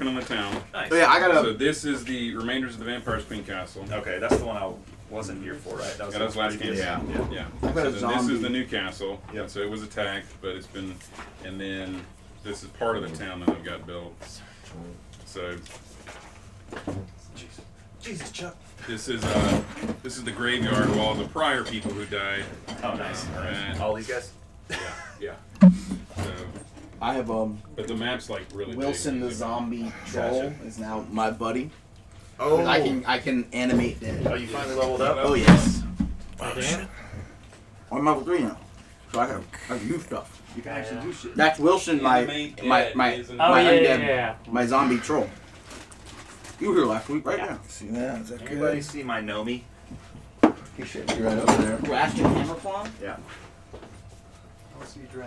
working on the town. Nice. Oh, yeah, I gotta. So this is the remainders of the Vampire's Queen Castle. Okay, that's the one I wasn't here for, right? That was last game. Yeah. Yeah. I got a So then this zombie. is the new castle. Yep. So it was attacked, but it's been, and then this is part of the town that I've got built. So Jesus, Chuck. this is the graveyard of all the prior people who died. Oh, nice. And- All these guys? Yeah. So, I have but the map's like really Wilson big. the zombie troll Gotcha. is now my buddy. Oh. I can animate dead. Oh, you finally leveled up? Oh yes. Oh, shit. I'm level 3 now, so I can do stuff. You can actually do shit. That's Wilson, my Animate dead is an- undead, my zombie troll. You were here last week, right? Yeah. See that? Is that Anybody see my Nomi? He should be right over there. Rascal hammer climb? Yeah.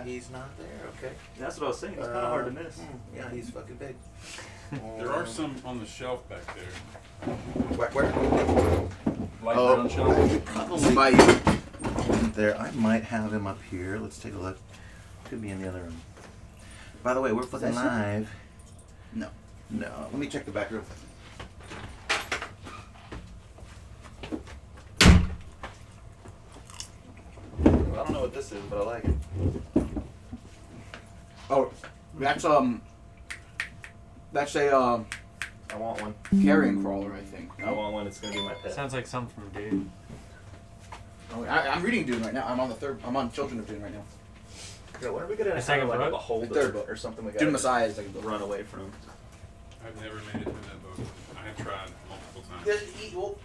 He's not there, okay. That's what I was saying, it's kind of hard to miss. Yeah, he's fucking big. There are some on the shelf back there. Where? Light brown shelf. Probably by you. There, I might have him up here. Let's take a look. Could be in the other room. By the way, we're fucking Is that live. No. No, let me check the back room. I don't know what this is, but I like it. Oh, that's a I want one. carrion crawler, I think. I want one, it's gonna be my pet. Sounds like something from Dune. Oh, I'm reading Dune right now. I'm on Children of Dune right now. Yeah, when are we gonna A have second like a book? beholder The third book. or something we Dune gotta Messiah is like a book. run away from? I've never made it through that book. I have tried multiple times.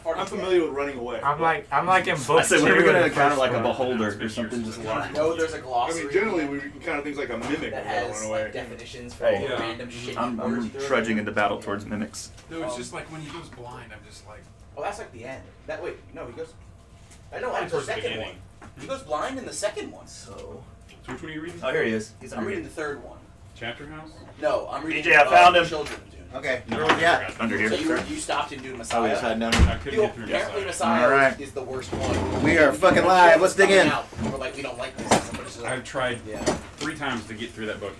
I'm I'm familiar with running away. I'm like in book I said, when are we two of gonna the encounter first like a one. beholder It's been or something years. just lying? No, there's a I glossary. mean, generally we encounter things like a mimic that when we're has running away. like definitions for Hey. all the Yeah. random shit. I'm words you throw in trudging there. into battle towards mimics. No, it's just like when he goes blind, I'm just like. Oh, that's like the end. That wait, no, he goes. I know. Blind That's the towards the second one. beginning. He goes blind in the second one. So. So which one are you reading? Oh, here he is. He's I'm under reading here. the third one. Chapter House? No, I'm reading. DJ, I found him. Children of Dune. Okay. No, Yeah. Under here. So you stopped in Dune Oh, Messiah. we just had none. I couldn't get through Apparently Messiah. Messiah Alright. is the worst one. We are fucking live. Let's dig in. We're like, we don't like this. I've tried Yeah. 3 times to get through that book,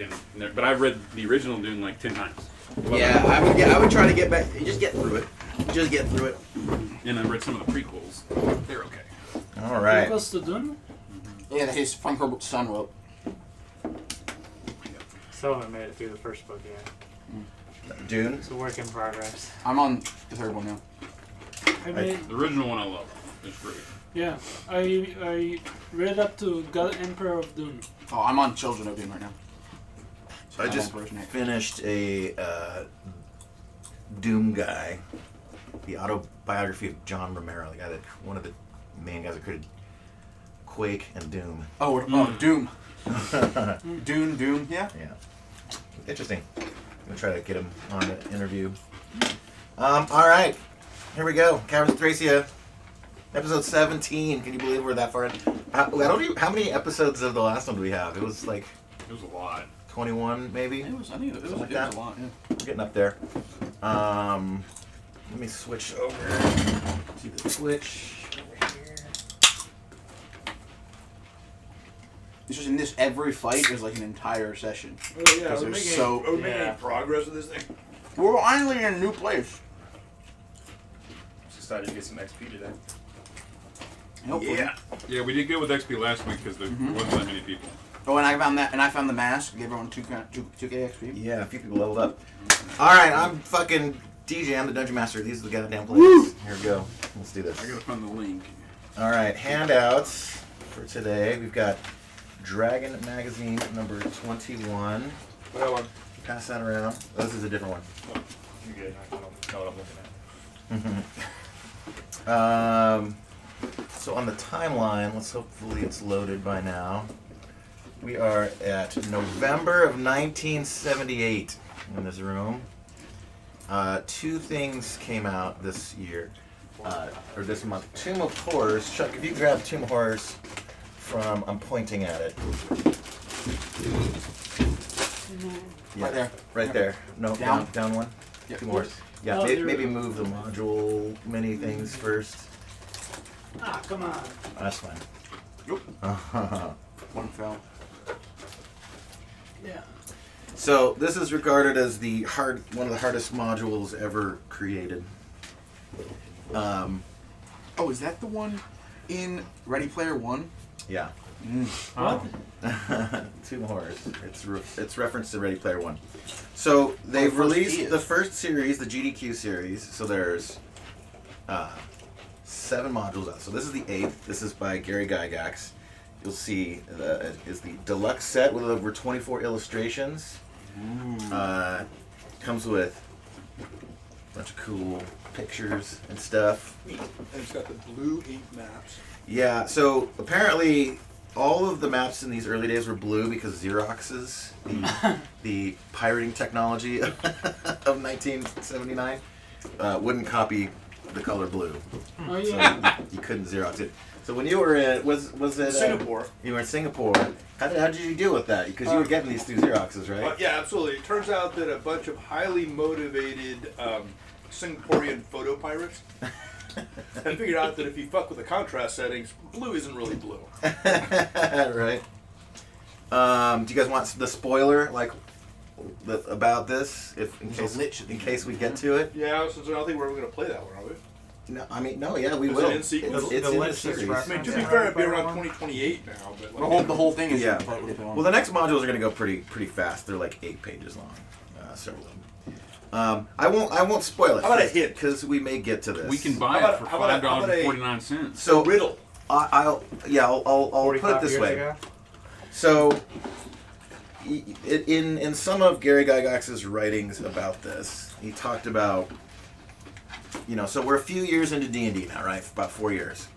but I've read the original Dune like 10 times. Yeah, I would try to get back. Just get through it. Just get through it. And I read some of the prequels. They're okay. All right. Goes to Dune? Yeah, his from her son wrote. Still haven't made it through the first book yet. Dune. It's a work in progress. I'm on the third one now. I made, The original one I love. It's great. yeah. I read up to God Emperor of Dune. Oh, I'm on Children of Dune right now. So I just finished a Doom guy, the autobiography of John Romero, the guy that one of the main guys that created Quake and Doom. Oh, Doom. Doom. Yeah. Yeah. Interesting. I'm gonna try to get him on an interview. All right. Here we go. Caverns of Thracia, episode 17. Can you believe we're that far in? I don't even, how many episodes of the last one do we have? It was like It was a lot. 21, maybe. I think it was Something like that. a lot. Yeah. We're getting up there. Let me switch over to the Twitch over here. It's just in this every fight is like an entire session. Oh yeah, Because we're there's making Yeah. any progress with this thing. We're finally in a new place. Just decided to get some XP today. Hopefully. Yeah, we did good with XP last week because there wasn't that many people. Oh, and I found the mask. Gave everyone 2K XP. Yeah, a few people leveled up. All right, I'm fucking DJ. I'm the Dungeon Master. These are the goddamn plays. Here we go. Let's do this. I gotta find the link. All right, handouts for today. We've got Dragon Magazine number 21. What one? Pass that around. Oh, this is a different one. You're good. I don't know what I'm looking at. So on the timeline, hopefully it's loaded by now. We are at November of 1978 in this room. 2 things came out this year, or this month. Tomb of Horrors. Chuck, if you grab Tomb of Horrors from, I'm pointing at it. Yeah, Right there. Right there. No, Down? down one. Yep. 2 more. Yeah, Oh, maybe move the module mini things first. Ah, come on. That's fine. Nope. One fell. Yeah. So this is regarded as one of the hardest modules ever created. Oh, is that the one in Ready Player One? Yeah. What? Two horrors. It's reference to Ready Player One. So they've first released is. the first series, the GDQ series. So there's 7 modules out. So this is the 8th. This is by Gary Gygax. You'll see is the deluxe set with over 24 illustrations. Comes with a bunch of cool pictures and stuff. And it's got the blue ink maps. Yeah, so apparently all of the maps in these early days were blue because Xerox's, the pirating technology of 1979, wouldn't copy the color blue. Oh yeah. So you couldn't Xerox it. So when you were in, was it Singapore. You were in Singapore. How did you deal with that? Because you were getting these through Xeroxes, right? Yeah, absolutely. It turns out that a bunch of highly motivated Singaporean photo pirates had figured out that if you fuck with the contrast settings, blue isn't really blue. Right. Do you guys want the spoiler, about this, in case we get to it? Yeah, so I don't think we're going to play that one, are we? No, I mean, no, yeah, we Is will. it in sequence? It's The in the list is series. I mean, to be fair, it'd be around 2028 now, but like, The whole thing is Yeah. completely Well, the next modules are going to go pretty fast. They're like 8 pages long, several of them. I won't spoil it. How about a hint? Because we may get to this. We can buy How it about- for how about a- how about a- $5.49. So riddle. I'll put it 45 this years way. ago? So, in some of Gary Gygax's writings about this, he talked about, so we're a few years into D&D now, right? About 4 years.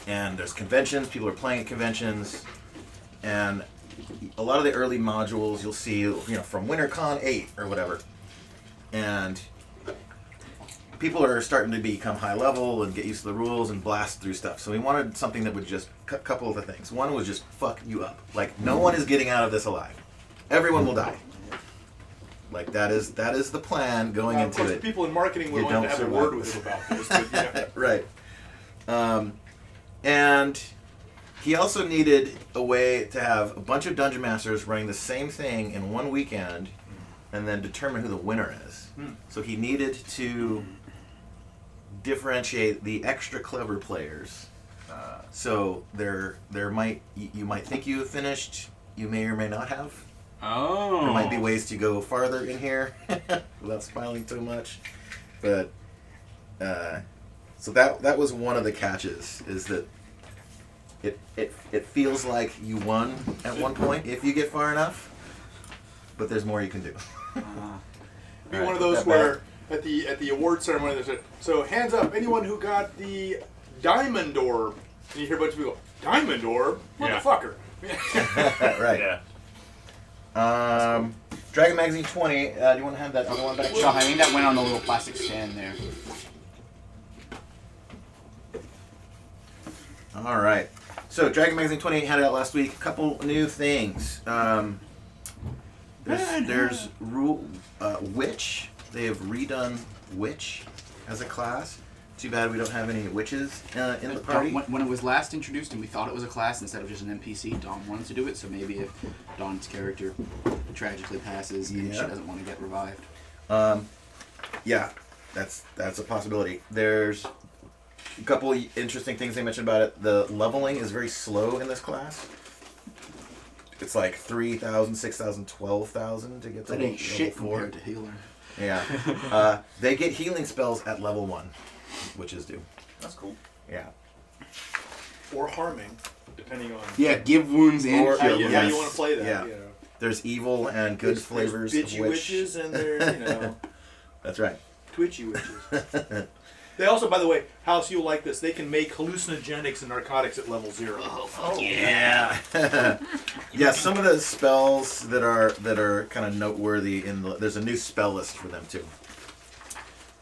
And there's conventions, people are playing at conventions, and a lot of the early modules you'll see, from WinterCon 8 or whatever. And people are starting to become high level and get used to the rules and blast through stuff. So we wanted something that would just couple of the things. One was just fuck you up. Like, no one is getting out of this alive. Everyone will die. Like, that is the plan going Of into course, it. the people in marketing would You want to don't have a survive word with him about this, but yeah. Right. And he also needed a way to have a bunch of dungeon masters running the same thing in one weekend and then determine who the winner is. So he needed to differentiate the extra clever players. So you might think you have finished, you may or may not have. Oh. There might be ways to go farther in here without spoiling too much. But so that was one of the catches, is that it feels like you won at one point if you get far enough, but there's more you can do. Be one of those where at the award ceremony they said, so hands up, anyone who got the diamond orb. And you hear a bunch of people, diamond orb? Yeah. Motherfucker. Right. Yeah. Dragon Magazine 20. Do you want to have that other one back? Chuck, I think that went on the little plastic stand there. All right. So Dragon Magazine 20 had it out last week. A couple new things. There's Witch. They have redone Witch as a class. Too bad we don't have any witches in the party. When it was last introduced and we thought it was a class instead of just an NPC, Dawn wanted to do it, so maybe if Dawn's character tragically passes and she doesn't want to get revived. Yeah, that's a possibility. There's a couple interesting things they mentioned about it. The leveling is very slow in this class. It's like 3,000, 6,000, 12,000 to get to That level ain't shit 4. compared to healer. Yeah. They get healing spells at level 1, witches do. That's cool. Yeah. Or harming, depending on Yeah, give wounds and Or- how heal. you, yes. want to play that. Yeah. You know. There's evil and good There's flavors bitchy of witch. witches and there's, That's right. twitchy witches. They also, by the way, House, you'll like this. They can make hallucinogenics and narcotics at level 0. Yeah. Yeah, some of the spells that are kind of noteworthy there's a new spell list for them too.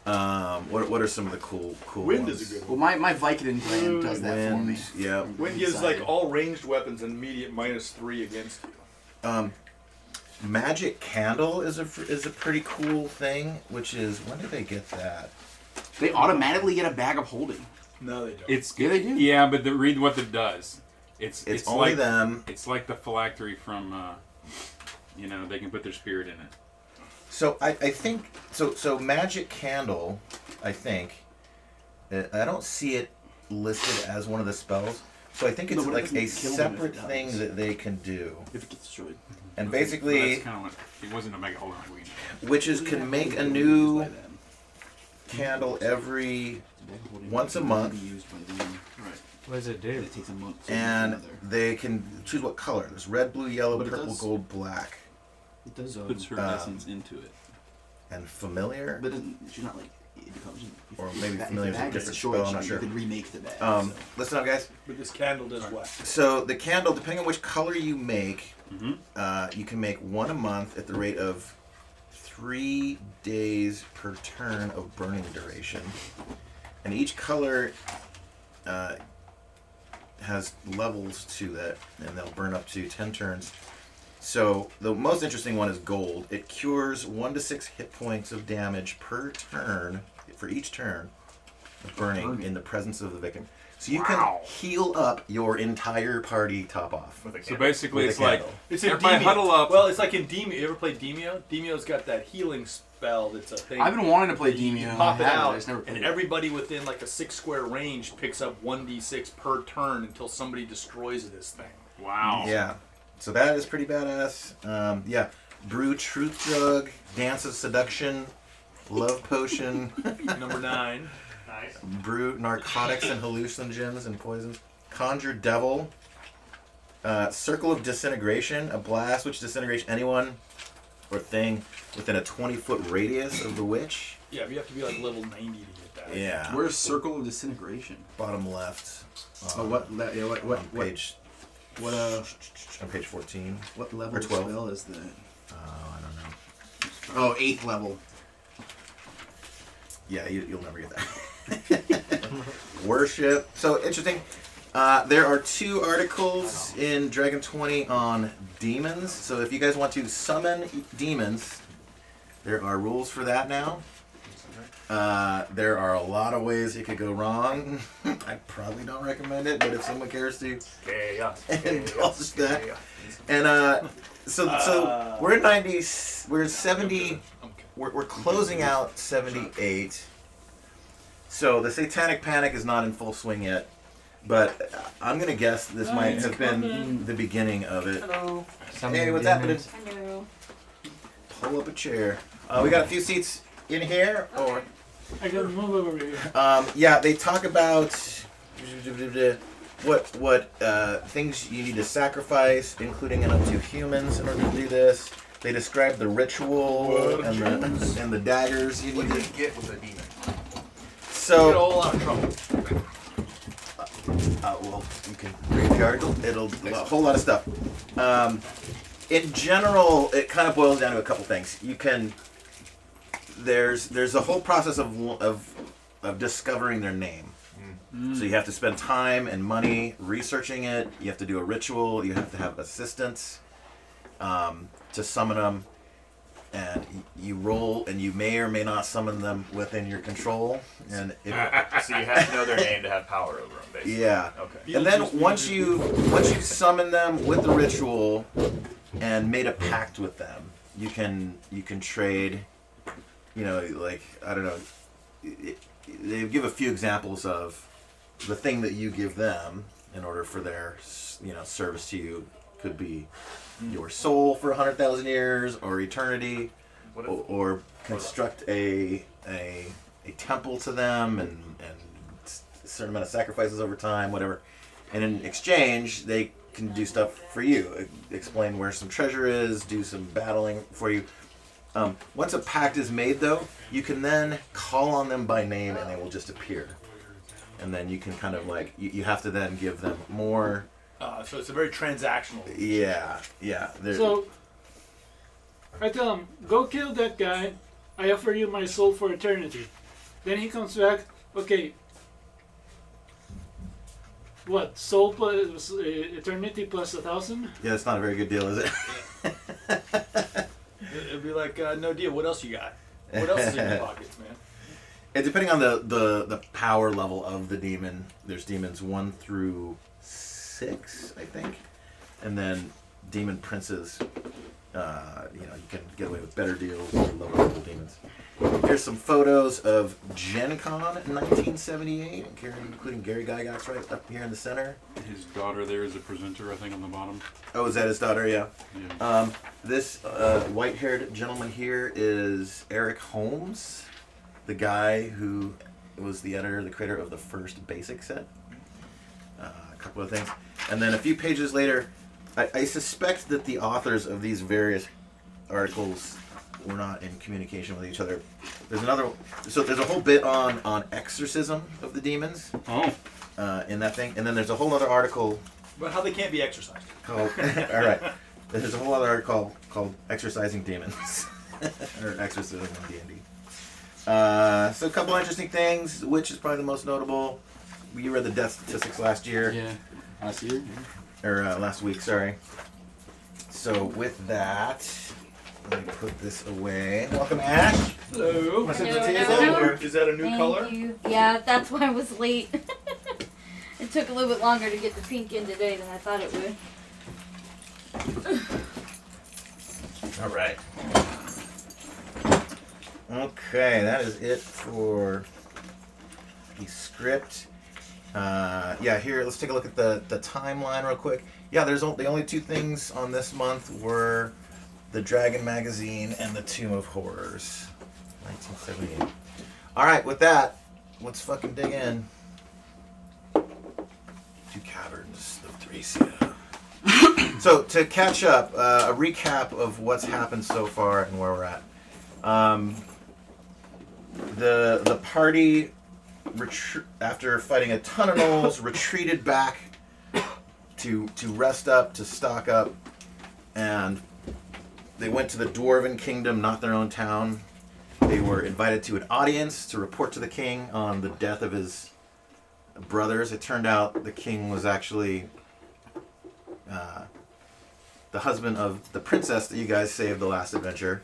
What are some of the cool Wind ones? is a good Well, one. my Vicodin gland does that for me. Wind, yeah. Wind gives like all ranged weapons an immediate -3 against you. Magic Candle is a pretty cool thing, which is, when did they get that? They automatically get a bag of holding. No, they don't. It's Yeah, they do. Yeah, but read what it does. It's Only like them. It's like the phylactery from you know, they can put their spirit in it. So I think so magic candle, I think I don't see it listed as one of the spells. So I think it's No, but it like doesn't a kill them if it separate dies. thing that they can do. If it gets destroyed. And But basically that's kind of like, it wasn't a mega hold on we witches can make a new candle every once a month. Right. What does it do? It takes a month. to And make another. they can choose what color. There's red, blue, yellow, But it purple, does- gold, black, It does. Puts her essence into it. and familiar. But she's not like it becomes. Or if maybe the familiar is a bag gets different destroyed, spell, I'm not you sure. can remake the bag. So. Listen up, guys. But this candle does what? So the candle, depending on which color you make, Mm-hmm. you can make one a month at the rate of 3 days per turn of burning duration, and each color has levels to it, and they'll burn up to 10 turns. So the most interesting one is gold. It cures 1 to 6 hit points of damage per turn for each turn of burning in the presence of the victim. So you can heal up your entire party top off. So basically, With a it's like candle. It's in everybody Demio. huddle up. Well, it's like in Demio. You ever played Demio? Demio's got that healing spell that's a thing. I've been wanting to play You Demio. pop it I haven't, I out, just never played and it. everybody within like a 6 square range picks up 1d6 per turn until somebody destroys this thing. Wow. Yeah. So that is pretty badass. Yeah. Brew truth drug, dance of seduction, love potion, Number 9. Nice. brew narcotics and hallucinogens and poisons, conjure devil, circle of disintegration, a blast which disintegrates anyone or thing within a 20-foot radius of the witch. Yeah, but you have to be like level 90 to get that. Yeah. Where's Circle of Disintegration? Bottom left. Oh, what? Yeah, what? On page. What? On page 14. What level Or 12. spell is that? I don't know. Oh, 8th level. Yeah, you'll never get that. Worship. So interesting. There are 2 articles in Dragon 20 on demons. So if you guys want to summon demons, there are rules for that now. There are a lot of ways it could go wrong. I probably don't recommend it, but if someone cares to indulge that. And so we're in 90. We're 70. We're closing out 78. So the Satanic Panic is not in full swing yet, but I'm gonna guess this might have been the beginning of it. Hello. Hey, what's happening? Hello. Pull up a chair. We got a few seats in here, or I can move over here. yeah, they talk about what things you need to sacrifice, including and up to humans, in order to do this. They describe the ritual and the daggers you need to get with a demon? Get a So, whole lot of trouble. well, you can read the article. It'll a whole lot of stuff. In general, it kind of boils down to a couple things. You can there's a whole process of discovering their name. So you have to spend time and money researching it. You have to do a ritual. You have to have assistants to summon them, and you roll, and you may or may not summon them within your control. And if, So you have to know their name to have power over them, basically. yeah. Okay. And then once you summon them with the ritual and made a pact with them, you can trade. You know, like I don't know. They give a few examples of the thing that you give them in order for their service to you. Could be your soul for 100,000 years or eternity, What if, or construct a temple to them and a certain amount of sacrifices over time, whatever. And in exchange, they can do stuff for you. Explain where some treasure is, do some battling for you. Once a pact is made, though, you can then call on them by name and they will just appear. And then you can kind of like, you have to then give them more. So it's a very transactional. Yeah. So I tell him, go kill that guy. I offer you my soul for eternity. Then he comes back. Okay. What? Soul plus eternity plus 1,000? Yeah, that's not a very good deal, is it? It'd be like, no deal. What else you got? What else is in your pockets, man? And depending on the power level of the demon, there's demons 1 through 6, I think, and then demon princes You can get away with better deals or lower level demons. Here's some photos of Gen Con in 1978, including Gary Gygax right up here in the center. His daughter there is a presenter, I think, on the bottom. Oh, is that his daughter? Yeah. Yeah. This white-haired gentleman here is Eric Holmes, the guy who was the editor, the creator of the first Basic set. A couple of things. And then a few pages later, I suspect that the authors of these various articles were not in communication with each other. There's there's a whole bit on exorcism of the demons in that thing. And then there's a whole other article But how they can't be exercised. called, all right, there's a whole other article called Exorcising Demons, or Exorcism in D&D. So a couple interesting things, which is probably the most notable. You read the death statistics last year. Yeah. Last year? Or last week, sorry. So with that, let me put this away. Welcome, Ash. Hello. Wanna sit at Hello, the hello. table? Is that a new Thank color? you. Yeah, that's why I was late. It took a little bit longer to get the pink in today than I thought it would. All right. Okay, that is it for the script. Yeah, here, let's take a look at the timeline real quick. Yeah, the only two things on this month were the Dragon Magazine and the Tomb of Horrors, 1978. All right, with that, let's fucking dig in to Caverns of Thracia. So, to catch up, a recap of what's happened so far and where we're at. The party, after fighting a ton of gnolls, retreated back to rest up, to stock up, and they went to the Dwarven Kingdom, not their own town. They were invited to an audience to report to the king on the death of his brothers. It turned out the king was actually the husband of the princess that you guys saved the last adventure.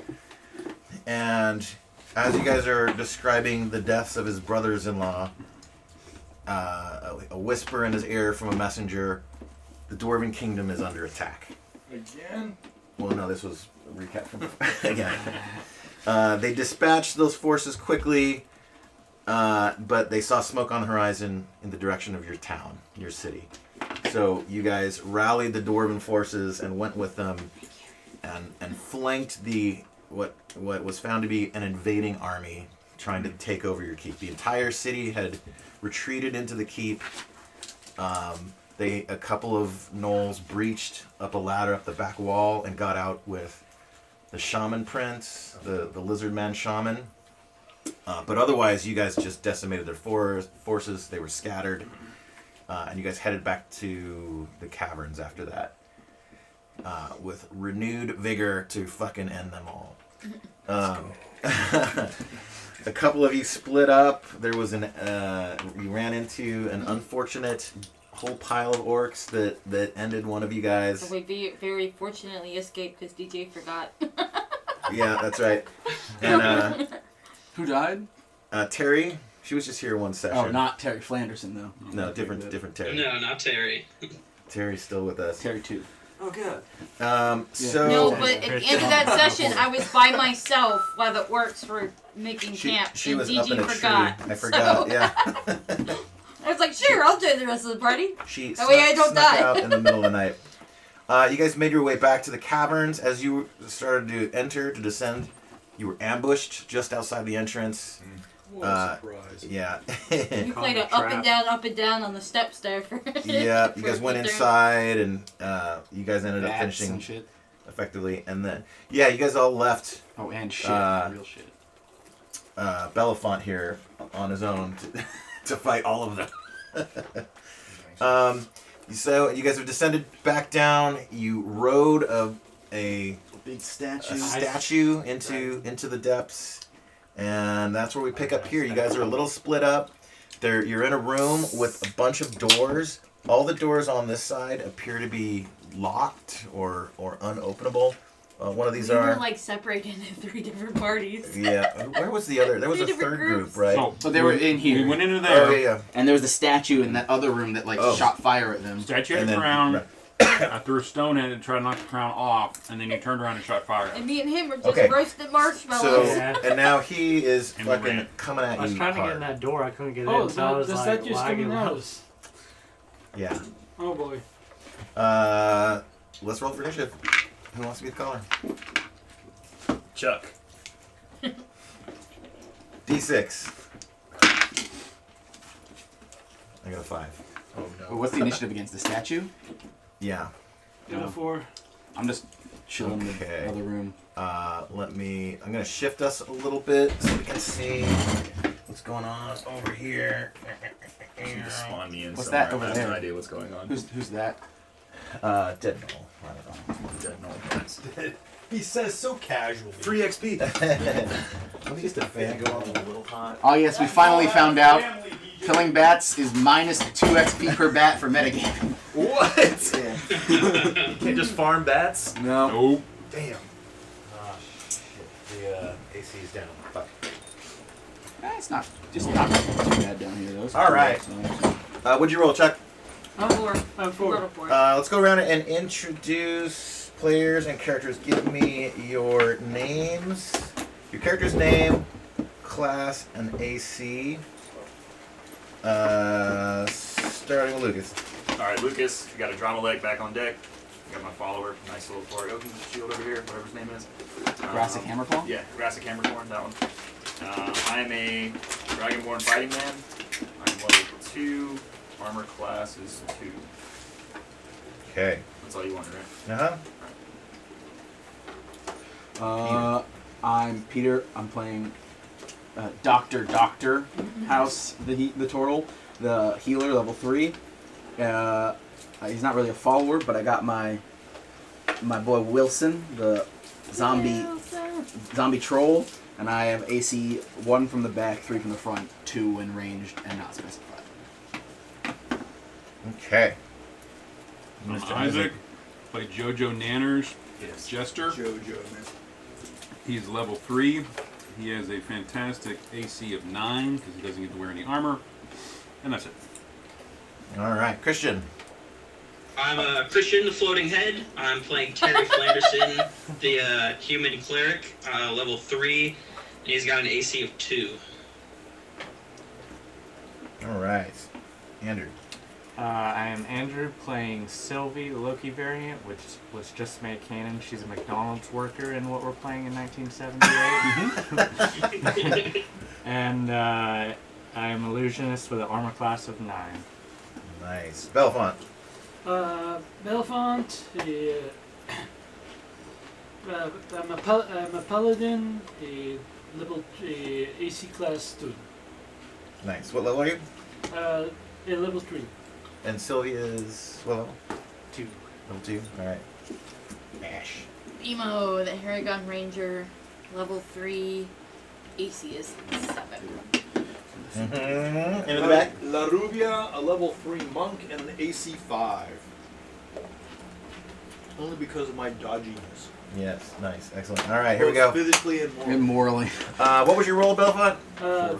And as you guys are describing the deaths of his brothers-in-law, a whisper in his ear from a messenger, the Dwarven Kingdom is under attack. Again? Well, no, this was a recap from again. They dispatched those forces quickly, but they saw smoke on the horizon in the direction of your town, your city. So you guys rallied the Dwarven forces and went with them and flanked the what was found to be an invading army trying to take over your keep. The entire city had retreated into the keep. A couple of gnolls breached up a ladder up the back wall and got out with the Shaman Prince, the Lizard Man Shaman. But otherwise, you guys just decimated their forces. They were scattered. And you guys headed back to the caverns after that. With renewed vigor to fucking end them all. A couple of you split up. There was you ran into an unfortunate whole pile of orcs that ended one of you guys. So we very fortunately escaped because DJ forgot. Yeah, that's right. And Who died? Terry, she was just here one session. Oh, not Terry Flanderson, though. No, different Terry. No, not Terry. Terry's still with us. Terry 2. Oh, good. So No, but at the end of that session, I was by myself while the orcs were making camp, she and was DG up in a forgot. tree. I forgot. So, Yeah. I was like, sure, I'll join the rest of the party. She That way I don't snuck die. out in the middle of the night. You guys made your way back to the caverns. As you started to descend, you were ambushed just outside the entrance. What a surprise. Yeah. You played a up and down on the steps there for. Yeah, you for guys a went bit there. inside, and you guys ended up Bats finishing and shit. effectively. And then, yeah, you guys all left Oh, and shit. Real shit. Belafonte here on his own to fight all of them. So you guys have descended back down. You rode a Big statue. statue into the depths, and that's where we pick up here. You guys are a little split up. You're in a room with a bunch of doors. All the doors on this side appear to be locked or unopenable. One of these We are. were like separated into 3 different parties. Yeah. Where was the other? There was a 3 different third group, groups. right? So they were in here. We went into there. Oh yeah. And there was the statue in that other room that Oh. shot fire at them. Statue had And a then- crown. right. I threw a stone at it and tried to knock the crown off, and then you turned around and shot fire. And me and him were just Okay. roasted marshmallows. So, Yeah. and now he is And fucking ran. coming at I was you trying to get hard. in that door. I couldn't get Oh, in, so I was the like statue's lagging coming at out. us. Yeah. Oh boy. Let's roll for initiative. Who wants to be the caller? Chuck. D6. I got a 5. Oh Well, no. what's the initiative against the statue? Yeah. Got a 4. I'm just chilling in Okay. the other room. I'm gonna shift us a little bit so we can see what's going on over here. You just spawn me in What's somewhere. that over I have there? no idea what's going on. Who's that? Dead Null. I don't know. Dead null points. He says so casually. 3 XP. Let me get the fan go on a little hot. Oh yes, we finally found out. Killing bats is minus 2 XP per bat for metagaming. What? You can't just farm bats? No. Nope. Damn. Ah, shit. The AC is down. Fuck. It's not too bad down here though. All right. What'd you roll, Chuck? I'm 4. I'm 4. Little 4. Let's go around and introduce players and characters. Give me your names, your character's name, class, and AC. Starting with Lucas. Alright, Lucas, you got a drama leg back on deck. You got my follower, nice little Florida shield over here, whatever his name is. Brassic Hammerclaw? Yeah, Brassic Hammercorn, that one. I am a Dragonborn fighting man. I'm level 2. Armor class is 2. Okay. That's all you wanted, right? I'm Peter. I'm playing Doctor House, the turtle, the healer, level 3. He's not really a follower, but I got my boy Wilson, the zombie troll, and I have AC 1 from the back, 3 from the front, 2 when ranged and not specified. Okay. I'm Isaac. Play Jojo Nanners. Yes. Jester. Jojo, man. He's level 3. He has a fantastic AC of 9 because he doesn't get to wear any armor. And that's it. All right, Christian. I'm Christian, the Floating Head. I'm playing Terry Flanderson, the human cleric, level 3, and he's got an AC of 2. All right, Andrew. I am Andrew playing Sylvie, the Loki variant, which was just made canon. She's a McDonald's worker in what we're playing in 1978. And I am Illusionist with an armor class of 9. Nice. Belfont. Belfont. I'm a paladin. Level AC class 2. Nice. What level are you? Level 3. And Sylvia's what level? 2. Level 2. All right. Ash. Emo, the Haragon Ranger, level 3. AC is 7. Mm-hmm. Into the back. La Rubia, a level 3 monk, and an AC 5. Only because of my dodginess. Yes. Nice. Excellent. All right. Here we go. Physically and morally. Immorally. What was your roll, Belfont? 4.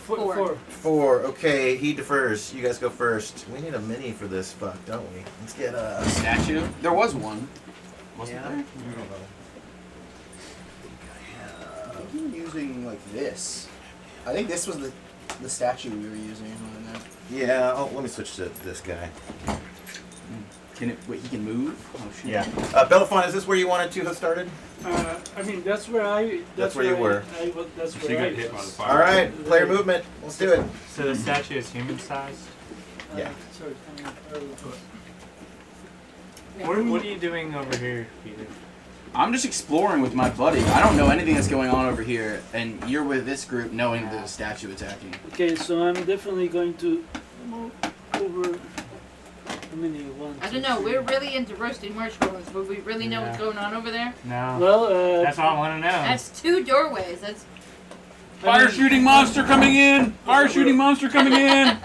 4. Okay. He defers. You guys go first. We need a mini for this fuck, don't we? Let's get a Statue? There was one. Wasn't Yeah. there? I don't know. I think we were using like this. I think this was the statue we were using. On that. Yeah. Oh, let me switch to this guy. Can it? Wait, he can move? Oh shit. Yeah. Belfont, is this where you wanted to have started? I mean, that's where I. That's where you were. That's So where you I got hit by the was. fire. All right. Player movement. Let's do it. So the statue is human sized? Yeah. Sorry. What are you doing over here, Peter? I'm just exploring with my buddy. I don't know anything that's going on over here, and you're with this group knowing there's a statue attacking. Okay, so I'm definitely going to move over. How many? 1, I 2, don't know. 3. We're really into roasting marshmallows, but we really know what's Yeah. going on over there. No. Well, That's all I want to know. That's 2 doorways. That's. Fire shooting monster coming in! Fire shooting monster coming in!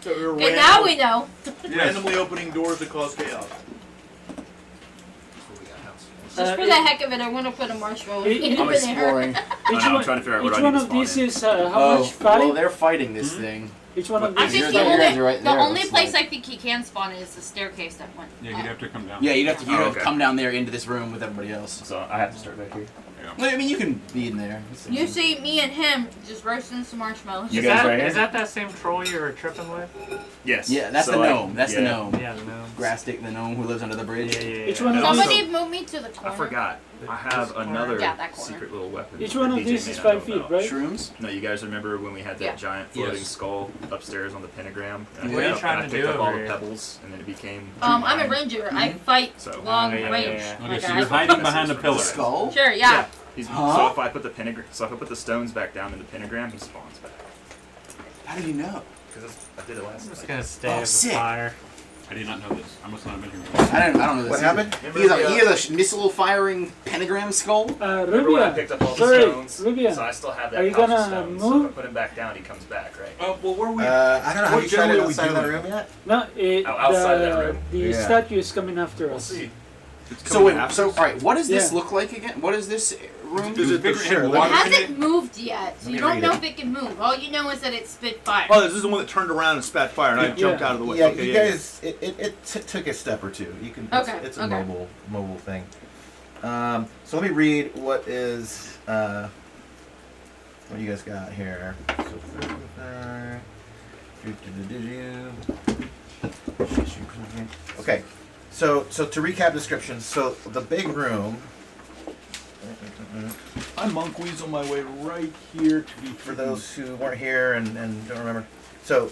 So we were Okay, now we know. randomly opening doors that cause chaos. Just for the heck of it, I want to put a marshmallow in I'm over there. exploring. I'm trying to figure out what Each I one need to of these spawn in. is how much fighting? Well, they're fighting this thing. Each one of I these. think You're the there, you only, guys are right the there, only looks place like. I think he can spawn is the staircase that went. Yeah, you'd have to come down. Yeah, you'd have to okay. come down there into this room with everybody else. So I have to start back here. Well, I mean, you can be in there. You see me and him just roasting some marshmallows. You Is guys that, right here? is that same troll you were tripping with? Yes. Yeah, that's So, the like, gnome. That's the yeah. gnome. Yeah, no. Grasstick, the gnome who lives under the bridge. Each one of Somebody these. move me to the corner. I forgot. I have another Yeah, that corner. secret little weapon. Each one that of DJ these may is not 5 know feet, about. right? Shrooms? No, you guys remember when we had that Yeah. giant floating Yes. skull upstairs on the pentagram? And What are you I trying to picked do up all over the here? pebbles, and then it became. I'm a mine. ranger. I fight So- long Oh, yeah, range. yeah, yeah. my Okay, so guy. you're hiding behind the pillar. Skull? Sure, yeah. He's, Huh? So if I put the stones back down in the pentagram, he spawns back. How do you know? Because I did it last I'm just night. gonna stay Oh, as a sick. fire. I did not know this. I must not have been here. I don't know this. What either. happened? He has a missile firing pentagram skull? Remember when I Rubia. picked up all the Sorry, stones? Rubia. So I still have that Are you pouch of gonna stones. So move? if I put him back down, he comes back, right? Well, where are we? I don't know. Have What you tried generally it are we outside of that doing? room yet? No, outside of that room? the Yeah. statue is coming after We'll us. see. It's So coming wait, after so us? alright, what does this Yeah. look like again? What is this room? Is it the Bigger sure, and It water wider. hasn't moved yet, so Let you me don't read know it. if it can move. All you know is that it spit fire. Oh, this is the one that turned around and spat fire, and I jumped Yeah. out of the way. Yeah, okay, you guys. It took a step or two. You can. Okay, It's a okay. mobile thing. So let me read what is what you guys got here. Okay, so to recap descriptions. So the big room. I monk weasel my way right here to be For those who weren't here and don't remember, so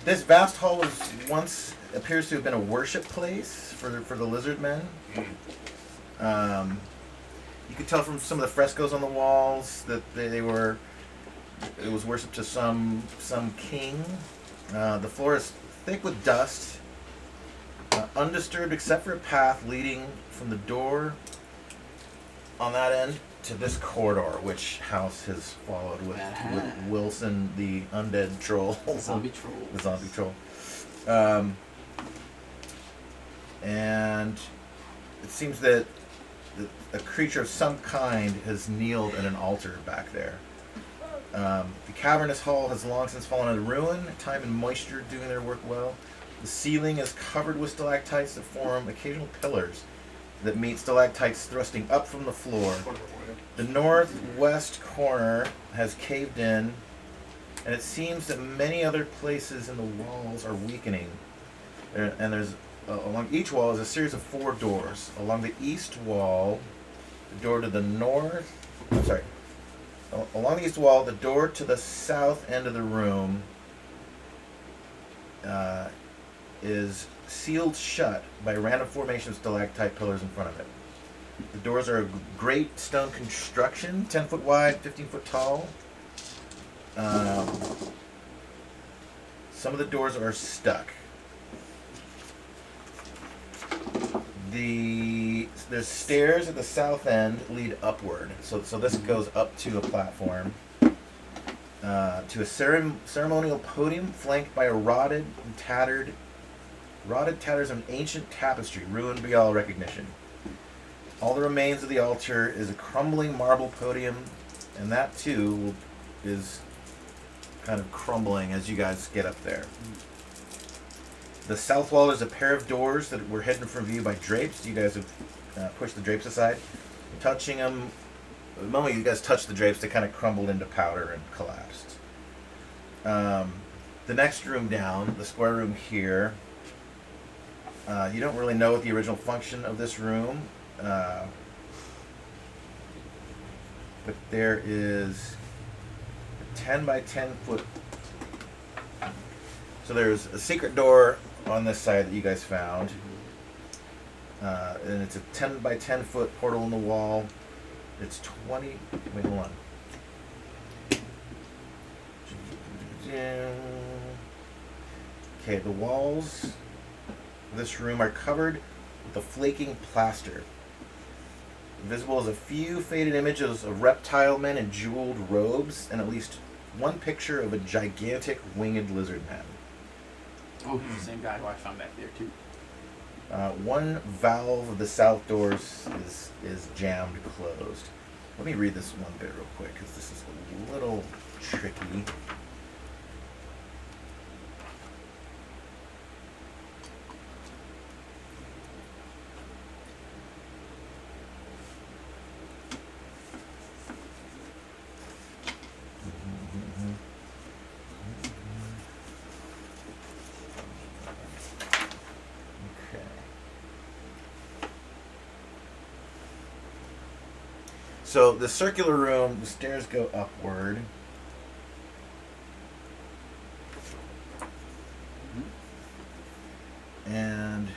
this vast hall was once appears to have been a worship place for the lizard men. You could tell from some of the frescoes on the walls that it was worship to some king. The floor is thick with dust, undisturbed except for a path leading from the door on that end to this corridor, which House has followed with Wilson, the undead troll. Zombie troll. The zombie troll. And it seems that a creature of some kind has kneeled at an altar back there. The cavernous hall has long since fallen into ruin, time and moisture doing their work well. The ceiling is covered with stalactites that form occasional pillars that meet stalactites thrusting up from the floor. The northwest corner has caved in, and it seems that many other places in the walls are weakening. And there's along each wall is a series of 4 doors. Along the east wall, the door to the north. I'm sorry. Along the east wall, the door to the south end of the room is sealed shut by random formation of stalactite pillars in front of it. The doors are a great stone construction, 10 foot wide, 15 foot tall. Some of the doors are stuck. There's stairs at the south end lead upward, so this goes up to a platform, to a ceremonial podium flanked by a rotted tatters of an ancient tapestry, ruined beyond all recognition. All the remains of the altar is a crumbling marble podium, and that too is kind of crumbling as you guys get up there. The south wall is a pair of doors that were hidden from view by drapes. You guys have pushed the drapes aside. Touching them, the moment you guys touched the drapes, they kind of crumbled into powder and collapsed. The next room down, the square room here, you don't really know what the original function of this room, but there is a 10 by 10 foot. So there's a secret door on this side that you guys found, and it's a 10 by 10 foot portal in the wall. It's 20. Wait, hold on. Okay, the walls of this room are covered with a flaking plaster. Visible is a few faded images of reptile men in jeweled robes, and at least one picture of a gigantic winged lizard man. Oh, he's the same guy who I found back there too. One valve of the south doors is jammed closed. Let me read this one bit real quick because this is a little tricky. So the circular room, the stairs go upward. And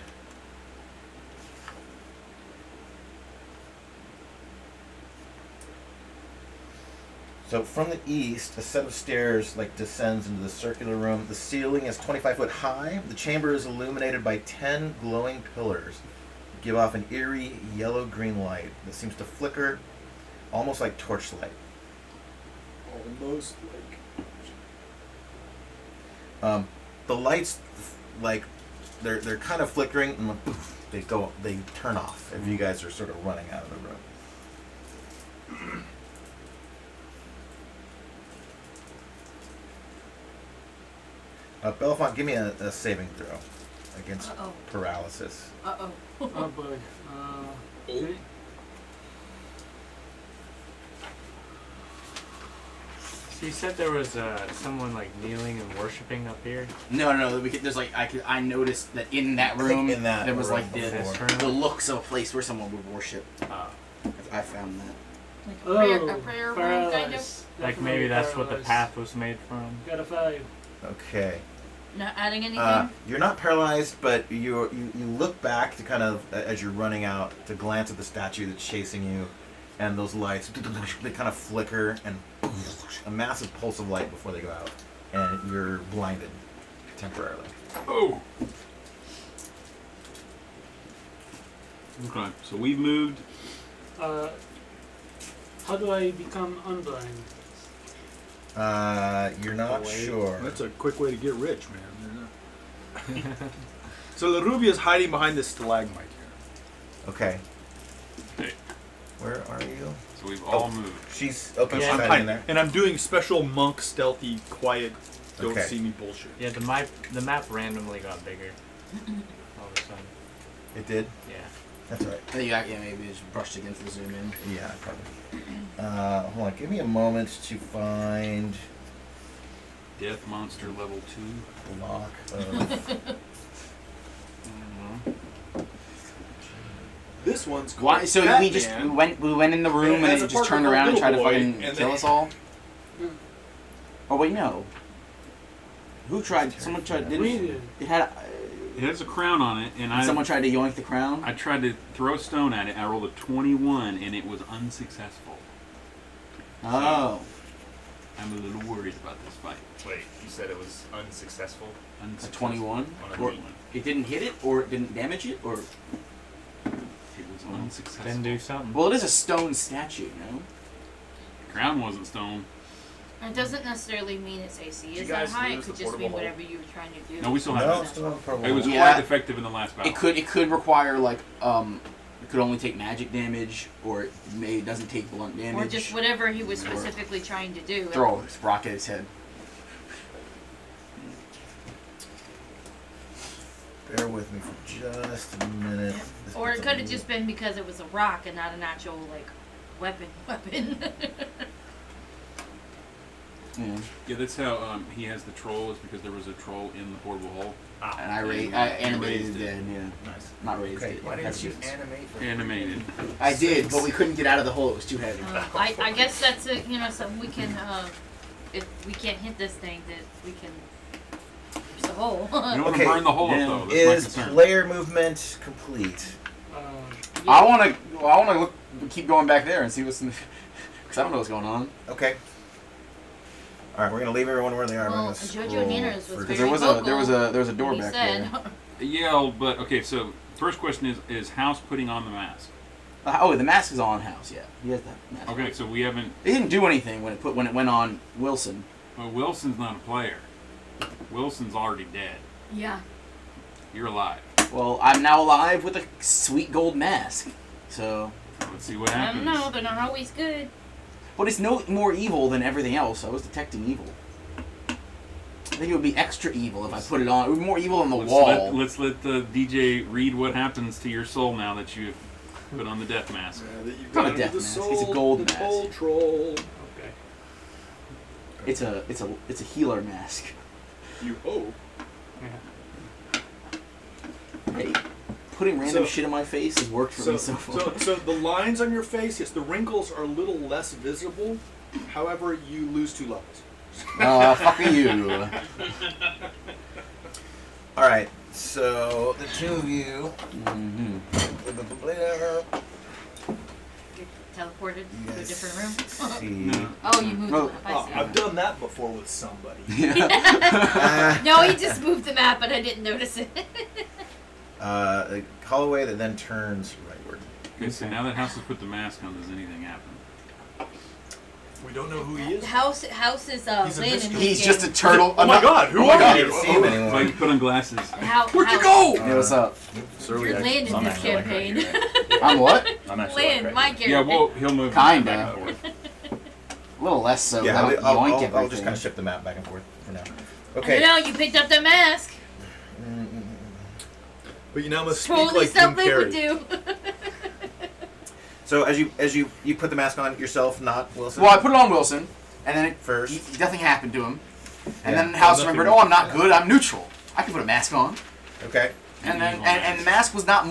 so from the east, a set of stairs like descends into the circular room. The ceiling is 25 foot high. The chamber is illuminated by 10 glowing pillars that give off an eerie yellow-green light that seems to flicker almost like torchlight. Almost like. The lights, like, they're kind of flickering and like, poof, they turn off if you guys are sort of running out of the room. Belfont, give me a saving throw against Uh-oh. paralysis. Uh-oh. Oh boy. Okay. So you said there was someone like kneeling and worshiping up here. No. There's like I noticed that in that room in that there was room like before. the looks of a place where someone would worship. I found that. Like Oh, a prayer room, kind of. paralyzed. Like maybe that's what the Paralyzed. path was made from. Got a 5. Okay. Not adding anything. You're not paralyzed, but you look back to kind of, as you're running out, to glance at the statue that's chasing you, and those lights, they kind of flicker, and a massive pulse of light before they go out, and you're blinded temporarily. Oh. Okay, so we've moved. How do I become unblind? You're not sure. That's a quick way to get rich, man. So the Rubia's hiding behind this stalagmite here. Okay. Okay, Where are you? so we've all moved. She's okay. Yeah. She's I'm hiding hiding, there. and I'm doing special monk, stealthy, quiet, don't Okay. see me bullshit. Yeah, the map randomly got bigger all of a sudden. It did. Yeah. That's right. Yeah, maybe just brushed against the zoom in. Yeah, probably. Hold on. Give me a moment to find Death monster level 2. the lock of. This one's called Why? So Batman. we went in the room And it and has it a just partner turned called around and tried to Little Boy, fucking and kill they- us all. Oh wait, no. Who tried? Someone tried. We Didn't did. it had? It has a crown on it, and Someone tried to yoink the crown. I tried to throw a stone at it. I rolled a 21, and it was unsuccessful. Oh, I'm a little worried about this fight. Wait, you said it was unsuccessful? a Unsuccessful 21, On a or 21. it didn't hit it, or it didn't damage it, or It was unsuccessful. Then do something. well, it is a stone statue, no? The crown wasn't stone. It doesn't necessarily mean it's AC. you Is that guys high? It lose could the just be portable whatever you were trying to do. No, we still have No, it. still have problem. It was Yeah. quite effective in the last battle. It could require like it could only take magic damage, or it doesn't take blunt damage. Or just whatever he was specifically trying to do. throw a rock at his head. Bear with me for just a minute. This Or it puts could a have just been because it was a rock and not an actual like weapon. Yeah. Yeah, that's how he has the troll, is because there was a troll in the portable hole. And I raised animated it. it dead, yeah. Nice. Not raised Okay, it. Why That's didn't you just- animate? Animated. I did, but we couldn't get out of the hole. It was too heavy. I guess that's a, something we can if we can't hit this thing that we can use the hole. You don't want Okay, to burn the hole yeah. up, though. That's my Is concern. player movement complete? I want to keep going back there and see what's in the, because I don't know what's going on. Okay. All right, we're gonna leave everyone where they are. Well, we're gonna Jojo scroll Ninas was for- very Because there was a door he back said. there. Yeah, but okay. So first question is House putting on the mask? The mask is on House. Yeah, he has that mask. Okay, so we haven't. It didn't do anything when it went on Wilson. Well, Wilson's not a player. Wilson's already dead. Yeah. You're alive. Well, I'm now alive with a sweet gold mask. So, Let's see what I happens. don't know. They're not always good. but it's no more evil than everything else. I was detecting evil. I think it would be extra evil if I put it on. It would be more evil than the wall. Let's let the DJ read what happens to your soul now that you've put on the death mask. That you've It's not a got death the mask, soul, it's a gold the mask. Soul troll. Okay. It's a healer mask. You hope. Yeah. Hey, putting random So- shit in my face has worked for me so far. So the lines on your face, yes, the wrinkles are a little less visible. However, you lose 2 levels. Fuck you. All right. So the two of you. Mm-hmm. Teleported to a Yes. different room. See. Oh, you moved Oh, the map. I see. I've done that before with somebody. No, he just moved the map, but I didn't notice it. A hallway that then turns rightward. Okay, so now that House has put the mask on, does anything happen? We don't know who he is. House is He's a Lynn in mystery. this He's game. just a turtle. Oh my god, who Oh my God, are I you? didn't see him anymore. Like, put on glasses. Where'd you go? Hey, what's up? You're Lynn in this campaign. I'm what? I'm actually Lynn, like my right character. Yeah, well, he'll move Kinda. back and forth. A little less so. Yeah, I don't I'll yoink just everything. kind of shift the map back and forth for now. I Okay. don't know, you picked up the mask. But you now must speak Totally like Jim something would Carrey. do. So as you put the mask on yourself, not Wilson. Well, I put it on Wilson, and then First. nothing happened to him. And Yeah. then House Nothing remembered, oh, I'm not good, I'm neutral. I can put a mask on. Okay. And then and the mask was not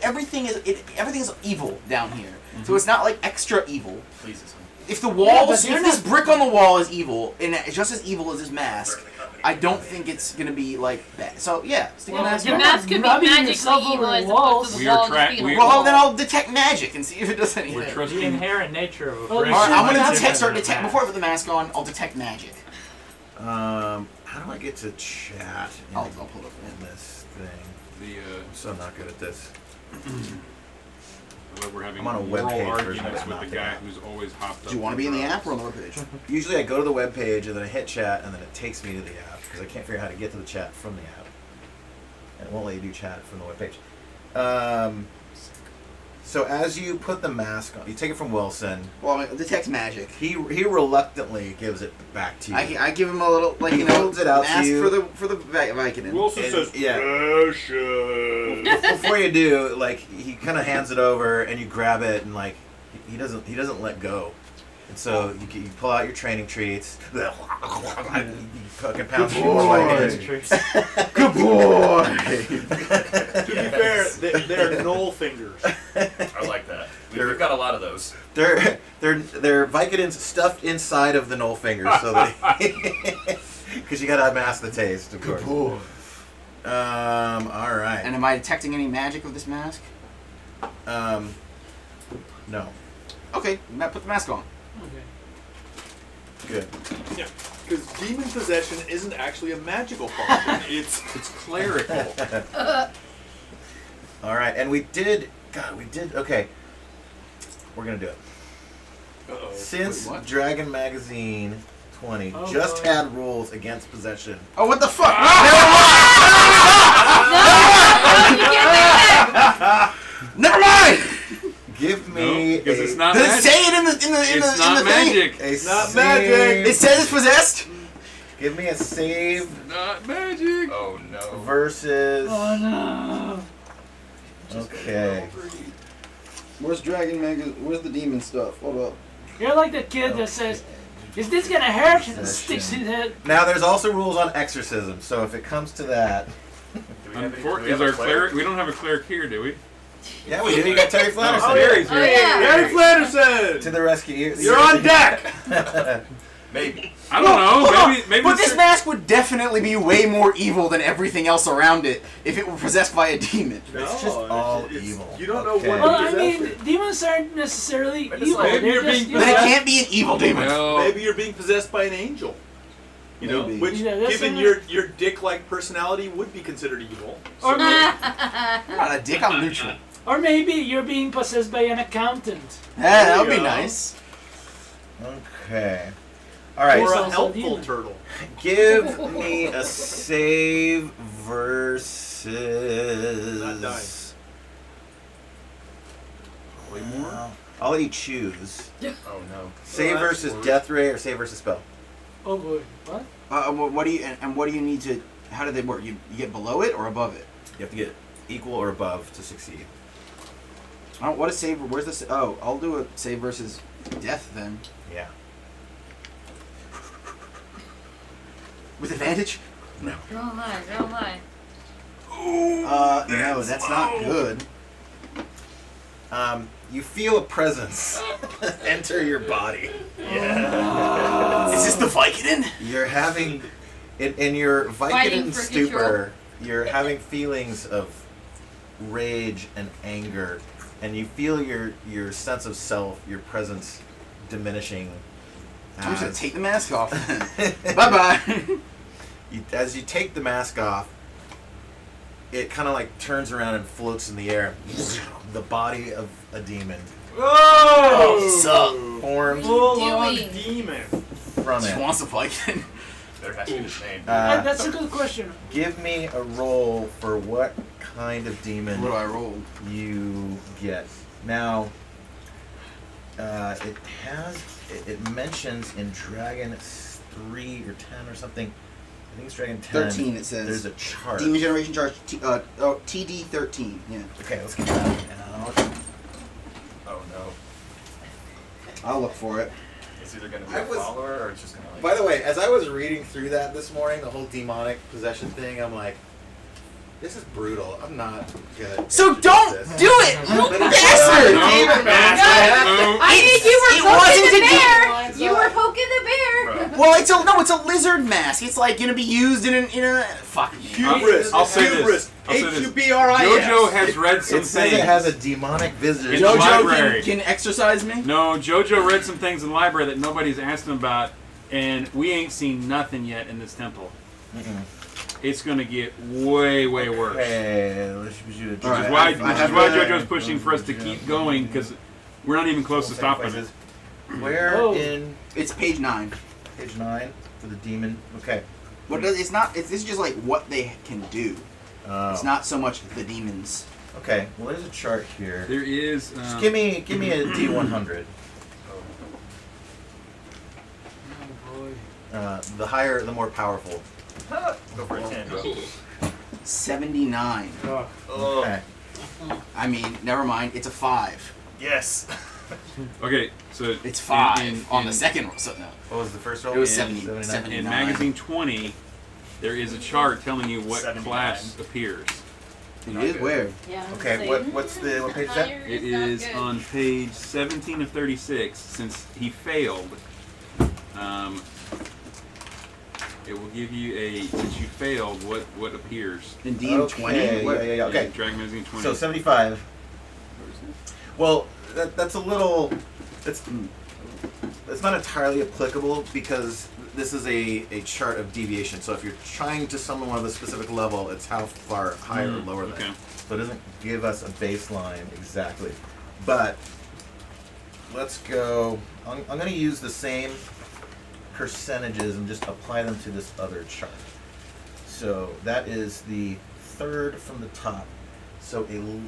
everything is evil down here. So it's not like extra evil. Pleases me. If the Yeah, walls, but if they're this not- brick on the wall is evil and it's just as evil as his mask, I don't think it's gonna be like that. So yeah, stick a Well, mask The on. you're not mask could be rubbing magically yourself evil over as walls. opposed to the We are wall tra- just being a we- Well, wall. then I'll detect magic and see if it does anything. We're The trusting. inherent nature of a Well, brick. you Alright, I'm should gonna not start different detect before I put the mask on. I'll detect magic. How do I get to chat in, I'll pull it up. in this thing? The, I'm so not good at this. like we're having I'm on a moral webpage version arguments of with it, the not guy the app. who's always hopped up. Do you want to be in the drugs. app or on the webpage? Usually I go to the web page and then I hit chat and then it takes me to the app because I can't figure out how to get to the chat from the app. And it won't let you do chat from the web page. So as you put the mask on, you take it from Wilson. Well, I mean, detect magic. He reluctantly gives it back to you. I give him a little like He holds it out to mask you. for the Vicodin. Wilson And- says, yeah. "Precious." Before you do, like he kind of hands it over and you grab it and like he doesn't let go. And so you pull out your training treats. You fucking pound some more boy. Good boy. To be fair, they're knoll fingers. I like that. We've got a lot of those. They're Vicodins stuffed inside of the knoll fingers, so they because you gotta mask the taste, of course. All right. And am I detecting any magic with this mask? No. Okay, put the mask on. Okay. Good. Yeah, because demon possession isn't actually a magical function. It's Clerical. All right, and we did. Okay, we're gonna do it. uh-oh. Since Wait, what? Dragon Magazine 20 Oh, just boy. had rules against possession. Oh, what the fuck? Never mind. Give No, me because a, it's not Does it magic. say it in the It's in not the thing? magic. a Not save. magic. It says it's possessed. Give me a save Not magic. Oh no. versus. Oh no. Okay. Where's Dragon Magazine? Where's the demon stuff? Hold up. You're like the kid that says, "Is this gonna hurt?" and sticks his head. Now there's also rules on exorcism, so if it comes to that, Do we have Is our cleric? We don't have a cleric here, do we? yeah, we do. You got Terry Flanderson. Oh, Terry's Oh, here. yeah. Gary Flanderson! To the rescue. You're on deck! Maybe. I don't know. Hold on. Maybe But it's this mask would definitely be way more evil than everything else around it if it were possessed by a demon. It's just all evil. You don't Okay. know Well, what I mean, possessed. demons aren't necessarily Maybe evil. maybe They're you're just, being Then it can't be an evil demon. Well, Maybe you're being possessed by an angel. You know, Maybe. which, Yeah, that's given right. your dick-like personality, would be considered evil. Or, may- I'm not a dick, I'm neutral. or maybe you're being possessed by an accountant. Yeah, that would you be go. nice. Okay. All right. Or It's a also helpful demon. turtle. Give me a save Not dying. versus. Claymore? I'll let you choose. Oh no. Save that's versus worse. death ray or save versus spell. Oh boy, what? What do you and what do you need to? How do they work? You get below it or above it? You have to get equal or above to succeed. I don't. What a save? Where's the? Oh, I'll do a save versus death then. Yeah. With advantage? No. Roll high, roll high. No, that's not good. You feel a presence enter your body. Is this the Vicodin? You're having, in your Fighting Vicodin for stupor, you're having feelings of rage and anger, and you feel your sense of self, your presence diminishing. I'm just gonna take the mask off. Bye bye. As you take the mask off, it kind of like turns around and floats in the air. The body of a demon Oh! forms Full-on demon. from She it. wants a Vicodin. There has to be this name. That's a good question. Give me a roll for what kind of demon What do I roll? you get. Now, it mentions in Dragon 3 or 10 or something. I think it's Dragon 10. 13 it says. There's a chart. Demon generation charge, TD 13. Yeah. Okay, let's get that out. Oh no. I'll look for it. It's either gonna be I a was- follower or it's just gonna like. By the way, as I was reading through that this morning, the whole demonic possession thing, I'm like, this is brutal. I'm not good. So don't do it, you bastard! Demon mask. I mean, you were It poking wasn't the a bear. You were poking the bear. Well, it's a lizard mask. It's like gonna be used in a fuck. Hubris. I'll say this. Hubris. I'll say this. H-U-B-R-I-S. JoJo has read some It says things. it has a demonic visitor. In the library. JoJo can exercise me. No, JoJo read some things in the library that nobody's asked him about, and we ain't seen nothing yet in this temple. Mm-mm. It's gonna get way, way worse. Okay, let's do it. Which is why JoJo's pushing for us to keep going, because we're not even close to stopping it. Where Oh. in It's page 9. page 9 for the demon? Okay. What does it's not? It's just like what they can do. Oh. It's not so much the demons. Okay. Well, there's a chart here. There is. Just give me a D100. The higher, the more powerful. Go for a 10. Cool. 79. Okay. I mean, never mind. It's a 5. Yes. Okay, so It's 5 in- on in- the second roll. So no, What was the first roll? it was in 70, 79. 79. In magazine 20, there is a chart telling you what 79. class appears. It is where? Yeah. I'm Okay. saying. What page is that? Higher It not is good. on page 17 of 36. Since he failed, it will give you since you failed, what appears. In DM 20. Okay. What? Yeah. Okay. In Dragon Magazine 20. So 75. Well, that's a little. It's not entirely applicable because this is a chart of deviation. So if you're trying to summon one of a specific level, it's how far higher or lower than. okay. So it doesn't give us a baseline exactly. But let's go. I'm going to use the same percentages and just apply them to this other chart. So that is the third from the top. So you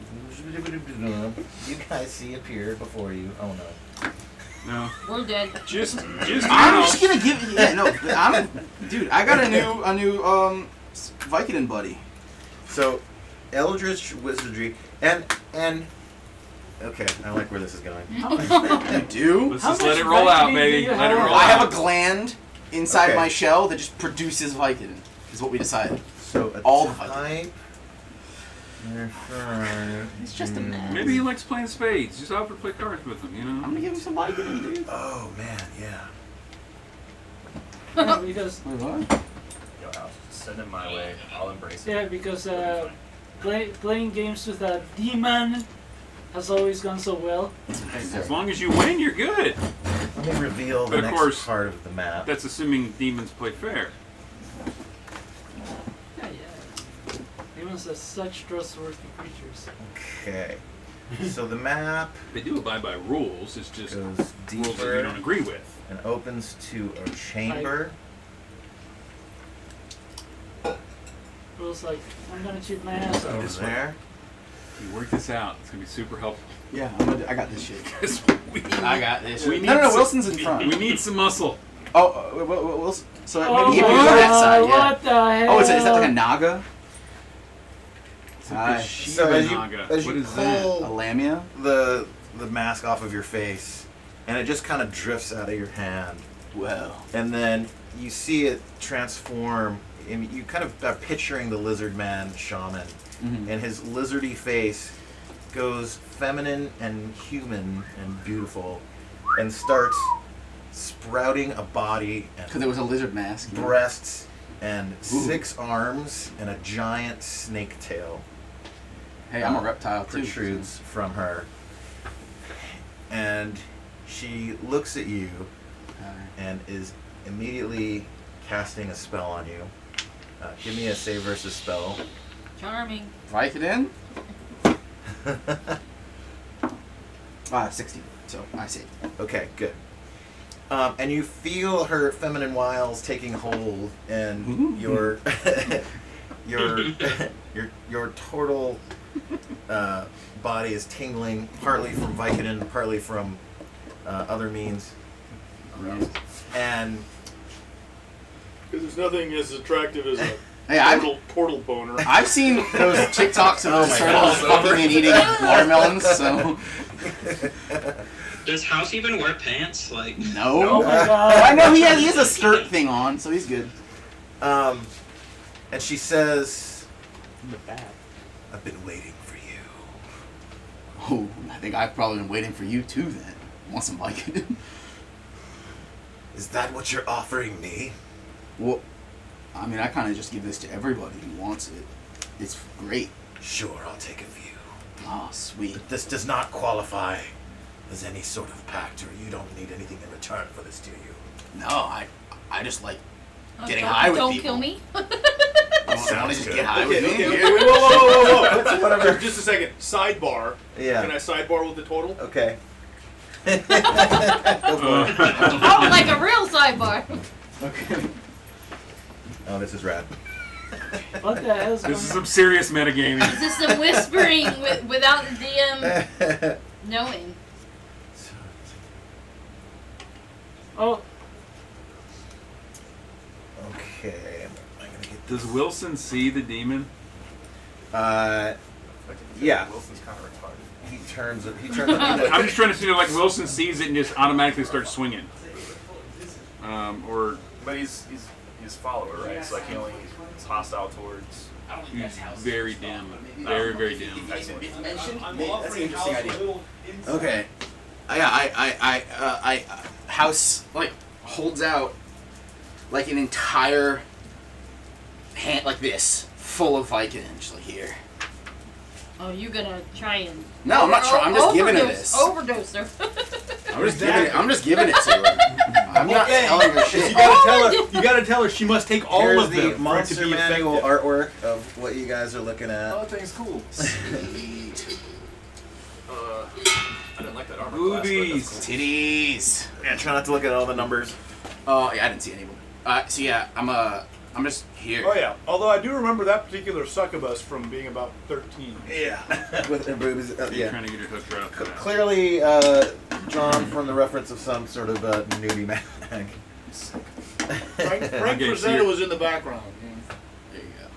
guys see appear before you. Oh no. No. We're dead. Just I'm just gonna give. Yeah, no. Dude, I got a new Vicodin buddy. So Eldritch Wizardry and okay, I like where this is going. You do? Let's How just let much it roll out, Vicodin baby. do you Let it have? roll I have a out. gland inside Okay. my shell that just produces Vicodin. Is what we decided. So a All the type. It's just a man. Maybe he likes playing spades. Just offer to play cards with him, you I'm know? gonna give him some Vicodin, dude. Oh man, yeah. Yeah, because Wait, what? Yo, Al, just send it my way. I'll embrace it. yeah, because playing games with a demon has always gone so well. As long as you win, you're good. Let me reveal But the of next course- part of the map. That's assuming demons play fair. Yeah. Demons are such trustworthy creatures. Okay. So the map They do abide by rules. It's just goes rules that you deeper don't agree with. and opens to a chamber. Rules like, I'm gonna cheat my ass Over off. there. You work this out. It's gonna be super helpful. Yeah, I got this shit. 'Cause we got this. We need No, some- Wilson's in front. We need some muscle. Oh, Wilson. So Oh maybe he my can go that side. Yeah. what the hell? Oh, is that like a naga? It's Hi. like a Shiva So as you, Naga. as What you is that? A pull lamia? the mask off of your face, and it just kind of drifts out of your hand, Well. and then you see it transform and you kind of are picturing the lizard man shaman, and his lizardy face goes feminine and human and beautiful, and starts sprouting a body Because and it was a lizard mask. breasts and 6 arms and a giant snake tail Hey, I'm a reptile too. protrudes from her, and she looks at you and is immediately casting a spell on you. Give me a save versus spell. Charming. Vicodin? 16. So I saved. Okay, good. And you feel her feminine wiles taking hold, and your your total body is tingling, partly from Vicodin, partly from other means. And Because there's nothing as attractive as a Hey, portal boner. I've seen those TikToks of Oh my turtles God. fucking and eating watermelons, so Does House even wear pants? Like, no. Oh my god. I know he has a skirt thing on, so he's good. and she says, In the back. "I've been waiting for you." Oh, I think I've probably been waiting for you too then. Want some Vicodin? Is that what you're offering me? Well, I mean, I kind of just give this to everybody who wants it. It's great. Sure, I'll take a few. Oh, sweet. But this does not qualify as any sort of pact, or you don't need anything in return for this, do you? No, I just like getting don't, high with don't people. kill me. You want to Sounds just good. get high with me? Okay, wait, whoa. Whatever. Just a second. Sidebar. Yeah. Can I sidebar with the total? Okay. Go for it. Oh, like a real sidebar. Okay. Oh, this is rad. What the hell's going This is on? some serious metagaming. Is this some whispering without the DM knowing? Oh, Okay. I'm gonna get Does Wilson see the demon? Yeah. Wilson's kind of retarded. He turns. I'm just trying to see if like Wilson sees it and just automatically starts swinging. Or But he's follower, right? So like he only is hostile towards. he's very dim. Very, very dim. That's an interesting idea. Okay. I House like holds out like an entire hand like this, full of Vicodin, just like here. Oh, you gonna try and? No, I'm not trying. I'm just giving her this. Overdose her. I'm just giving it to her. I'm not telling her shit. You gotta tell her. You gotta tell her she must take all Here's of the them for it to monster be manual effective. artwork of what you guys are looking at. Oh, that thing's cool. Sweet. I didn't like that armor class, but Boobies. that's cool. Titties. Yeah, try not to look at all the numbers. Oh, yeah, I didn't see any of them. So yeah, I'm just here. Oh yeah. Although I do remember that particular succubus from being about 13. Yeah. With the boobs. You're Yeah. trying to get your hook right off the bat. Clearly drawn from the reference of some sort of nudie mag. Frank Okay, so Frazetta you're- was in the background. There you go.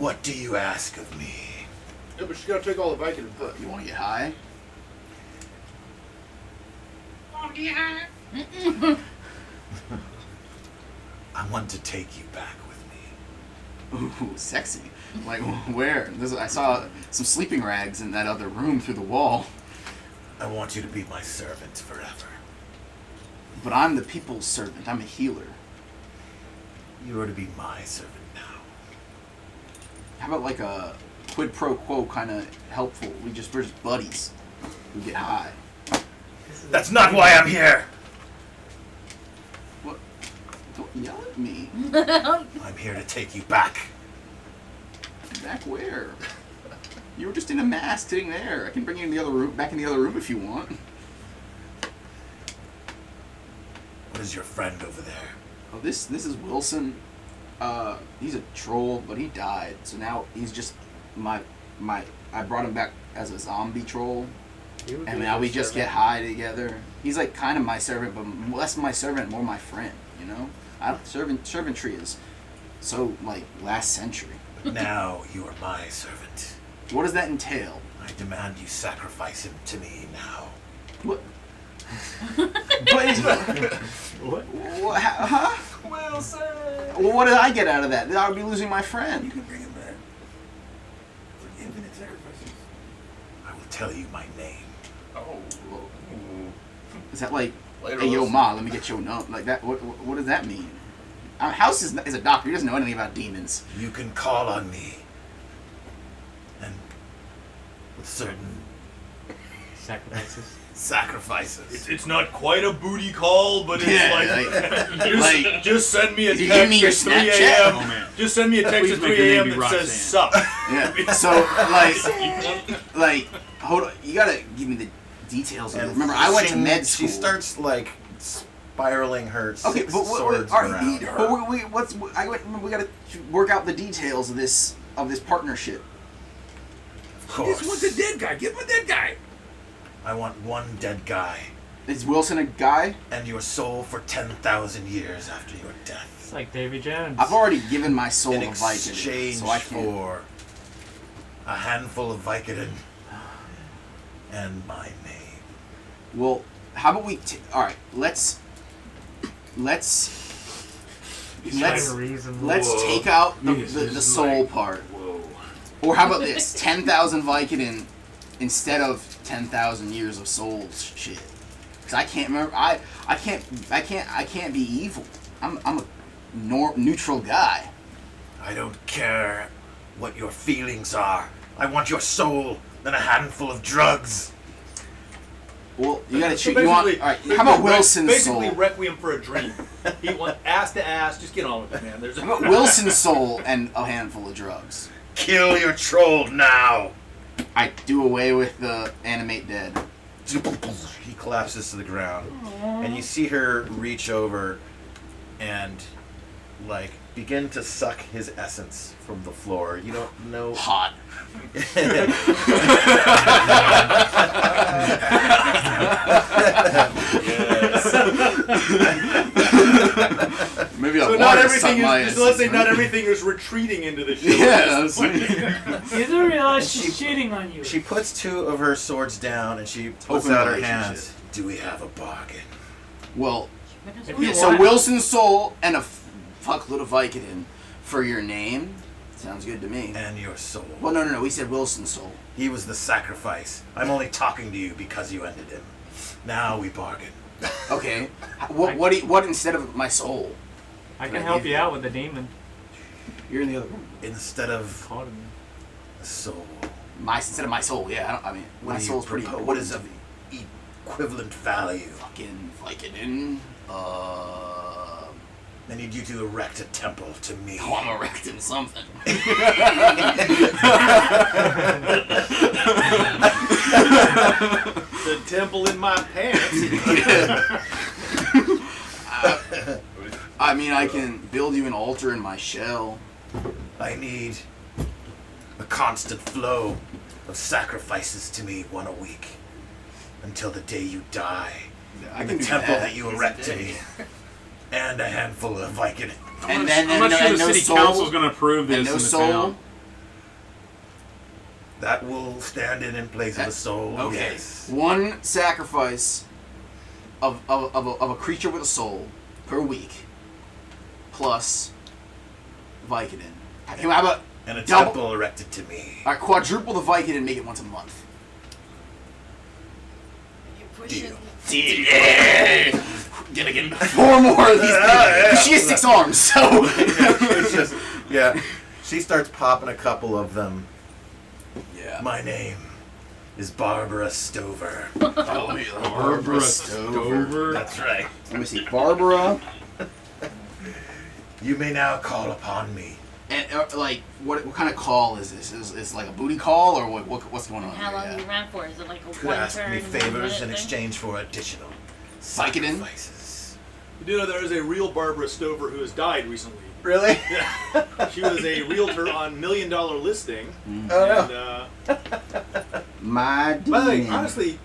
What do you ask of me? Yeah, but she's gotta take all the Vicodin first. You want to get high? I want to take you back with me. Ooh, sexy. Like where? I saw some sleeping rags in that other room through the wall. I want you to be my servant forever. But I'm the people's servant. I'm a healer. You are to be my servant now. How about like a quid pro quo kind of helpful? We're just buddies. We get high. That's not why I'm here. What? Don't yell at me. I'm here to take you back. Back where? You were just in a mask sitting there. I can bring you in the other room, back in the other room if you want. What is your friend over there? Oh, this is Wilson. He's a troll, but he died. So now he's just my. I brought him back as a zombie troll, and now we just get high together. He's like kind of my servant, but less my servant, more my friend. You know, servantry is so like last century. Now you are my servant. What does that entail? I demand you sacrifice him to me now. What? What? Huh? Wilson! Well, what did I get out of that? I would be losing my friend. can bring him back. For infinite sacrifices. I will tell you my name. Oh. Is that like, Later, hey, yo, Wilson. ma, let me get your number? Like that? What does that mean? House is a doctor. He doesn't know anything about demons. You can call on me. And with certain Sacrifices. sacrifices. It's not quite a booty call, but it's just send me a Did you give me your text at 3 Snapchat? a.m. Oh, man. Just send me a text Please at make 3 your name a.m. be that Roxanne. says sup. Yeah. So like, hold on. You gotta give me the details of it. Remember, I went to med school. She starts like spiraling her Okay, six but swords all right, around her. but we gotta work out the details of this partnership. Of course. Just want the dead guy. Give him a dead guy. I want one dead guy Is Wilson a guy? and your soul for 10,000 years after your death. It's like Davy Jones. I've already given my soul In to Vicodin, exchange so I can't. for a handful of Vicodin and my name. Well, how about we? All right, let's take out the soul part. Whoa. Or how about this? 10,000 Vicodin instead of 10,000 years of soul shit. Because I can't remember. I can't be evil. I'm a neutral guy. I don't care what your feelings are. I want your soul and a handful of drugs. Well, you gotta So choose. You want? All right. How about Wilson's soul? Basically, Requiem for a Dream. He went ass to ass. Just get on with it, man. There's How about Wilson's soul and a handful of drugs? Kill your troll now. I do away with the animate dead. He collapses to the ground, and you see her reach over and like begin to suck his essence from the floor. You don't know. Hot. Maybe I'll So want not to suck everything my is. essence, Let's say right? not everything is retreating into the shit. Yeah, that's right. You do realize she's cheating on you. She puts two of her swords down and she puts Open out her relationship. hands. Do we have a bargain? Well, If you so want- Wilson's soul and a fuckload of Vicodin for your name sounds good to me. And your soul. Well, no. We said Wilson's soul. He was the sacrifice. I'm only talking to you because you ended him. Now we bargain. Okay. What instead of my soul? I Can can I help give you you- out with the demon. You're in the other room. Instead of Caught him. the soul. Instead of my soul, yeah. My What do you soul's pretty. propose? What is of equivalent value? fucking Vicodin? I need you to erect a temple to me. Oh, I'm erecting something. The temple in my pants. I mean, I can build you an altar in my shell. I need a constant flow of sacrifices to me one a week until the day you die. I In can the do temple that. that you erect to me, and a handful of Vicodin. And then I'm not sure the no city soul, council's going to approve this and no in the soul. town. That will stand in place of a soul. Okay. Yes. One sacrifice of a creature with a soul per week, plus Vicodin. How about And a double- temple erected to me. all right, quadruple the Vicodin and make it once a month? Deal. Yeah. Gonna get 4 more of these. Yeah. She has 6 arms, so. It's just, yeah. She starts popping a couple of them. Yeah. My name is Barbara Stover. Barbara Stover. That's right. Let me see. Barbara. You may now call upon me. And like, what kind of call is this? Is like a booty call or what's going on? How here? long Yeah. do you run for? Is it like a You could one ask turn? me 1 favors minute in thing? exchange for additional Vicodin? sacrifices. You do know there is a real Barbara Stover who has died recently. Really? She was a realtor on $1 Million Listing. Oh, And, My by the way, demon. honestly,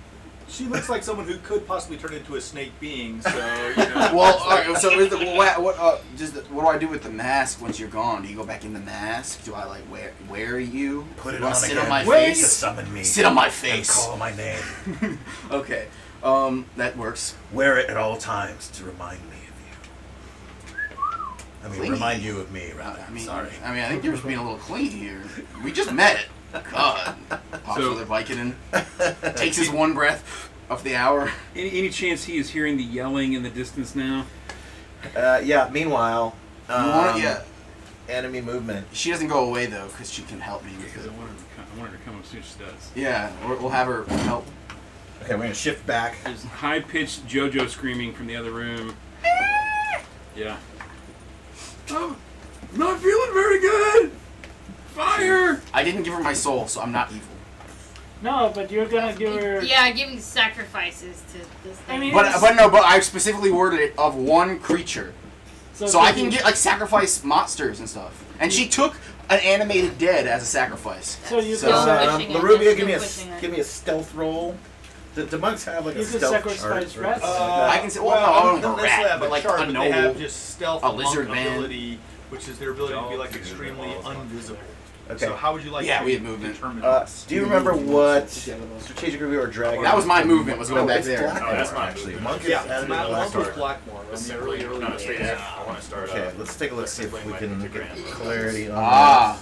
she looks like someone who could possibly turn into a snake being. So you know. Well, all right, so is what do I do with the mask once you're gone? Do you go back in the mask? Do I like wear you? Put it Do I on sit again on my to face? summon me. Sit on my and face. call my name. Okay, that works. Wear it at all times to remind me of you. I mean, Clingy. remind you of me, right? I mean, Sorry. I think you're just being a little clingy here. We just met. God. Pops So- with a Vicodin. Takes his one breath of the hour. Any chance he is hearing the yelling in the distance now? Yeah. Meanwhile, Yeah. enemy movement. She doesn't go away though, because she can help me. Because I want her to come up as soon as she does. Yeah, we'll have her help. Okay, we're gonna shift back. There's high-pitched JoJo screaming from the other room. Yeah. Oh, not feeling very good. Fire! I didn't give her my soul, so I'm not evil. No, but you're gonna give her. Yeah, giving sacrifices to this thing. I mean, But I specifically worded it of one creature, so I can get like sacrifice monsters and stuff. And she took an animated dead as a sacrifice. So you So, can. pushing it, Rubia, just give me a pushing it. give me a stealth roll. Do monks have like You a can stealth sacrifice chart? or rats. anything like that? I can say, well, Well, no, I don't don't know, necessarily rat, have but a like chart, a but they have noble. just stealth a monk lizard man. ability, which is their ability to be like extremely invisible. Okay. So how would you like Yeah, to we have movement. determine Do this? you remember what strategic review or dragon? That was my movement. Was going back it's there. Blackmore, Oh, that's my actually. movement. Monk is Yeah, added in Matt the last was part. Blackmore. This is Really really early not a straight days. I want to start. Okay, let's take a look, see if we can get clarity on Ah,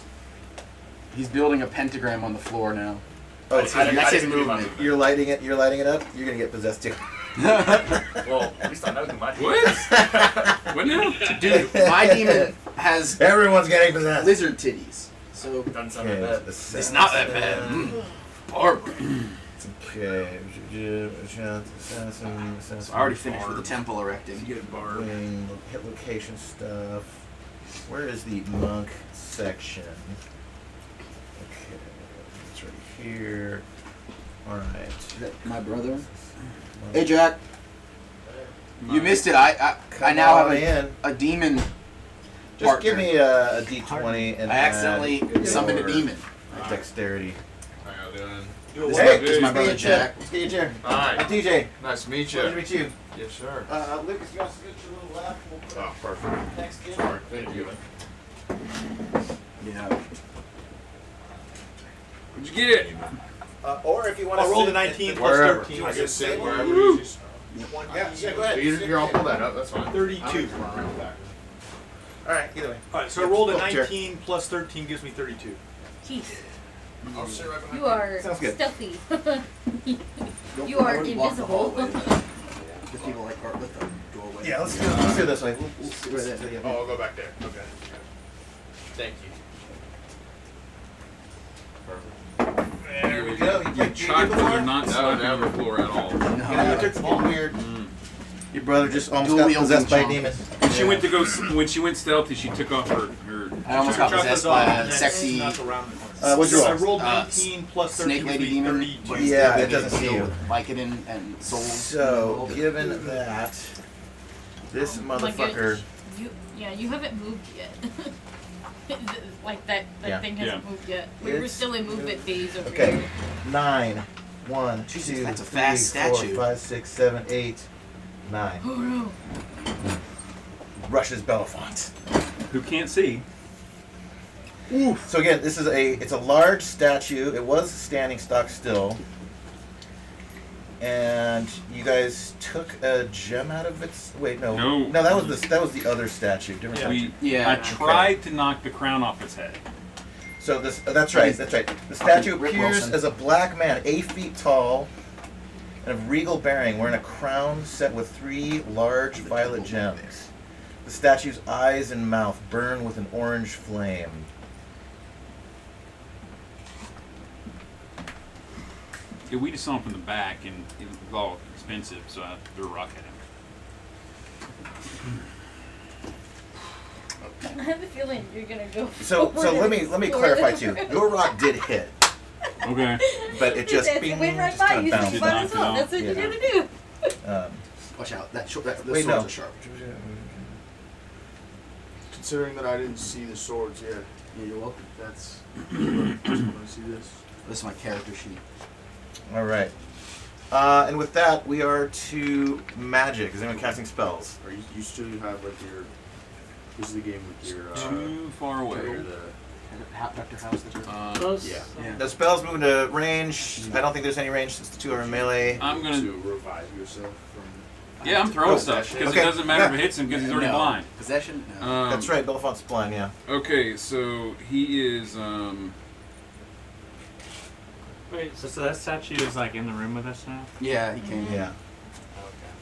he's building a pentagram on the floor now. that. Oh, That's so his, that's his didn't do my movement. you're lighting it. You're lighting it up. You're gonna get possessed too. Well, at least I know who my What? What now? Dude, my demon has Everyone's getting possessed. lizard titties, so Done something Okay, bad. it's not that bad. Horrible. Okay. So I already finished with the temple erecting. Get barb. Hit location stuff. Where is the monk section? Okay, it's right here. All right. My brother. Hey Jack, you missed it. I now have in. a demon. Just partner. give me a d20 and I accidentally add summoned a your demon. Dexterity. How y'all doing? This is my brother Jack. Let's get your chair. Hi. I'm DJ. Nice to meet Pleasure to meet you. Yes, sir. Lucas, you want to get your little lap? We'll put Oh, perfect. next in. Sorry. Thank you. Yeah. What'd you get? Or if you want to I'll roll the sit 19 at plus Wherever. 13. I can sit wherever Woo. you just. Yeah, go ahead. Here, I'll pull that up. That's fine. 32. All right, either way. Alright, so I rolled a Flip chair. 19 plus 13 gives me 32. Jeez, I'll sit right behind you are Sounds good. stealthy. You are invisible. Because people like art with them doorway. Yeah, let's do it this way. We'll sit right there. Oh, I'll go back there. Okay. Thank you. There we go. You You played chocolate before? are not slapping on the floor at all. Yeah, it took getting weird. Your brother just almost Dual got wielding possessed by a chunk. demon. When she went to go, when she went stealthy, she took off her I almost got possessed by a sexy Not the round one. What'd you So I roll? rolled 19 plus 13 snake lady gives me demon. 32. but Yeah, still it doesn't see you. with Vicodin and souls. So, given that, this Oh my motherfucker. goodness. You haven't moved yet. Like that Yeah. thing hasn't moved yet. We were It's- still in movement phase over Okay, here. 9, 1, Jesus, 2, that's a 3, fast 4, statue. 5, 6, 7, 8, 9. Oh no. Rushes Belafonte. who can't see. So again, this is it's a large statue. It was standing stock still. And you guys took a gem out of its. Wait, no. No. No, that was the other statue. Different statue. Yeah. I tried to knock the crown off its head. So this that's right. That's right. The statue Rick appears Wilson. as a black man, 8 feet tall, and of regal bearing, wearing a crown set with 3 large violet gems. The statue's eyes and mouth burn with an orange flame. Yeah, we just saw him from the back, and it was all expensive, so I threw a rock at him. I have a feeling you're gonna go. So forward let me and clarify forward. too. Your rock did hit, Okay. but it just That's bing, went right just by kind you, of so bounced you might knocked as it well. off. That's what Yeah. you're gonna do. Um, Watch out. The wait, swords no. are sharp. Considering that I didn't see the swords yet, Yeah, you're welcome. that's just want to see this. This is my character sheet. All right. And with that, we are to magic. Is anyone casting spells? Are you still have like your? This is the game with your. Too far away. your- Dr. House. Close. yeah. Yeah. The spells move into range. I don't think there's any range since the 2 are in melee. I'm gonna. To revive yourself from. Yeah, I'm throwing Oh, stuff because okay, it doesn't matter yeah. if it hits him because he's already No. blind. Possession? No. That's right, Belafont's blind, yeah. Okay, so he is. Wait, So that statue is like in the room with us now? Yeah, he came. Yeah.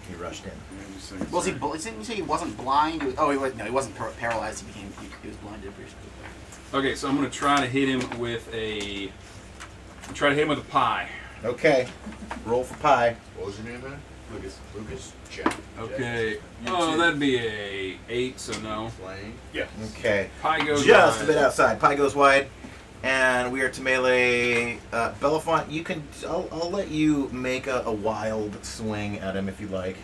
He rushed in. Was he? Didn't you say he wasn't blind? He was, oh, he was. No, he wasn't paralyzed. He became. He was blinded. Okay, so I'm gonna try to hit him with a. Try to hit him with a pie. Okay. Roll for pie. What was your name, man? Lucas Jack. Okay. You Oh, too. that'd be a 8, so no. Playing. Yeah. Okay. Pie goes Just wide. a bit outside. Pie goes wide. And we are to melee. Belafont, you can. I'll let you make a wild swing at him if you like.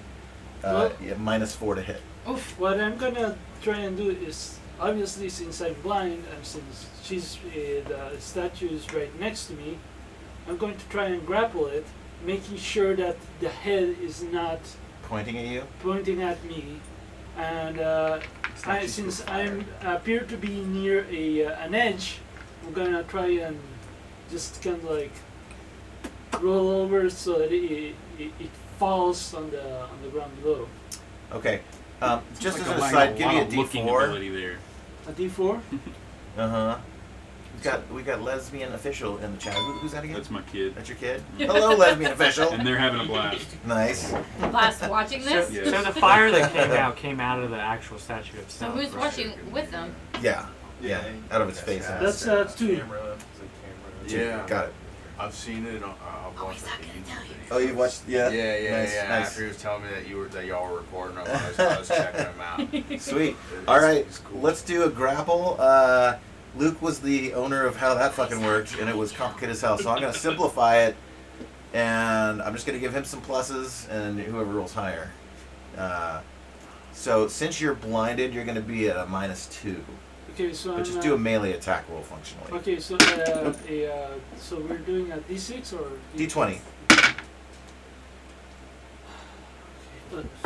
Yeah, -4 to hit. oof, what I'm gonna try and do is, obviously since I'm blind and since the statue is right next to me, I'm going to try and grapple it, making sure that the head is not Pointing at you. pointing at me. And since I appear to be near an edge, I'm gonna try and just kind of like roll over so that it falls on the ground below. Okay. Just Like as an a aside, give lot me a of looking D4. ability there. A D4. Uh huh. We got lesbian official in the chat. Who's that again? That's my kid. That's your kid. Hello, lesbian official. And they're having a blast. Nice. Last watching this? Yeah. So the fire that came out of the actual statue So itself. who's right? watching with them? Yeah. Yeah. Out of its face. That's 2. Yeah. Got it. I've seen it. I've watched like the YouTube video. Oh, you watched? Yeah. Yeah. Nice, nice. After he was telling me that y'all were recording, I was checking them out. Sweet. It's- All right. it's cool. Let's do a grapple. Luke was the owner of how that fucking worked, and it was complicated as hell. So I'm gonna simplify it, and I'm just gonna give him some pluses, and whoever rolls higher. So since you're blinded, you're gonna be at a -2. Okay, so But just do a melee attack roll functionally. Okay, so so we're doing a D6 or D20.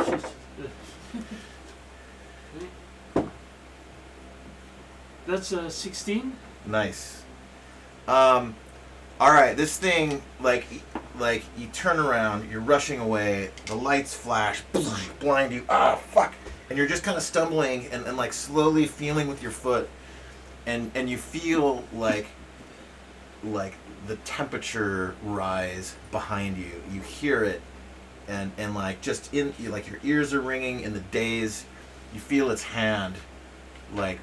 Shit. That's 16. Nice. All right, this thing, like you turn around, you're rushing away, the lights flash, blind you, fuck, and you're just kind of stumbling and like slowly feeling with your foot, and you feel like the temperature rise behind you. You hear it, and like just like your ears are ringing in the daze. You feel its hand, like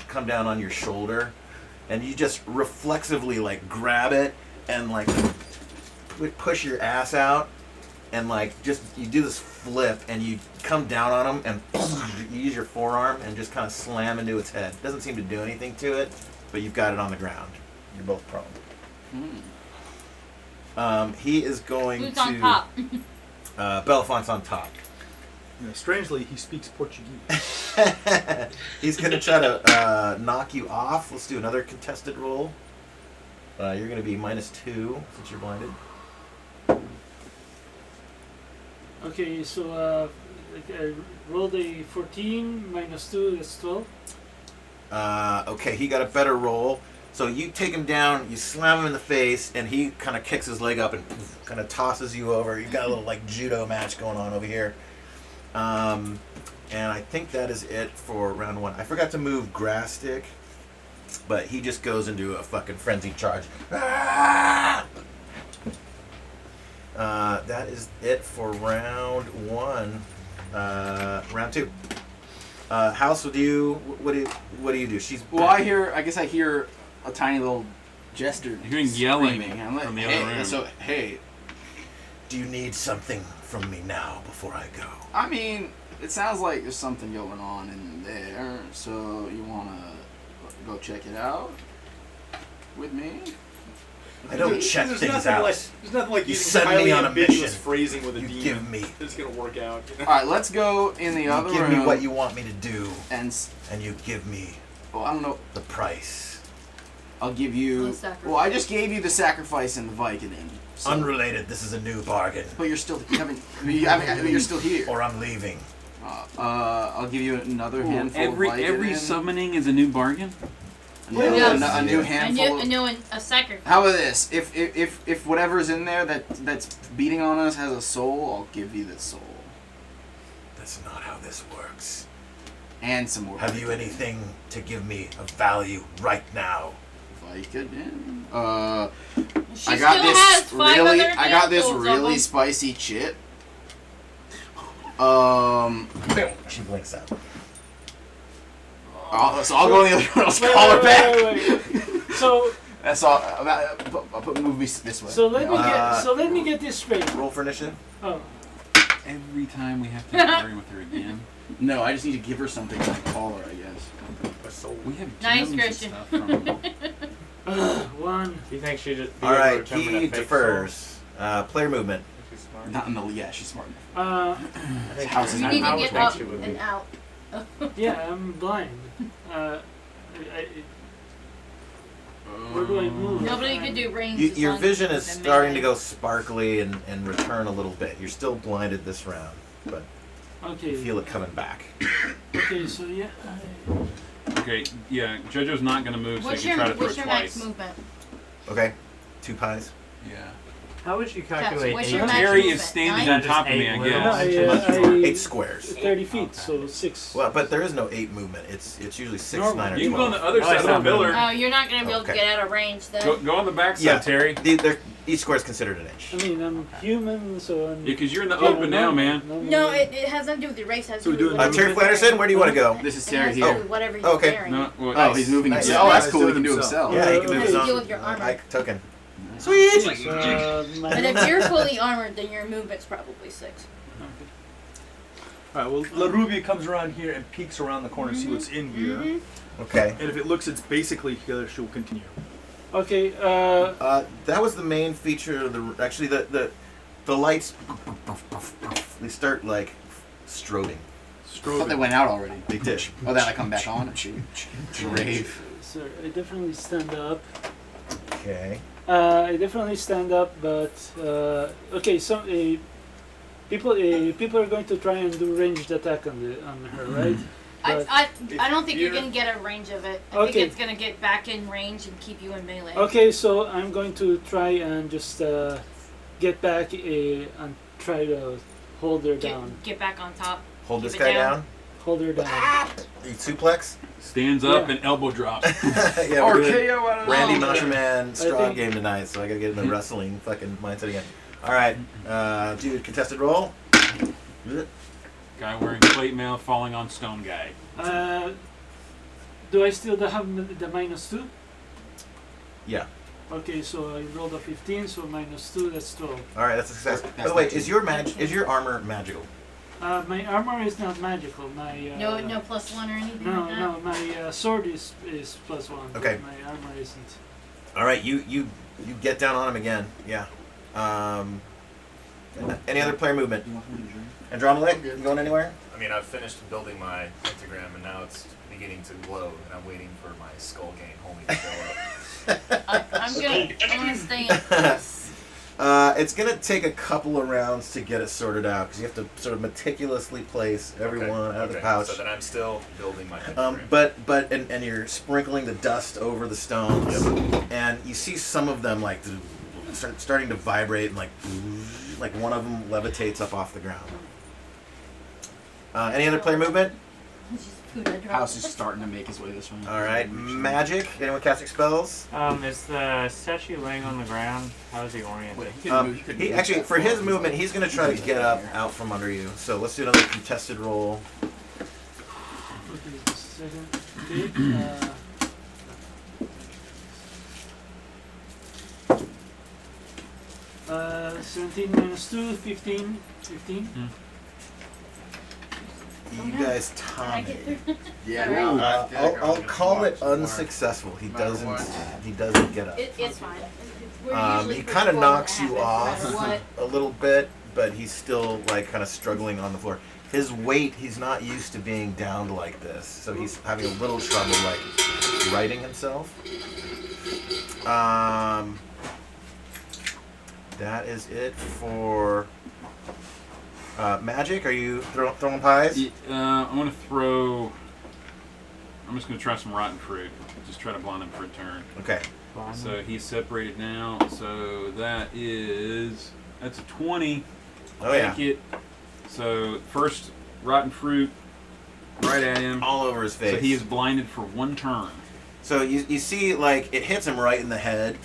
come down on your shoulder, and you just reflexively like grab it and like push your ass out, and like just you do this flip and you come down on him and you use your forearm and just kind of slam into its head. Doesn't seem to do anything to it, but you've got it on the ground. You're both prone. He is going Who's to on top? Belafont's on top. Strangely, he speaks Portuguese. He's gonna try to knock you off. Let's do another contested roll. You're gonna be -2 since you're blinded. Okay, so I rolled a 14 -2, that's 12. Okay, he got a better roll. So you take him down, you slam him in the face, and he kind of kicks his leg up and kind of tosses you over. You've got a little like judo match going on over here. And I think that is it for round 1. I forgot to move Grass Stick, but he just goes into a fucking frenzied charge. Ah! That is it for round 1. Round 2. House, what do you do? She's Well, I guess I hear a tiny little jester. You're hearing yelling screaming. I'm like, from the hey, other room. So hey, Do you need something from me now before I go? I mean, it sounds like there's something going on in there. So you wanna go check it out with me? I don't check There's things nothing out. there's nothing like You using send me highly on a ambiguous mission. phrasing with a You demon. give me. It's gonna work out. You know? All right, let's go in the other You give room. me what you want me to do, and and you give me well, I don't know. the price. I'll give you. The sacrifice. Well, I just gave you the sacrifice and the Vicodin. So, Unrelated. This is a new bargain. but you're still you're still here. Or I'm leaving. I'll give you another handful of Vicodin. Every summoning is a new bargain. a new Yes. handful. I knew a sacrifice. How about this? If whatever's in there that's beating on us has a soul, I'll give you the soul. That's not how this works. And some more. Have you anything to give me of value right now? If I could, yeah. She I got still this has 5 really. other I got this handfuls of really them. spicy chip. She blinks out. So I'll go in the other room. I'll call her back. Wait. So That's all. I'll put move me this way. let me get this straight. Roll for initiative. Oh, Every time we have to argue with her again. No, I just need to give her something and call her, I guess. We have Nice, gems and Christian. stuff from. one. Do you think she just? All right, he defers. Player movement. She's smart. Not in the. Yeah, she's smart. You House is not need to out. get think up she would be. and out. Yeah, I'm blind. Where do I move? Nobody could do range. Your on vision is the starting to melee. go sparkly and return a little bit. You're still blinded this round, but Okay. you feel it coming back. Okay, so yeah. Okay, yeah, JoJo's not gonna move, so What's you can try to throw what's your max twice. movement? Okay, 2 pies. Yeah. How would you calculate What's 8? your max Terry movement? is standing Nine? on top of me, I Just guess. eight I, 8 squares. 30 feet, Okay. so 6. Well, but there is no 8 movement. It's usually 6, Normal. 9, or You can go on 12. the other Oh, side it's of the not pillar. Oh, you're not gonna be able to Okay. get out of range then. Go on the back side, Yeah. Terry. Each square is considered an inch. I mean, I'm human, so I'm. Yeah, because you're in the open now, man. No, it has nothing to do with your race. It has So to we do with doing Terry Flanderson, where do you want to go? This is It Terry has to do here. with whatever you're Okay. carrying. No, well, Oh, he's moving Nice. himself. Oh, that's Yeah, cool. He he's can do doing himself. Yeah, he can move Okay. his Deal own with your armor. Ike token. Sweet. My But if you're fully armored, then your movement's probably 6. Alright, well, La Rubia comes around here and peeks around the corner to see what's in here. Mhm. Okay. And if it looks it's basically here, she'll continue. Okay, That was the main feature of the. Actually, the lights. They start like strobing. I thought they went out already. They did. Oh, then I come back on. Rave. sir, I definitely stand up. Okay. I definitely stand up, but okay. So people are going to try and do ranged attack on her, right? But- I don't think you're you're- gonna get a range of it. I Okay. think it's gonna get back in range and keep you in melee. Okay, so I'm going to try and just get back and try to hold her down. Get back on top. Hold Keep this it guy down. down. Hold her down. You suplex. stands up Yeah. and elbow drops. Yeah, we're doing RKO out of Randy Oh. Masherman straw think- game tonight, so I gotta get in the wrestling fucking mindset again. All right, dude, contested roll. Guy wearing plate mail falling on stone guy. Do I still have the -2? Yeah. Okay, so I rolled a 15, so -2, that's 12. All right, that's a success. By That's the way, not is your armor magical? My armor is not magical. My No +1 or anything no, like that. no. My sword is +1. but Okay. My armor isn't. All right, you get down on him again. Yeah. Any other player movement? Andromeda, you going anywhere? I mean, I've finished building my pentagram, and now it's beginning to glow, and I'm waiting for my skull game homie to show up. I'm gonna stay in place. It's gonna take a couple of rounds to get it sorted out because you have to sort of meticulously place everyone out of the pouch. So then I'm still building my pentagram. And you're sprinkling the dust over the stones, and you see some of them like starting to vibrate, and like one of them levitates up off the ground. Any other player movement? It's just food I dropped. House is starting to make his way this way. All right, magic. Anyone casting spells? Is the statue laying on the ground? How is he oriented? Wait, he couldn't move- he couldn't He move actually, that for far. his movement, he's going to try to get up out from under you. So let's do another contested roll. Okay, just a second. Okay. 17 -2, 15. 15. You guys Can I time get it. through? Yeah. Alright. no, I'll call it unsuccessful. He doesn't get up. It's fine. We're usually He pretty kind of full knocks when you it off happens, no matter a little bit, but he's still like kind of struggling on the floor. His weight, he's not used to being downed like this, so he's having a little trouble like righting himself. That is it for magic. Are you throwing pies? I'm gonna throw. I'm just gonna try some rotten fruit. Just try to blind him for a turn. Okay. So he's separated now. So that's a 20. Oh yeah. Take it. So first rotten fruit right at him. all over his face. So he is blinded for 1 turn. So you see, like, it hits him right in the head,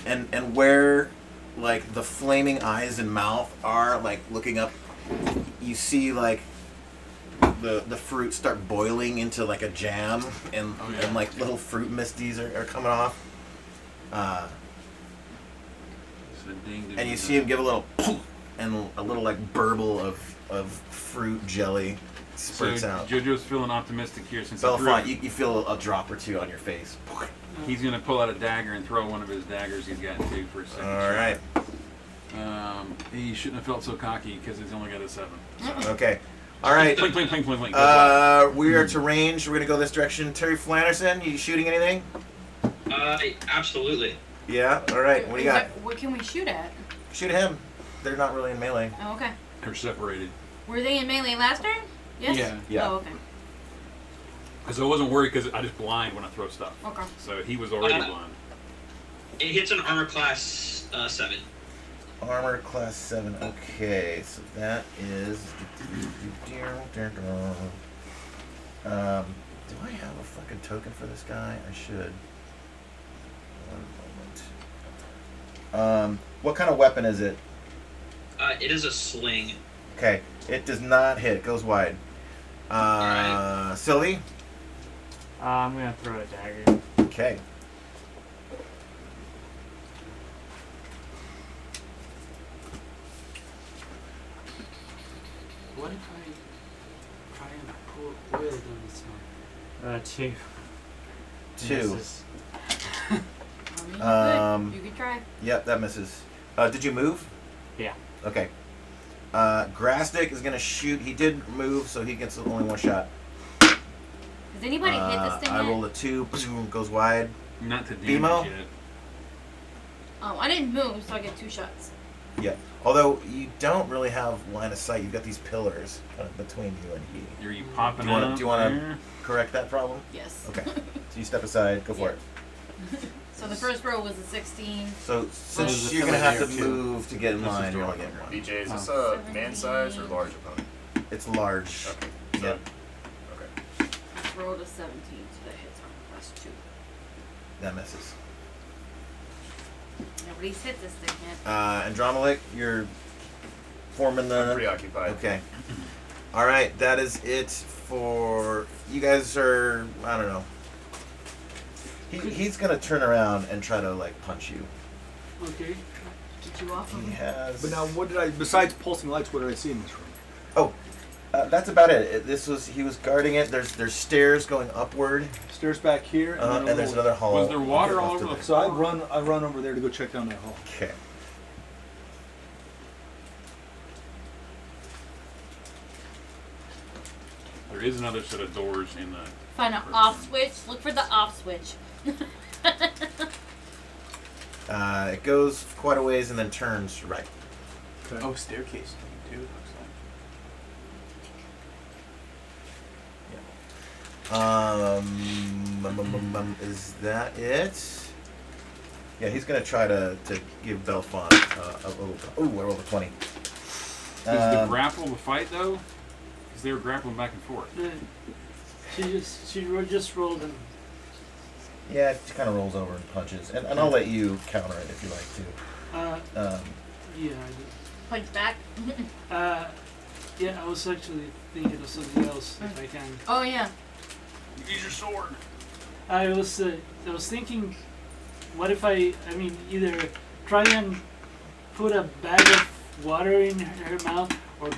and where, like, the flaming eyes and mouth are, like, looking up, you see, like, the fruit start boiling into, like, a jam, and like, little fruit misties are coming off. And you see him give a little poof, and a little, like, burble of fruit jelly spurts So out. JoJo's feeling optimistic here since he threw Belfont, it. you feel a drop or two on your face. He's going to pull out a dagger and throw one of his daggers he's got two for a second. All right. He shouldn't have felt so cocky because he's only got a 7. So. Okay. All right. Blink, blink, blink, blink, blink. We are to range. We're going to go this direction. Terry Flanderson, you shooting anything? Absolutely. Yeah? All right. What do you got? What can we shoot at? Shoot him. They're not really in melee. Oh, okay. They're separated. Were they in melee last turn? Yes? Yeah. Yeah. Oh, okay. Because I wasn't worried because I just blind when I throw stuff. Okay. So he was already blind. It hits an armor class 7. Armor class 7. Okay. So that is... Do I have a fucking token for this guy? I should. 1 moment. What kind of weapon is it? It is a sling. Okay. It does not hit. It goes wide. Alright. Sylvie? I'm gonna throw a dagger. Okay. What if I try and pour oil down his mouth? 2. 2. Misses. You could try. Yep, that misses. Did you move? Yeah. Okay. Grastic is gonna shoot. He did move, so he gets only 1 shot. Has anybody hit this thing I yet? rolled a 2. Boom, goes wide. Not to damage Bimo? yet. Oh, I didn't move, so I get 2 shots. Yeah. Although you don't really have line of sight. You've got these pillars kind of between you and he. Are you popping Do you wanna- up do you wanna- there? Correct that problem? Yes. Okay. So you step aside. Go for it. So the first roll was a 16. So since there's a you're gonna pillar have to there, too. move to get in This is line, you're door only getting 1. BJ, is this a man size or large opponent? It's large. Okay. Yep. So, okay. Rolled a 17, so that hits armor class 2. That misses. Nobody's hit this thing yet. Andromalik, you're forming the. I'm preoccupied. Okay. All right, that is it for you guys. Are I don't know. He's gonna turn around and try to like punch you. Okay. Get you off of He him. has. But now, what did I, besides pulsing lights, what did I see in this room? Oh, that's about it. He was guarding it. There's stairs going upward, Stairs back here, and, then a and there's little- another hall. Was there water all off to over the there. So I run over there to go check down that hall. Okay. There is another set of doors in the. Find an off switch. Look for the off switch. It goes quite a ways and then turns right. Okay. Oh, staircase too. Looks Is that it? Yeah, he's gonna try to give Belfont a little. Ooh, I rolled a 20. Is the grapple the fight though? Because they were grappling back and forth. She just rolled and Yeah, it kind of rolls over and punches, and I'll let you counter it if you like to. yeah, I did. Punch back. Yeah, I was actually thinking of something else if I can. Oh yeah. Use your sword. I was thinking, what if I mean either try and put a bag of water in her mouth, or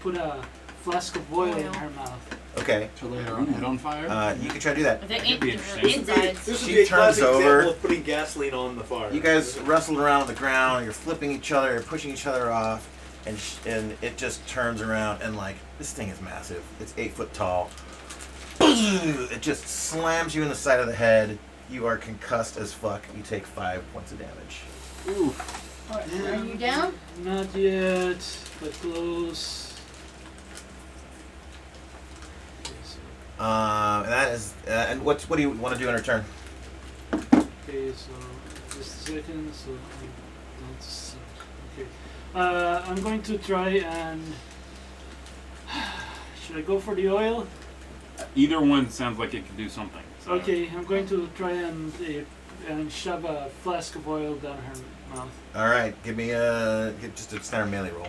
put a flask of oil in her mouth. Okay. To lay her own head on fire. You can try to do that. If they could be in interesting. insides. This would She be a turns classic over. example of putting gasoline on the fire. You guys wrestled around on the ground. You're flipping each other, you're pushing each other off, and it just turns around and like this thing is massive. It's 8 foot tall. It just slams you in the side of the head. You are concussed as fuck. You take 5 points of damage. Ooh. Are you down? Not yet, but close. Okay, so, That is. And what do you want to do in return? okay, so just a second. So that's okay. I'm going to try and Should I go for the oil? Either one sounds like it could do something. So. Okay, I'm going to try and shove a flask of oil down her mouth. All right, give me just a standard melee roll.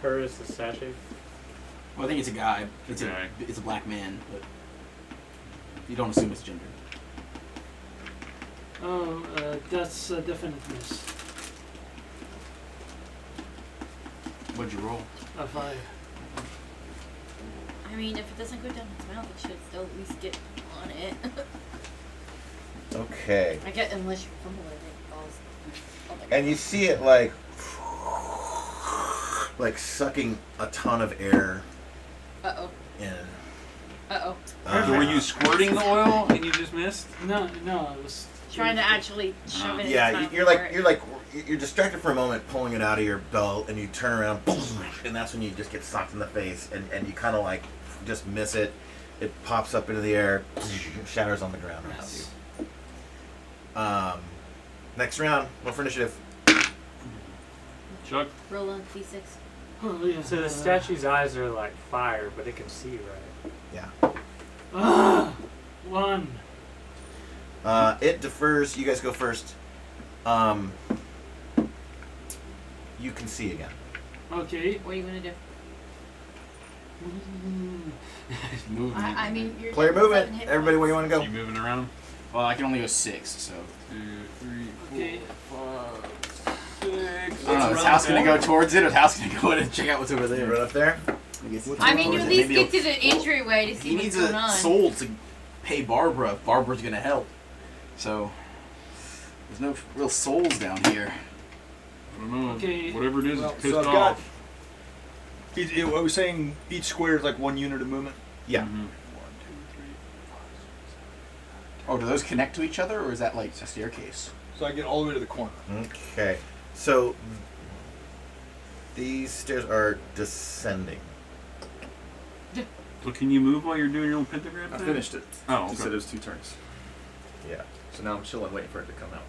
Her is the sachet. Well, I think it's a guy. It's Okay. a black man, but you don't assume it's gender. Oh, that's a definite miss. What'd you roll? A 5. I mean, if it doesn't go down its mouth, it should still at least get on it. Okay. I get unless you fumble it, it falls. on the And you see it like sucking a ton of air Uh-oh. in. Uh-oh. So were you squirting the oil and you just missed? No, I was Trying to actually shove it in Yeah, its mouth you're distracted for a moment, pulling it out of your belt, and you turn around, and that's when you just get socked in the face, and you kind of like just miss it. It pops up into the air, shatters on the ground around you. Next round, roll for initiative. Chuck? Roll on D6. Oh, yeah. So the statue's eyes are like fire, but it can see, right? Yeah. 1. It defers. You guys go first. You can see again. Okay. What are you gonna do? Movement. I mean, you're Player getting movement. 7 hit Everybody, where you points. want to You go? moving around? Well, I can only go 6, so. 2, 3, Okay. 4, 5, 6. I don't know. Is House gonna go towards it, or is House gonna go in and check out what's over You there? run up there. I mean, you at least Maybe get to the entryway to see He what's needs going a on. soul to pay Barbara. If Barbara's gonna help. So there's no real souls down here. I don't know. Okay. Whatever it is, Well, it's pissed so I've got. off. I was saying each square is like 1 unit of movement. Yeah. Mhm. Oh, do those connect to each other, or is that like a staircase? So I get all the way to the corner. Okay. So these stairs are descending. So can you move while you're doing your own pentagram I thing? finished it. Oh, She okay. said it was 2 turns. Yeah. So now I'm chilling, waiting for it to come out.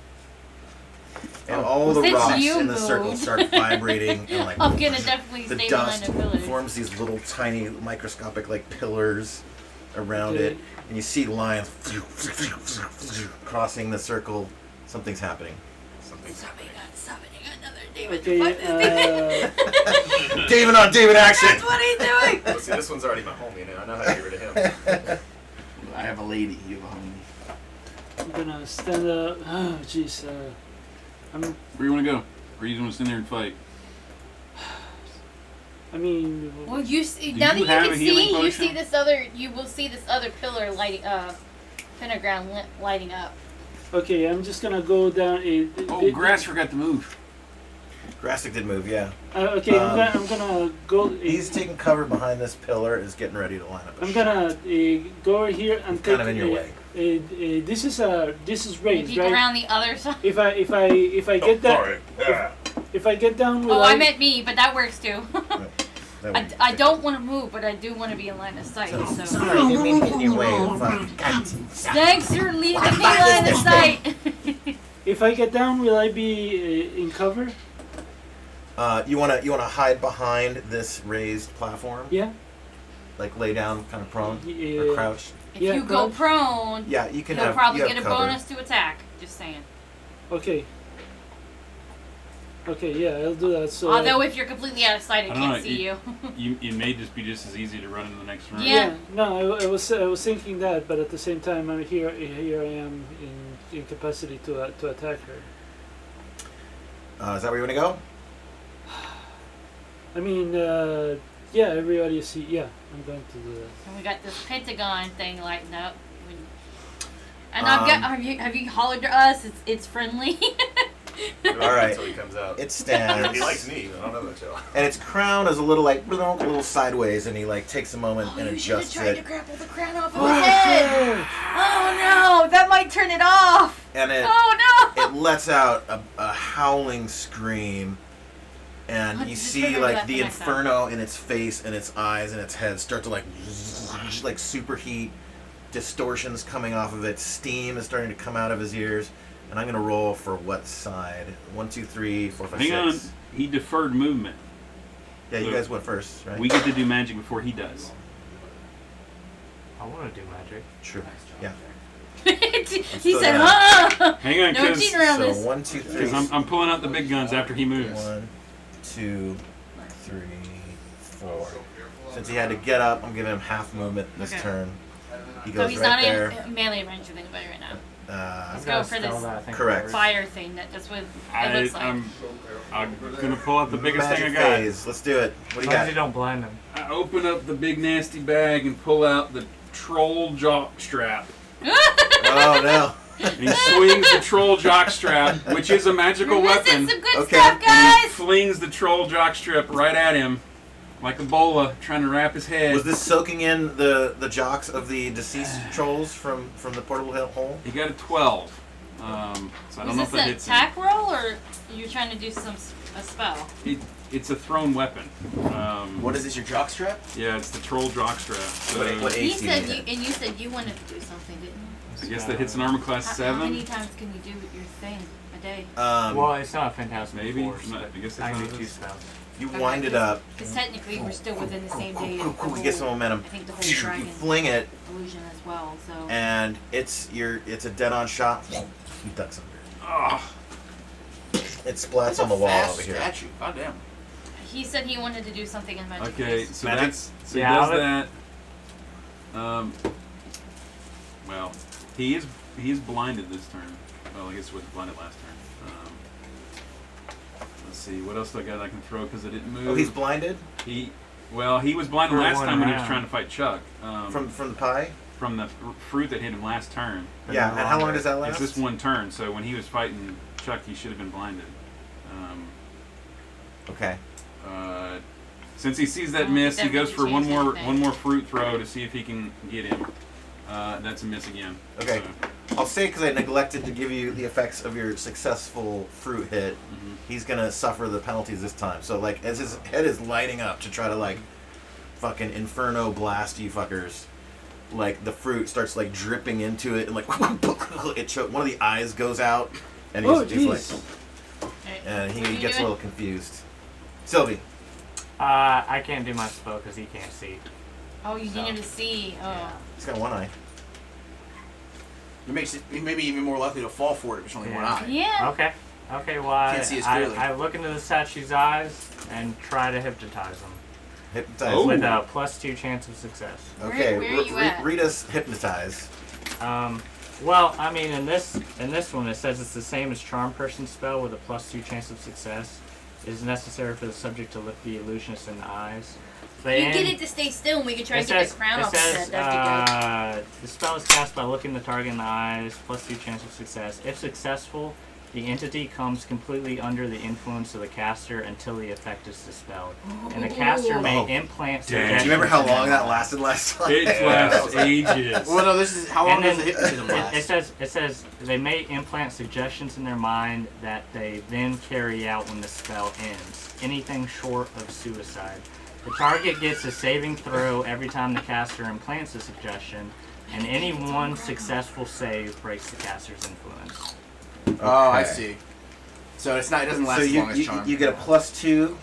And all the Since rocks you in the circle moved. start vibrating, and like I'm gonna definitely the stay behind dust the pillars. forms these little tiny microscopic like pillars around Okay. it, and you see lines crossing the circle. Something's happening. Something's happening. Summoning another demon. Okay. Fuck this David on David action. That's what he's doing. Well, see, this one's already my homie now. I know how to get rid of him. I have a lady. You have a homie. I'm gonna stand up. Oh, jeez. Where do you want to go? Or you just want to stand there and fight? I mean, Well, you see, Do now you that have you a can healing see, you potion? see this other. You will see this other pillar lighting, pentagram lighting up. okay, I'm just gonna go down a. Oh, grass forgot to move. Grassic did move, yeah. Okay, I'm gonna go. He's taking cover behind this pillar, is getting ready to line up. I'm gonna go over here and He's take. kind of in your way. This is If raised, you go right? around the other side. If I get that, if I get down, will Oh, I meant me, but that works too. That would- I don't want to move, but I do want to be in line of sight. So. Sorry, didn't mean to get in your way. Thanks for leaving me line of sight. if I get down, will I be in cover? You wanna hide behind this raised platform, Yeah. like lay down, kind of prone Yeah. or crouch. If Yeah, you go crouch. prone, Yeah, you can you'll have. probably you get have a cover. bonus to attack. Just saying. Okay. Okay, yeah, I'll do that. So. Although if you're completely out of sight, I I don't can't know, see you. It may just be just as easy to run in the next round. Yeah. No, I was thinking that, but at the same time, I'm here. Here I am in capacity to attack her. Is that where you want to go? I mean, yeah, everybody see. Yeah, I'm going to do that. And we got this pentagon thing lighting up. And I've got. Have you hollered to us? It's friendly. All right. Until he comes out. It stands. He likes me. I don't know about y'all. And its crown is a little like a little sideways, and he like takes a moment Oh, and you should have adjusts tried to it, grapple the crown off of his head. Oh no, that might turn it off. and it Oh no. it lets out a howling scream, and I'll you just see remember like that the for next time. inferno in its face and its eyes and its head start to like superheat, distortions coming off of it, steam is starting to come out of his ears, and I'm gonna roll for what side? 1, 2, 3, 4, 5, Hang 6. on. He deferred movement. Yeah, you So guys went first, right? we get to do magic before he does. I want to do magic. True. Yeah. he said, down. "Huh." Hang on, No cheating around So this. 1, 2, 3. I'm pulling out the big guns after he moves. 1, 2, 3, 4. Since he had to get up, I'm giving him half movement this Okay. turn. He So goes he's right not there. in melee range with anybody right now. I've go got a for spell this that I think Correct. works. Fire thing. That's what it looks like. I'm gonna pull out the biggest Magic thing I got. phase. Let's do it. What do As you long as you got? don't blind him. I open up the big nasty bag and pull out the troll jock strap. Oh no. And he swings the troll jock strap, which is a magical We're missing weapon. some good Okay. stuff, And he guys. flings the troll jock strap right at him, like Ebola, trying to wrap his head. Was this soaking in the jocks of the deceased trolls from the portable hole? He got a 12. So I don't Was know if this that an hits attack roll or you're trying to do a spell? him. It's a thrown weapon. What is this? Your jock strap? Yeah, it's the troll jock strap. So What He AC said did you, it? and you said you wanted to do something, didn't you? I guess that hits an armor class How many 7. times can you do your thing a day? Well, it's not a fantastic Maybe. force. I guess I it's can not do 2 this. spells. You wind it up. Because technically we're still within the same day. Cool, cool, get some momentum. I think the whole You dragon fling it, illusion as well. So and it's a dead-on shot. He ducks under. Oh, It splats on the wall Fast over here. statue. God damn. he said he wanted to do something in magic. okay, Phase. so Magic? that's so Yeah, he I does would- that. Well, he is blinded this turn. Well, I guess he was blinded last turn. Let's see, what else do I got I can throw because I didn't move. Oh, he's blinded He was blinded For last one time when he was round. trying to fight Chuck. from the pie. From the fruit that hit him last turn. But Yeah, no and how long longer. does that last? It's this one turn, so when he was fighting Chuck, he should have been blinded. Okay. Since he sees Oh, that miss, he that goes wouldn't for one change more anything. fruit throw to see if he can get him. That's a miss again. Okay. So, I'll say because I neglected to give you the effects of your successful fruit hit, he's gonna suffer the penalties this time. So like, as his head is lighting up to try to like, fucking inferno blast you fuckers, like the fruit starts like dripping into it and like one of the eyes goes out and he's like, Alright, and what are he you gets a doing? little confused. Sylvie. I can't do my spell because he can't see. Oh, you So, need him to see. Oh. yeah. He's got one eye. It makes it maybe even more likely to fall for it if it's only one Yeah. eye. Yeah. Okay. Okay, well, Can't see as I, clearly. I look into the statue's eyes and try to hypnotize him Hypnotize. Oh. with a +2 chance of success. Okay, Where are you at? read us hypnotize. Well, I mean, in this one, it says it's the same as Charm Person spell with a +2 chance of success. It is necessary for the subject to look the illusionist in the eyes. But You in- get it to stay still and we can try it and get says, the crown it off says, his head. That'd be good. the spell is cast by looking the target in the eyes, +2 chance of success. If successful, the entity comes completely under the influence of the caster until the effect is dispelled. And the caster may Oh. implant Damn. Do you remember how long that lasted last time? it lasts ages. Well, no, this is how long And does then the hypnotism last? it says they may implant suggestions in their mind that they then carry out when the spell ends. Anything short of suicide. The target gets a saving throw every time the caster implants a suggestion, and any one successful save breaks the caster's influence. Oh, I Okay. see. So it's not. It doesn't last So as long as you charm. get a +2.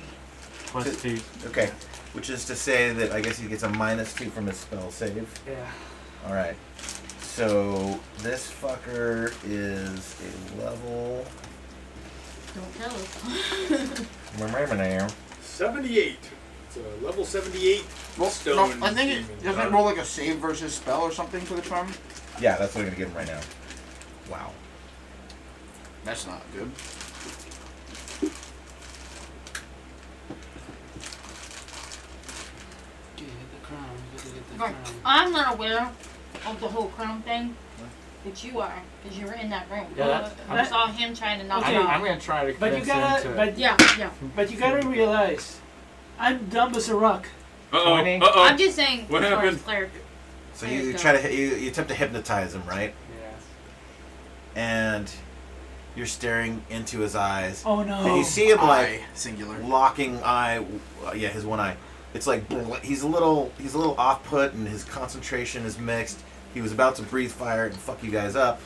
+2. Okay, which is to say that I guess he gets a -2 from his spell save. Yeah. All right. So this fucker is a level. Don't tell us. 78. It's a level 78 Well, stone. no, I think demon. it doesn't it roll like a save versus spell or something for the charm. Yeah, that's what I'm gonna give him right now. Wow. That's not good. Right. I'm not aware of the whole crown thing, but you are, because you were in that room. Yeah, I saw him trying to knock Okay. it I'm off. gonna try to But you convince gotta, him to. but Yeah. but you gotta realize, I'm dumb as a rock. Uh-oh. Twenty. Uh-oh. I'm just saying. What as far as happened? cleric- So There you you go. try to you attempt to hypnotize him, right? Yes. And you're staring into his eyes, Oh no. and you see him like Eye, singular. locking eye. Yeah, his one eye. It's like he's a little off put, and his concentration is mixed. He was about to breathe fire and fuck you guys up.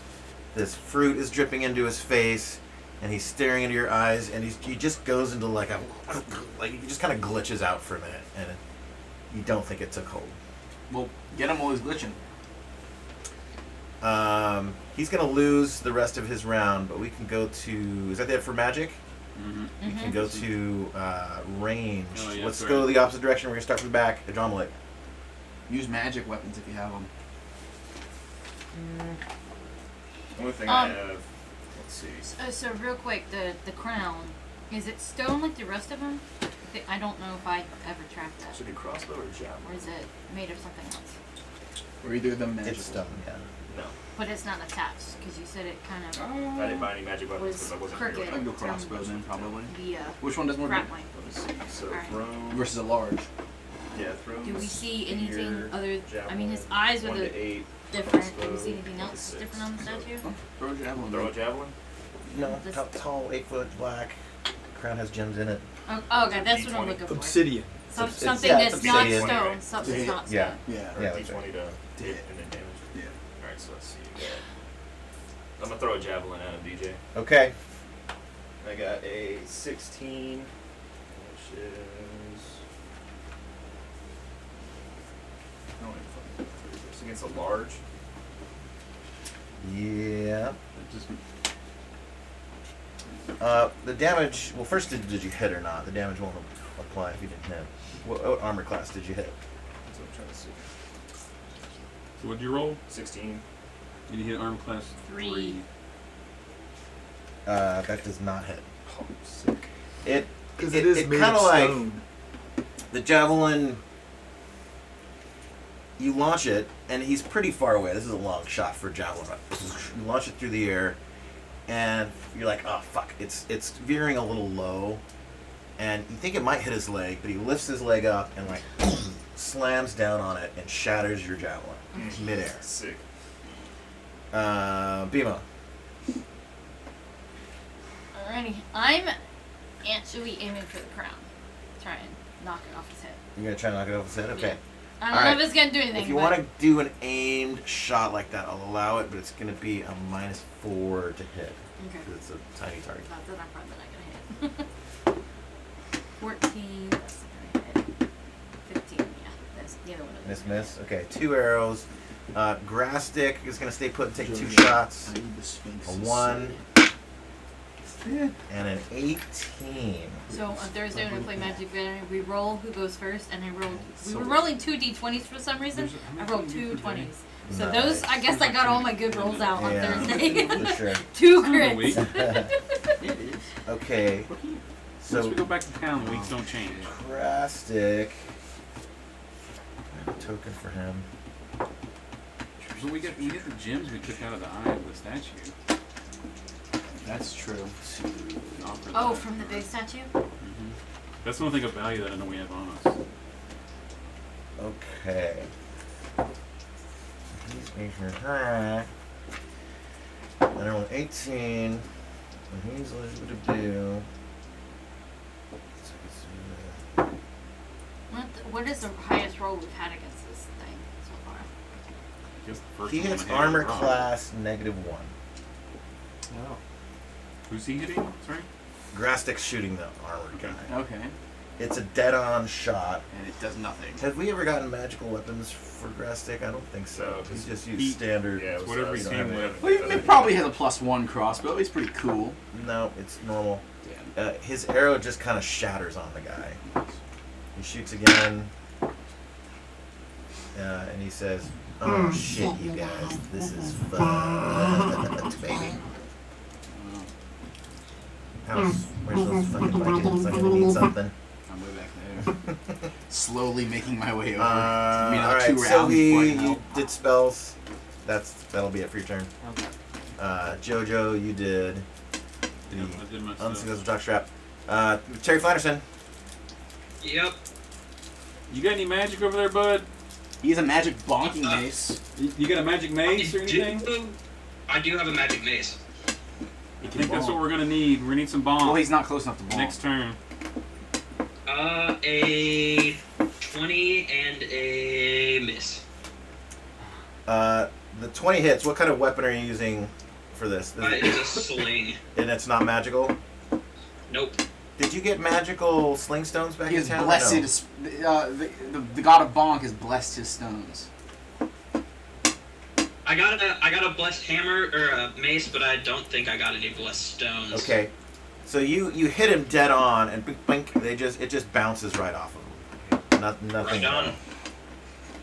This fruit is dripping into his face. and he's staring into your eyes, and he just goes into like he just kind of glitches out for a minute, and you don't think it took hold. Well, get him while he's glitching. He's gonna lose the rest of his round, but we can go to. Is that it for magic? Mm-hmm. We can go to range. Oh, yeah, Let's that's go right. the opposite direction. We're gonna start from the back. Adrenaline. Use magic weapons if you have them. Only thing I have. Let's see. So real quick, the crown, is it stone like the rest of them? I don't know if I ever tracked that. Should be crossbow or javelin? Or is it made of something else? Or either of them magical. It's stone. Yeah. No. But it's not attached, because you said it kind of I didn't buy any magic weapons was because I wasn't crooked. I can go crossbow then, probably. The Which one does more damage? grappling. Let me see. So Alright. thrown. Versus a large. Yeah, thrown. Do we see anything spear, other? I mean, his javelin, eyes are 1 the to 8. different. Do we crossbow, see anything 1 to else 6. different on the statue? Throw a javelin. Throw a javelin. No. This- Tall, 8 foot, black. Crown has gems in it. Oh, okay, that's what I'm D20. looking for. Obsidian. Something yeah, it's that's not obsidian. stone. Something that's not stone. Yeah. Yeah. Or Yeah, D20 that's right. to hit and then damage. Yeah. Alright, so let's see. I'm gonna throw a javelin at him, DJ. Okay. I got a 16, which is. No, it's against a large. Yeah. It just The damage. Well, first, did you hit or not? The damage won't apply if you didn't hit. What armor class did you hit? That's what I'm trying to see. So what'd you roll? 16. And you hit arm class 3. That does not hit. Oh, sick. It Because it is it made kind of of like stone. the javelin. You launch it, and he's pretty far away. This is a long shot for a javelin. You launch it through the air, and you're like, "Oh fuck!" It's veering a little low, and you think it might hit his leg, but he lifts his leg up and like slams down on it and shatters your javelin midair. Sick. Bima. Alrighty, I'm actually aiming for the crown. Try and knock it off his head. You're gonna try to knock it off his head? Okay. Yeah. I don't Alright. know if it's gonna do anything. If you but want to do an aimed shot like that, I'll allow it, but it's gonna be a -4 to hit. Okay. Because it's a tiny target. Not that I'm probably not gonna hit. 14. That's not gonna hit. 15. Yeah, that's the other one. Miss. Okay, 2 arrows. Grass stick is gonna stay put and take 2 Jojo. shots. I need the Sphinx. A to 1 say. and an 18. So on Thursday when we play Magic Veteran, we roll who goes first, and I rolled. We So- were rolling 2 d20s for some reason. I rolled 2 20s. So Nice. those, I guess, I got all my good rolls out on Yeah, Thursday. for sure. 2 A week. crits. Okay, Once so we go back to town, the weeks don't change. grass stick. I have a token for him. So we get the gems we took out of the eye of the statue. That's true. and offer Oh, that. from the big statue? Mhm. That's the only thing of value that I know we have on us. Okay. He's making high. I roll 18. And he's eligible to do. What is the highest roll we've had against this thing so far? I guess the first He one hits I hit armor was wrong. class -1. Oh. Who's he hitting? Sorry? Grass stick's shooting the armored Okay. guy. Okay. It's a dead-on shot. And it does nothing. Have we ever gotten magical weapons for grass stick? I don't think so. No, He's 'cause just used he- standard. Yeah, it was, Whatever he so came they with. haven't- Well, it probably has a +1 crossbow. It's pretty cool. No, it's normal. Yeah. His arrow just kind of shatters on the guy. He shoots again. And he says, "Oh shit, you guys, this is fun, baby." Where's those fucking buckets? I'm gonna need something. I'm way back there. Slowly making my way over. All Maybe another right, 2 rounds so before I can you help. did spells. That'll be it for your turn. Okay. Jojo, you did the Yeah, I did my stuff. unsuccessful jockstrap. Terry Flanderson. Yep. You got any magic over there, bud? He's a magic bonking mace. You got a magic mace or anything? I do have a magic mace. I think that's what we're gonna need. We're gonna need some bombs. Well, he's not close enough to bomb. Next turn. A 20 and a miss. The 20 hits. What kind of weapon are you using for this? It's a sling. And it's not magical? Nope. Did you get magical sling stones back He in is town? or blessed. no? The god of Bonk has blessed his stones. I got a blessed hammer or a mace, but I don't think I got any blessed stones. Okay. So you hit him dead on, and blink, blink, it just bounces right off of him. Nothing. Right on.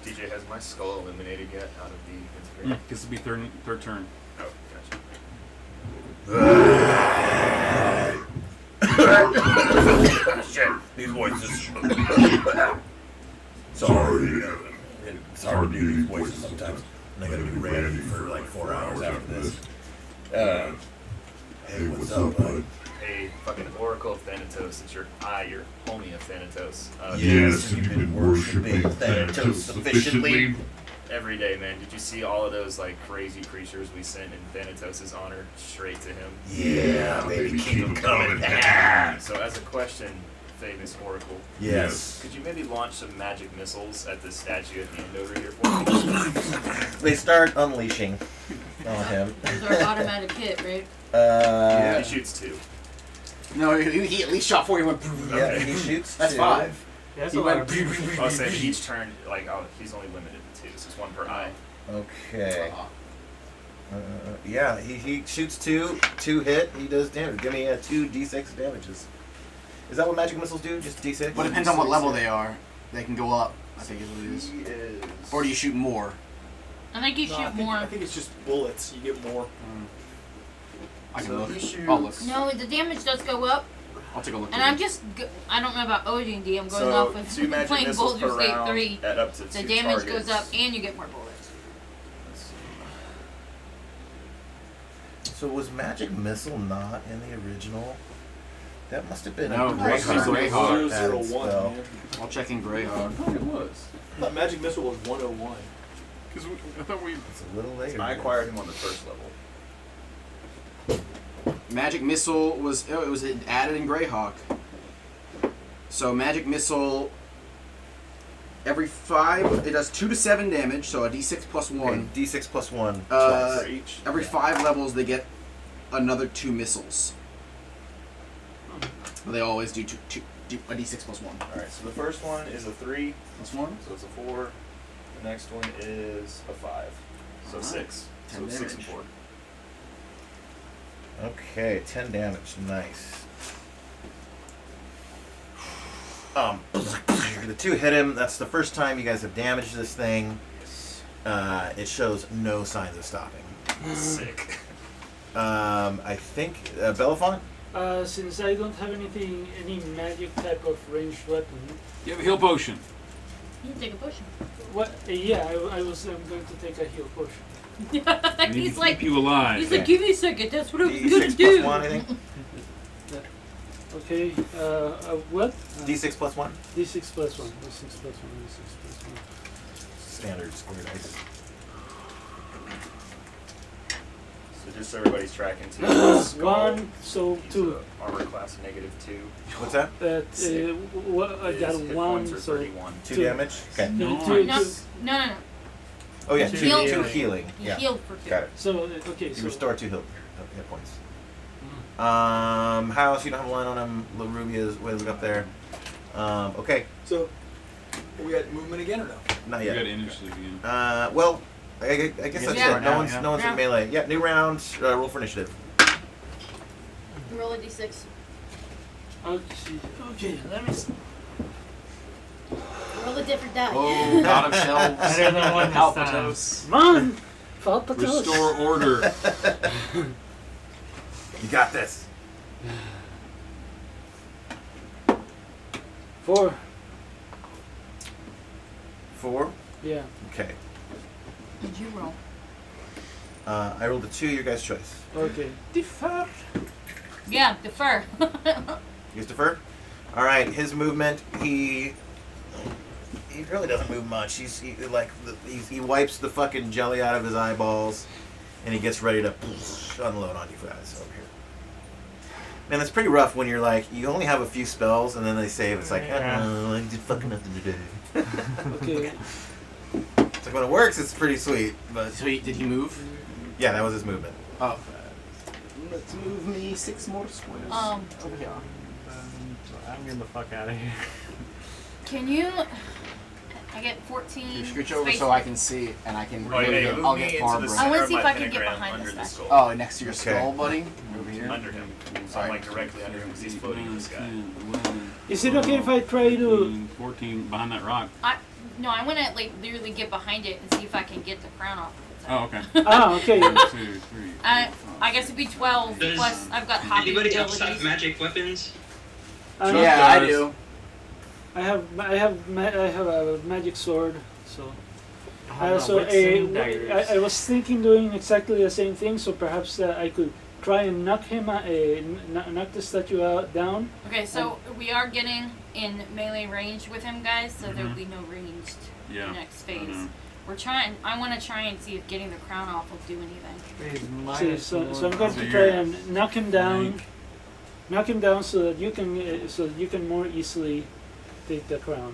DJ, has my skull eliminated yet out of the inspiration? This will be third turn. Oh, gotcha. Shit, these voices. Sorry it's hard to do these voices sometimes. And I gotta do Randy for like 4 hours after this. Hey, what's up, bud? Hey, fucking Oracle of Thanatos, it's your homie of Thanatos. Yes, have you been worshipping Thanatos sufficiently? Every day, man. Did you see all of those like crazy creatures we sent in Thanatos' honor straight to him? Yeah, baby, keep them coming. So as a question, famous Oracle. Yes. Could you maybe launch some magic missiles at the statue at the end over here for me? They start unleashing on him. Those are automatic hit, right? He shoots 2. No, he at least shot 4. He went. Yeah, he shoots. That's 2. 5. That's He a lot went. of I was saying each turn, like, he's only limited to 2, so it's 1 per eye. Okay. Yeah, he shoots 2 hit. He does damage. Give me 2 d6 damages. Is that what magic missiles do? Just d6? Well, it depends on what level they are. They can go up. I think is what it is. He is. Or do you shoot more? I think you No, shoot more. I think it's just bullets. You get more. I can So look. he shoots. I'll look. No, the damage does go up, I'll take a look. and I'm just. I don't know about OD&D. I'm going So off with 2 magic playing missiles per Baldur's Gate round 3. at up to 2 The damage targets. goes up, and you get more bullets. So was magic missile not in the original? That must have been No, a Greyhawk. Greyhawk. added spell. Man. I'll check in Greyhawk. I thought it was. I thought Magic Missile was 101. Because I thought we. It's a little later. I acquired him on the first level. Magic missile was added in Greyhawk. So magic missile. Every 5, it does 2 to 7 damage. So a d6 plus 1. Okay, d6 plus 1 Uh, twice. Each. Every 5 levels, they get another 2 missiles. But they always do a d6 plus 1. Alright, so the first one is a 3, Plus 1? so it's a 4. The next one is a 5. So Alright. 6. So 10 6 and damage. 4. Okay, 10 damage. Nice. The 2 hit him. That's the first time you guys have damaged this thing. It shows no signs of stopping. Sick. I think Belafonte? Since I don't have any magic type of ranged weapon, You have a heal potion. You can take a potion. what? Yeah, I'm going to take a heal potion. I need He's to like, keep you alive. he's like, give me a second. That's what I was gonna D6 do. plus 1, I think. Okay. What? D6 plus 1? D6 plus 1. D6 plus 1. D6 plus 1. Standard square dice. So just so everybody's tracking too. 1, so He's 2. a armor class -2. What's that? I got His hit 1, points are so 31. 2 2. damage? Okay. No. Oh, yeah, Two 2 healing. healing. You Yeah. healed for 2. Got it. So okay, You so restore 2 hit points. House, you don't have a line on him. Rubia is way up there. Okay, So, we got movement again or no? not You yet. got to initially begin. Well, I guess that's Yeah. it. No one's Yeah. in melee. Yeah, new round. Roll for initiative. Roll a d6. okay, let me see. Roll a different die. Oh, god of shelves. Better than one this time. Palpitos. Come on! Falpatos. Restore order. You got this. 4. 4. Yeah. Okay. Did you roll? I rolled a 2. Your guys' choice. Okay. Defer. Yeah, defer. You guys defer. All right. His movement. He really doesn't move much. He wipes the fucking jelly out of his eyeballs, and he gets ready to unload on you guys over here. Man, it's pretty rough when you're like, you only have a few spells, and then they save. It's like, I did fucking nothing today. Okay. It's like when it works, it's pretty sweet. But So did he move? yeah, that was his movement. Oh. let's move me 6 more squares over here. I'm getting the fuck out of here. Can you? I get 14. You scooch over space. so I can see, and I can. Oh, yeah, I'll move me get into Barbara. the I center wanna of see my if I can get pentagram behind under this the guy. skull. Oh, next to your Okay. skull, buddy. Over here. Under him. So Sorry. I'm like directly under him because he's floating in the sky. 11, Is it okay if I try to? 14 behind that rock. No, I want to like literally get behind it and see if I can get the crown off of its head. Oh, okay. Okay. 1, 2, 3. I guess it'd be 12 Does plus I've got hopping Anybody else have abilities. magic weapons? Yeah, I do. I have a magic sword, so. I Also, daggers. I was thinking doing exactly the same thing, so perhaps I could try and knock him, knock the statue down. Okay, so we are getting in melee range with him, guys. So there will be no ranged Yeah. next phase. We're trying. I want to try and see if getting the crown off will do anything. So I'm going So to you're try and knock him down. Rank. Knock him down so that you can more easily take the crown.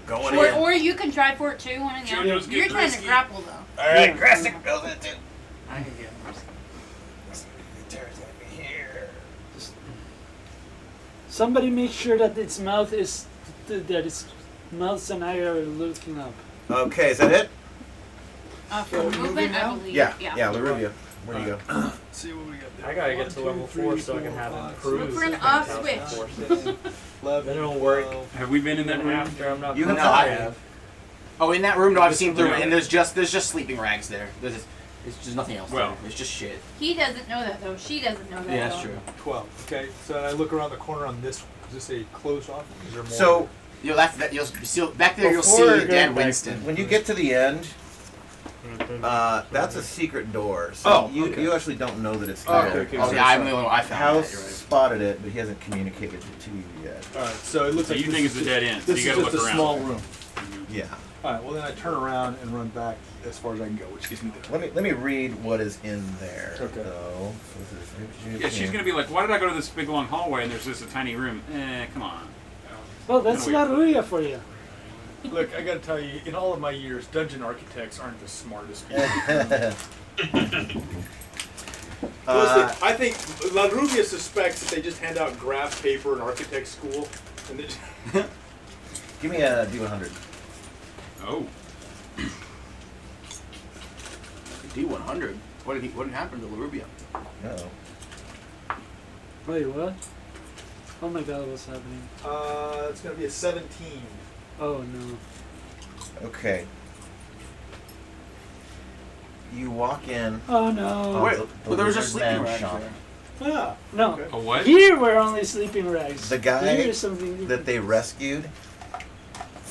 Going in. Or you can try for it too. One of the other. JoJo's You're getting trying to risky. grapple though. All right, Grastic builds it too. I can get Somebody make sure that its mouth is that its mouth and eye are looking up. Okay, is that it? For movement, I believe. Yeah, Rubia. Where do you go? Let's see what we got there. I gotta get to level 4 so I can have him cruise. Look for an the off penthouse switch. before 6. Then it'll work. Have we been in that room? After I'm not. You No, can I try. have. Oh, in that room? No, I've seen through it, and there's just sleeping rags there. It's just nothing else. Well. there. It's just shit. He doesn't know that though. She doesn't know that. Yeah, that's though. true. 12. Okay, so I look around the corner on this. Is this a closed off? Is there more? So You'll see back there. You'll Before see Dan Winston. when you get to the end, that's a secret door. So Oh, you actually don't know that it's Oh, there. okay, Oh yeah, I'm the only one I found. House that, you're right. spotted it, but he hasn't communicated it to you yet. all right, so it looks So like you this think is it's a dead end, so This you is gotta just look a around. small room. Yeah. All right, well then I turn around and run back as far as I can go, which gives me the. Let me read what is in there. Okay. Though. So this is Yeah, she's gonna be like, why did I go to this big long hallway and there's just a tiny room? Come on. Well, that's No, not Rubia for you. Look, I gotta tell you, in all of my years, dungeon architects aren't the smartest people. I think La Rubia suspects that they just hand out graph paper in architect school, and they just Give me a D100. Oh. D100. What happened to Rubia? No. Wait, what? Oh my god, what's happening? it's gonna be a 17. Oh no. Okay. You walk in. Oh no. Wait, the well, there was a lizard sleeping man rag shop. there. Ah, No. okay. A what? Here we're only sleeping rags. The guy Here is something that they rescued.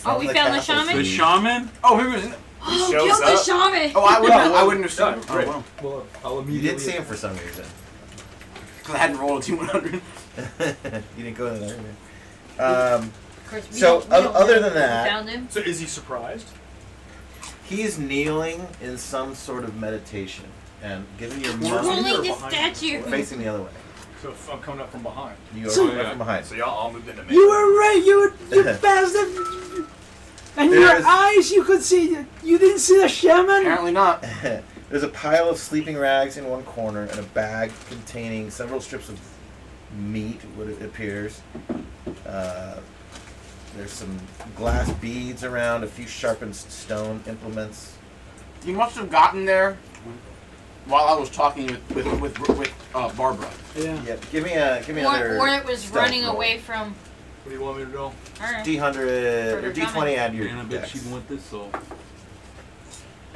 Oh, we found the castle shaman? The thief. shaman? Oh, he was. Oh, shows kill the up. shaman! Oh, I wouldn't have seen him. Great. Oh, wow. Well, I'll You immediately. did see him for some reason. Because I hadn't rolled a D100. You didn't go in there. Of course, we So, don't- we don't other know than we that- found him. So is he surprised? He's kneeling in some sort of meditation and giving your We're muscle Holding the behind statue. facing the other way. So if I'm coming up from behind. You So- are right from behind. So y'all all moved into me. You were right, you bastard! And your There's- eyes, you could see, you didn't see the shaman? Apparently not. There's a pile of sleeping rags in one corner and a bag containing several strips of meat, what it appears. There's some glass beads around, a few sharpened stone implements. You must have gotten there while I was talking with Barbara. Yeah. Yeah, give me another. Or it was stealth running roll. away from. What do you want me to do? Alright. D100 or D20 add your Man, I bet dex. she'd want this soul.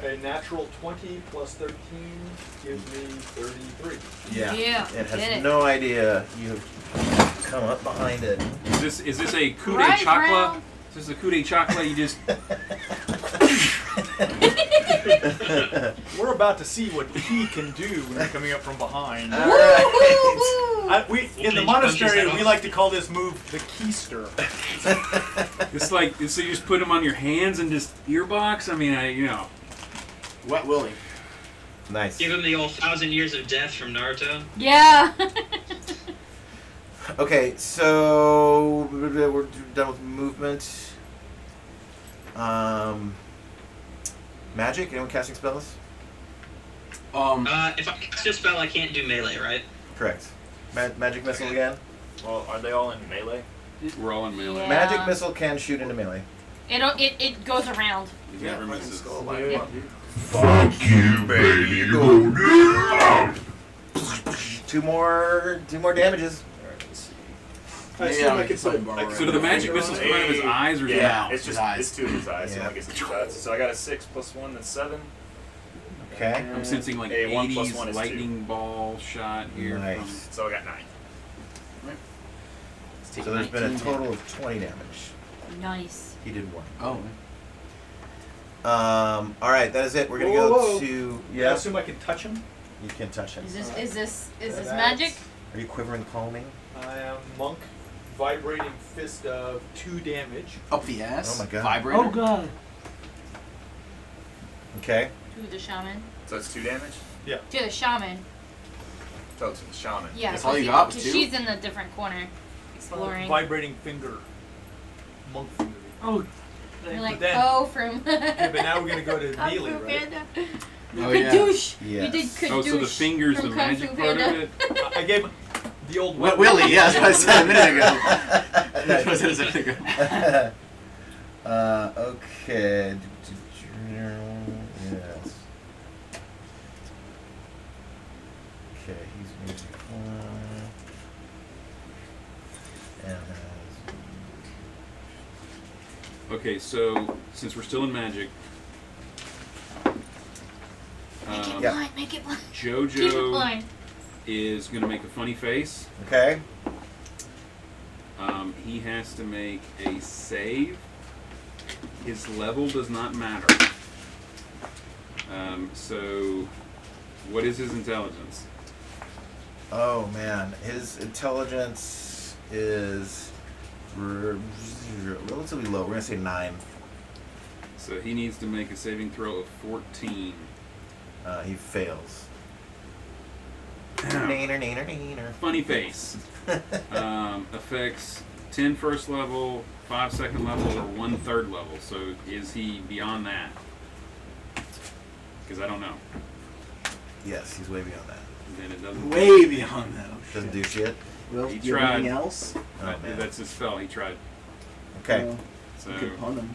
A natural 20 plus 13 gives me 33. Yeah. Yeah, It has get it. no idea you've come up behind it. Is this a coup de Right, chocolate? Brown. Is this a coup de chocolate? You just We're about to see what he can do when you're coming up from behind. All right. In the monastery, we like to call this move the keister. it's like so you just put them on your hands and just earbox. I mean, Wet Willie. Nice. Give him the old 1,000 years of death from Naruto. Yeah. Okay, so we're done with movement. Magic? Anyone casting spells? If I cast a spell, I can't do melee, right? Correct. Magic missile again. Well, are they all in melee? We're all in melee. Yeah. Magic missile can shoot into melee. It goes around. He never misses. Yeah. Fuck you, baby. Go down. 2 more damages. Alright, let's see. I assume I could put So do the magic missiles come out of his eyes or his Yeah, mouth? it's just eyes. it's 2 of his eyes. Yeah. So I guess it's 2 eyes. So I got a 6 + 1, that's 7. Okay. I'm sensing like A 1 + 1 80s is lightning ball shot here. Nice. So I got 9. So there's been a total of 20 damage. Nice. He did 1. Oh. All right, that is it. We're gonna Whoa, go whoa. to. I Yeah. assume I can touch him. You can touch him. Is this That's- magic? Are you quivering, calming? I am monk, vibrating fist of 2 damage. Up the ass. Oh my God. Vibrator. Oh god. Okay. To the shaman. So it's 2 damage? To the shaman. Oh, it's the shaman. Yeah. That's all you got was 2? She's in a different corner, exploring. Vibrating finger. Monk finger. Oh. You're like, then- oh, from. Yeah, but now we're gonna go to Kung melee, Fu right? Panda. Oh, yeah. Kadoosh. Yes. We did kadoosh. Oh, so the finger's the from Kung magic Fu part of Panda. it? I gave him the old Willie, yeah, that's what I said a minute ago. That's what I said a second ago. Okay. Yes. Okay, he's music 1. And has. Okay, so since we're still in magic, Make it Yeah. blind. Make it blind. Keep it JoJo blind. is going to make a funny face. Okay. He has to make a save. His level does not matter. So, what is his intelligence? Oh man, his intelligence is relatively low. We're gonna say 9. So he needs to make a saving throw of 14. He fails. Neener. Funny face. Affects 10 first level, 5 second level, or 1 third level. So is he beyond that? Because I don't know. Yes, he's way beyond that. Then it doesn't. Way beyond that. Doesn't do shit. Will, He do you have tried. anything else? Oh man. That's his spell. He tried. Okay. So You could pun him.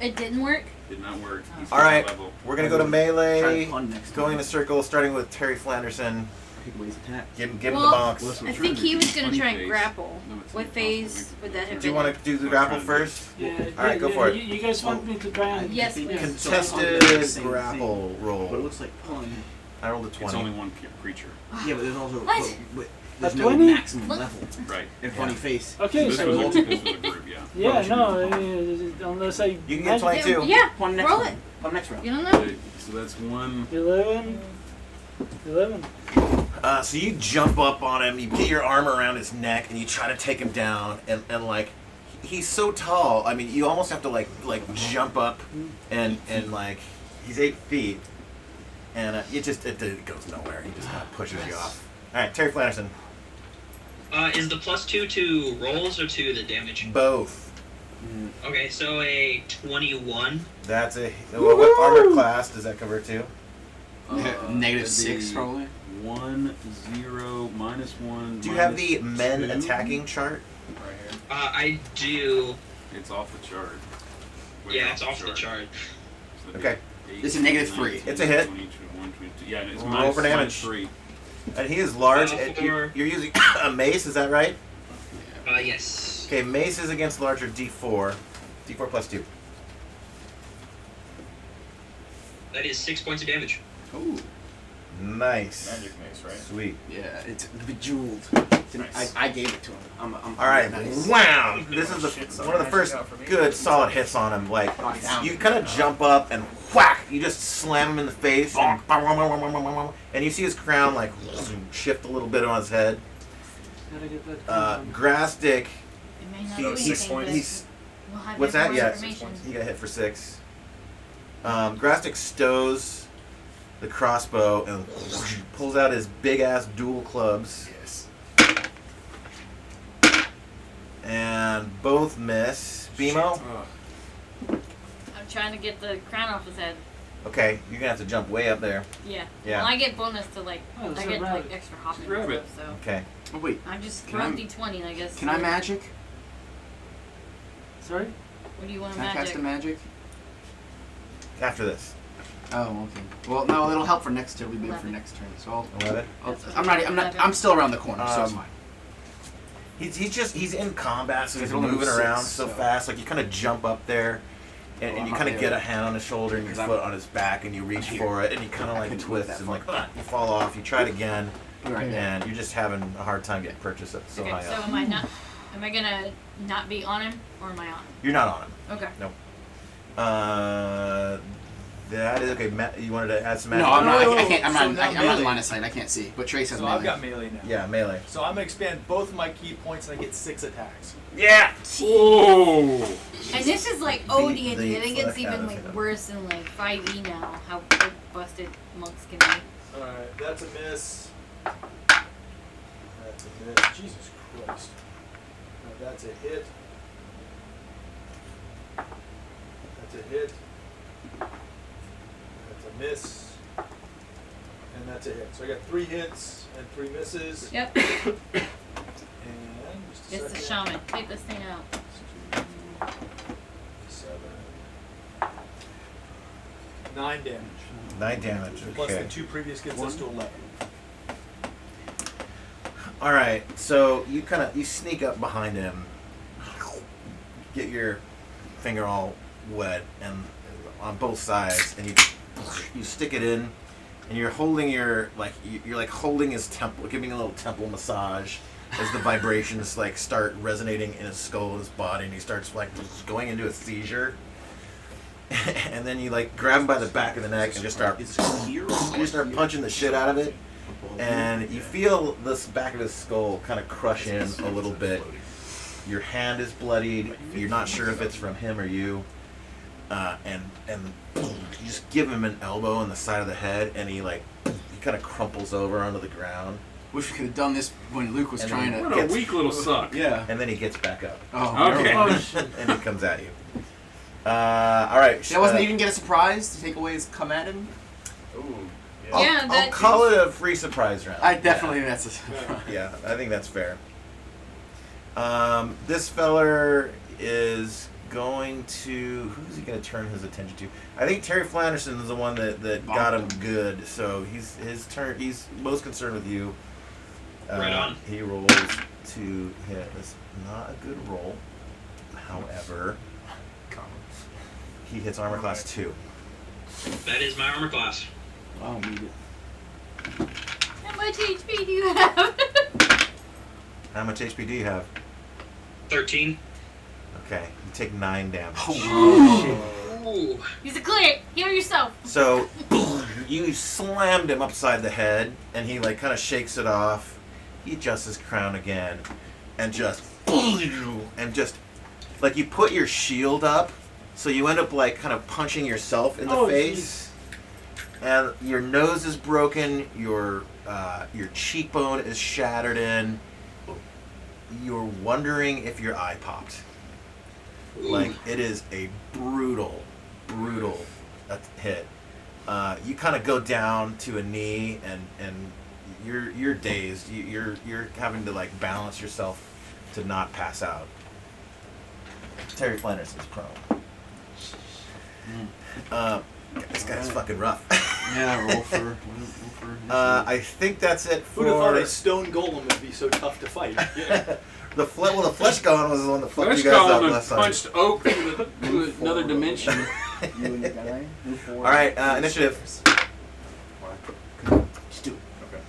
It didn't work. did not work. He's All right. level. We're gonna go to Try melee. to pun next Going in time. a circle, starting with Terry Flanderson. Take away his attack. Give him the Well, box. Listen. I think he was gonna Funny try and face. grapple. No, it's What not phase possible. would that have Do you been? want to do the grapple first? Yeah. All right, go for it. You guys want me to try and? Yes, think please. Contested Same grapple But it roll. looks like pun. I rolled a It's 20. only one creature. Yeah, but there's also What? but there's no 20? maximum Look. level. Right. And funny face. Okay, This so was a group, yeah. yeah, no, unless I You can get magic- 22. Yeah. Pun next Roll round. it. Pun next round. You don't know. So that's one. 11. 11. So you jump up on him, you get your arm around his neck, and you try to take him down. And like, he's so tall. I mean, you almost have to like jump up, and like, he's 8 feet, and it goes nowhere. He just kind of pushes you off. All right, Terry Flanderson. Is the +2 to rolls or to the damage? Both. Okay, so a 21. That's a what armor class does that cover to? Negative that'd 6 be probably. 1, 0, -1. Do you have the minus men 2. attacking chart? Right here. I do. It's off the chart. Way Yeah, it's off the chart. So that'd Okay. be 8, It's a negative 3. 19, It's a hit. 22, 22. Yeah, it's Roll minus, for damage. minus 3. And he is large. Uh, and for- you're using a mace, is that right? Yes. Okay, mace is against larger D4. D4 plus 2. That is 6 points of damage. Ooh. Nice. Magic mace, right? Sweet. Yeah, it's bejeweled. Nice. I gave it to him. I'm All right, nice. wow! This is Shit's one of the magic first out for me. good solid hits on him. Like Knock it down. you kind of jump up and whack! You just slam him in the face, and you see his crown like shift a little bit on his head. Gotta get that. Grastic, It may not he- do Six anything, points. but he's we'll have what's more that? Yeah, information. he got hit for 6. Grastic stows the crossbow and pulls out his big ass dual clubs. Yes. And both miss. Bimo? Oh, I'm trying to get the crown off his head. Okay, you're gonna have to jump way up there. Yeah. Yeah. Well, I get bonus to like, Oh, I so get rabbit. like extra hopping and Rabbit. stuff, so. Okay. Oh wait, I just Can rolled I- D20, I guess. can I magic? Sorry? What do you want to Can I magic? cast a magic? After this. Oh, okay. Well, no, it'll help for next turn. It'll be big for 11. next turn. So 11. I'm still around the corner, so it's fine. He's in combat, so he's Because moving only around six, so so- fast. Like you kind of jump up there, and, Well, and you I'm kind not of get there. a hand on his shoulder and your Because I'm- foot on his back, and you reach I'm for it, and you kind of I like couldn't twist move that and like far. you fall off. You try it again, Right there. and you're just having a hard time getting purchase up so Okay, high so up. am I not? Am I gonna not be on him, or am I on him? You're not on him. Okay. That is okay. You wanted to add some magic? No, I'm not. I No, can't. I'm so not. now I'm not in melee. line of sight. I can't see. But Trace has So melee. I've got melee now. Yeah, melee. So I'm gonna expand both my key points and I get 6 attacks. Yeah. Oh. And this is like Beat OD&D. the I think it's fuck out even of like him. worse than like 5e now. How busted monks can be. Alright, that's a miss. That's a miss. Jesus Christ. No, that's a hit. That's a hit. That's a miss. And that's a hit. So I got 3 hits and 3 misses. Yep. And just a It's the second. shaman. Take this thing out. 7. 9 damage. 9 damage. Plus Okay. the 2 previous gets us to 11. All right, so you sneak up behind him, get your finger all wet and on both sides, and you stick it in, and you're holding you're like holding his temple, giving a little temple massage as the vibrations like start resonating in his skull, his body, and he starts like going into a seizure. And then you like grab him by the back of the neck and just start punching the shit out of it. And you feel this back of his skull kind of crush in a little bit. Your hand is bloodied. You're not sure if it's from him or you. And you just give him an elbow in the side of the head, and he kind of crumples over onto the ground. Wish we could have done this when Luke was And trying then- to. What a weak little suck. Yeah. And then he gets back up, Oh. Okay. no. and he comes at you. All right. That wasn't. You didn't get a surprise to take away his come at him. Ooh. I'll, Yeah, I'll that- call it a free surprise round. I definitely think that's a surprise. Yeah, I think that's fair. This feller is going to. Who's he going to turn his attention to? I think Terry Flanderson is the one that got him good. So his turn. He's most concerned with you. Right on. He rolls to hit. It's not a good roll. However, he hits armor class 2. That is my armor class. I'll need it. How much HP do you have? How much HP do you have? 13. Okay, you take 9 damage. Ooh. He's a cleric. Heal yourself. So you slammed him upside the head, and he like kind of shakes it off. He adjusts his crown again, and just like you put your shield up, so you end up like kind of punching yourself in the Oh, face, and your nose is broken. Your cheekbone is shattered in. You're wondering if your eye popped. Like it is a brutal hit. You kind of go down to a knee, and you're dazed. You're having to like balance yourself to not pass out. Terry Flanders is prone. This guy's fucking rough. Yeah, roll for. I think that's it for Who'd have thought a stone golem would be so tough to fight? Yeah. the flesh. Well, the flesh golem was the one that fucked Flesh you guys up Golem last time. punched Oak to another dimension. You and your guy move forward. All right, initiative. Just do it. Okay.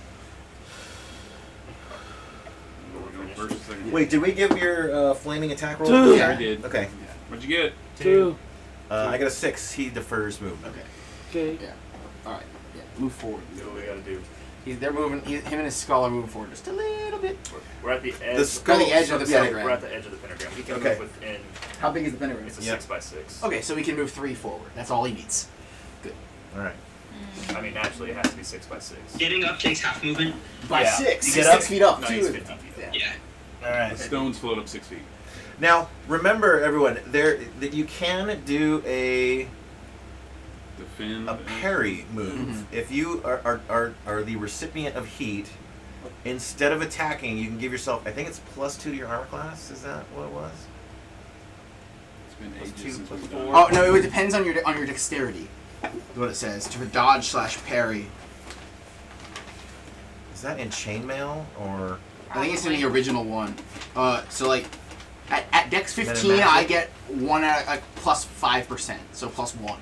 First thing. Wait, did we give your flaming attack roll? Two. Yeah, I did. Okay. What'd you get? 2. I got a 6. He defers movement. Okay. Okay. Yeah. All right. Yeah. Move forward. So what we gotta do? They're moving. Him and his skull are moving forward just a little bit. We're at the edge. The skull- By the edge of the So pentagram. We're at the edge of the pentagram. We can Okay. move within. How big is the pentagram? It's a Yeah. 6x6. Okay, so we can move 3 forward. That's all he needs. All right. I mean, naturally, it has to be 6x6. Getting up takes half movement. By Yeah. 6. You He's get up? 6 feet up. No, too. he's 50 feet. Yeah. Yeah. All right. The stones float up 6 feet. Now, remember, everyone, that you can do a Defend. a parry move. Mhm. If you are the recipient of heat, instead of attacking, you can give yourself, I think it's +2 to your armor class. Is that what it was? It's been Plus ages two, since plus we've four. done Oh no, it depends on your dexterity. Is what it says. To dodge/parry. Is that in chainmail or? I think it's in the original one. So like, at Dex Is that 15, in magic? I get one at like +5%, so +1.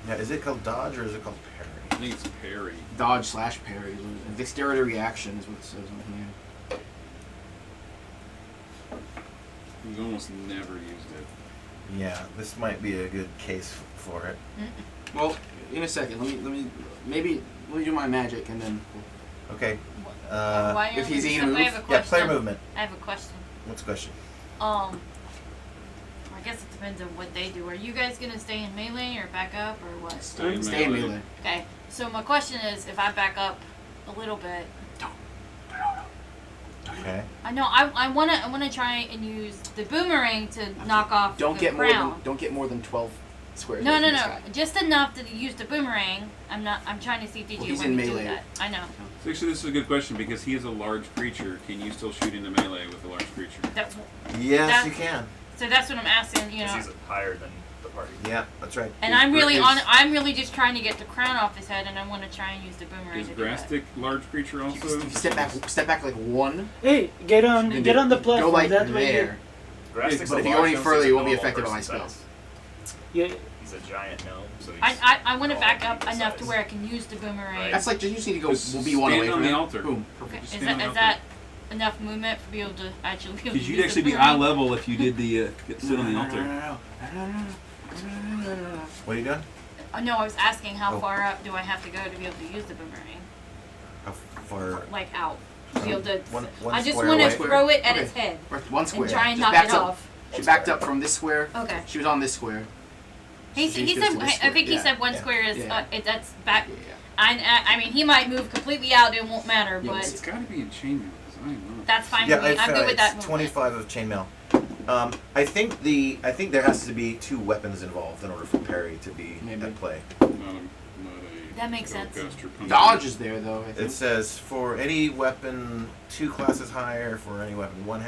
Yeah, is it called dodge or is it called parry? I think it's parry. Dodge/parry. Dexterity reaction is what it says on here. We've almost never used it. Yeah, this might be a good case for it. Well, in a second, let me do my magic and then. Okay. Why if he's are we- eating I have a Yeah, question. player movement. I have a question. What's the question? I guess it depends on what they do. Are you guys gonna stay in melee or back up or what? Stay in Stay in melee. melee. Okay, so my question is, if I back up a little bit, Okay. I know I wanna try and use the boomerang to knock off Don't the get crown. don't get more than 12 squares. No, away no, from this no, guy. just enough to use the boomerang. I'm trying to see if Well, DJ he's want in me to do melee. that. I know. So actually, this is a good question because he is a large creature. Can you still shoot into melee with a large creature? That, Yes, That- you can. so that's what I'm asking. You Because know. he's higher than the party. Yeah, that's right. And Is I'm really Gra- on. is- I'm really just trying to get the crown off his head, and I want to try and use the boomerang Is to do that. Grastic large creature You also? can step back like one. Hey, get on and the Go platform. like That way. there. Grastic's But a if you go large any gnome, further, so you he's a won't be normal affected by my person spells. size. Yeah. He's a giant gnome, so he's I want to small back up medium enough to size. where I can use the boomerang. Right. That's like just you just need to go. Just We'll be one stand away on from the it. altar. Boom. Okay. Just Is stand on that the is that enough movement to be able to actually be able to Because use you'd actually the be eye boomerang? level if you did the sit on the altar. What are you doing? No, I was asking how Oh. far up do I have to go to be able to use the boomerang? How far? Like out. To be able to. One I just square want to away? throw it at Okay. its head One square. and try and Just knock it backed up. off. She backed up from this square. Okay. She was on this square. He She said. goes to this I square. think he Yeah. said one Yeah. square is Yeah. that's back. Yeah. I mean he might move completely out. It won't matter. Yeah, But It's got to be in chainmail because I am not. that's fine Yeah, for me. I'm good with that it's movement. 25 of chainmail. I think there has to be 2 weapons involved in order for parry to be Maybe. at play. Not a That makes sense. spellcaster puncher. Dodge is there though. I think. It says for any weapon 2 classes higher, for any weapon 1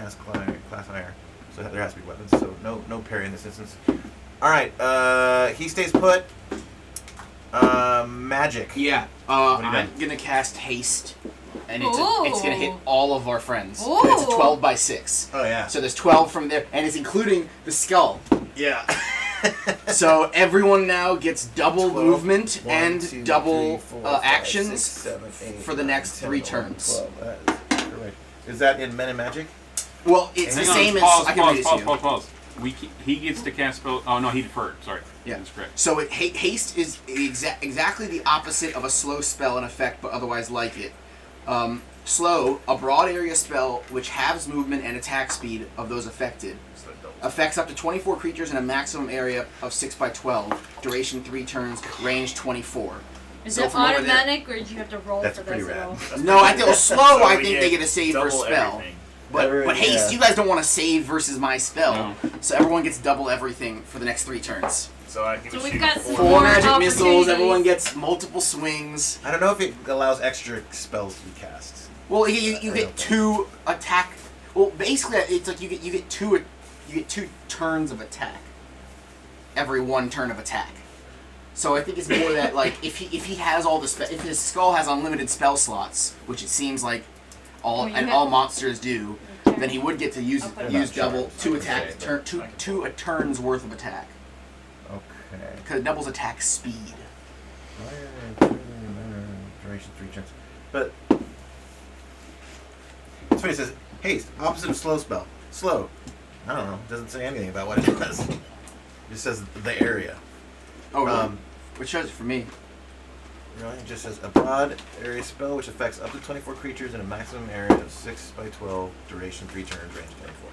class higher. So there has to be weapons. So no parry in this instance. All right, he stays put. Magic. Yeah. What do you I'm got? gonna cast haste, and it's gonna hit Ooh. all of our friends. And it's a Ooh. 12 by 6. Oh yeah. So there's 12 from there, and it's including the skull. Yeah. So everyone now gets double 12, movement 1, and 2, double 3, 4, 5, actions 6, 7, 8, for the 9, next 10, 3 11, turns. 12. That is correct. Is that in Men in Magic? Well, it's Hang the on, same as pause, I can read it to you. pause. He gets to cast spell. Oh no, he deferred. Sorry. Yeah. That's correct. So haste is exactly the opposite of a slow spell in effect, but otherwise like it. Slow, a broad area spell which halves movement and attack speed of those affected. So that doubles. Affects up to 24 creatures in a maximum area of 6 by 12. Duration 3 turns. Range 24. Is So it from over there- automatic, or do you have to roll That's for pretty those at rad. all? That's No, I pretty think cool. slow. So I we think they get a save for double spell. everything. But haste, yeah. you guys don't want to save versus my spell, No. so everyone gets double everything for the next 3 turns. So I think So we we've shoot got 4. 4 More magic missiles. opportunities. Everyone gets multiple swings. I don't know if it allows extra spells to be cast. Well, you get 2 attack. Well, basically, it's like you get 2 turns of attack. Every 1 turn of attack. So I think it's more that like if he has all the if his skull has unlimited spell slots, which it seems like all Well, you and have- all monsters do, then he would get to use I'll put it use in. double 2 Okay, attack but two a turn's worth of attack Okay. because it doubles attack speed. Duration 3 turns. But it's funny. It says haste, opposite of slow spell. Slow. I don't know. It doesn't say anything about what it does. It just says the area. Oh, really? Which shows it for me. Really? It just says a broad area spell which affects up to 24 creatures in a maximum area of 6 by 12, duration 3 turns, range 24.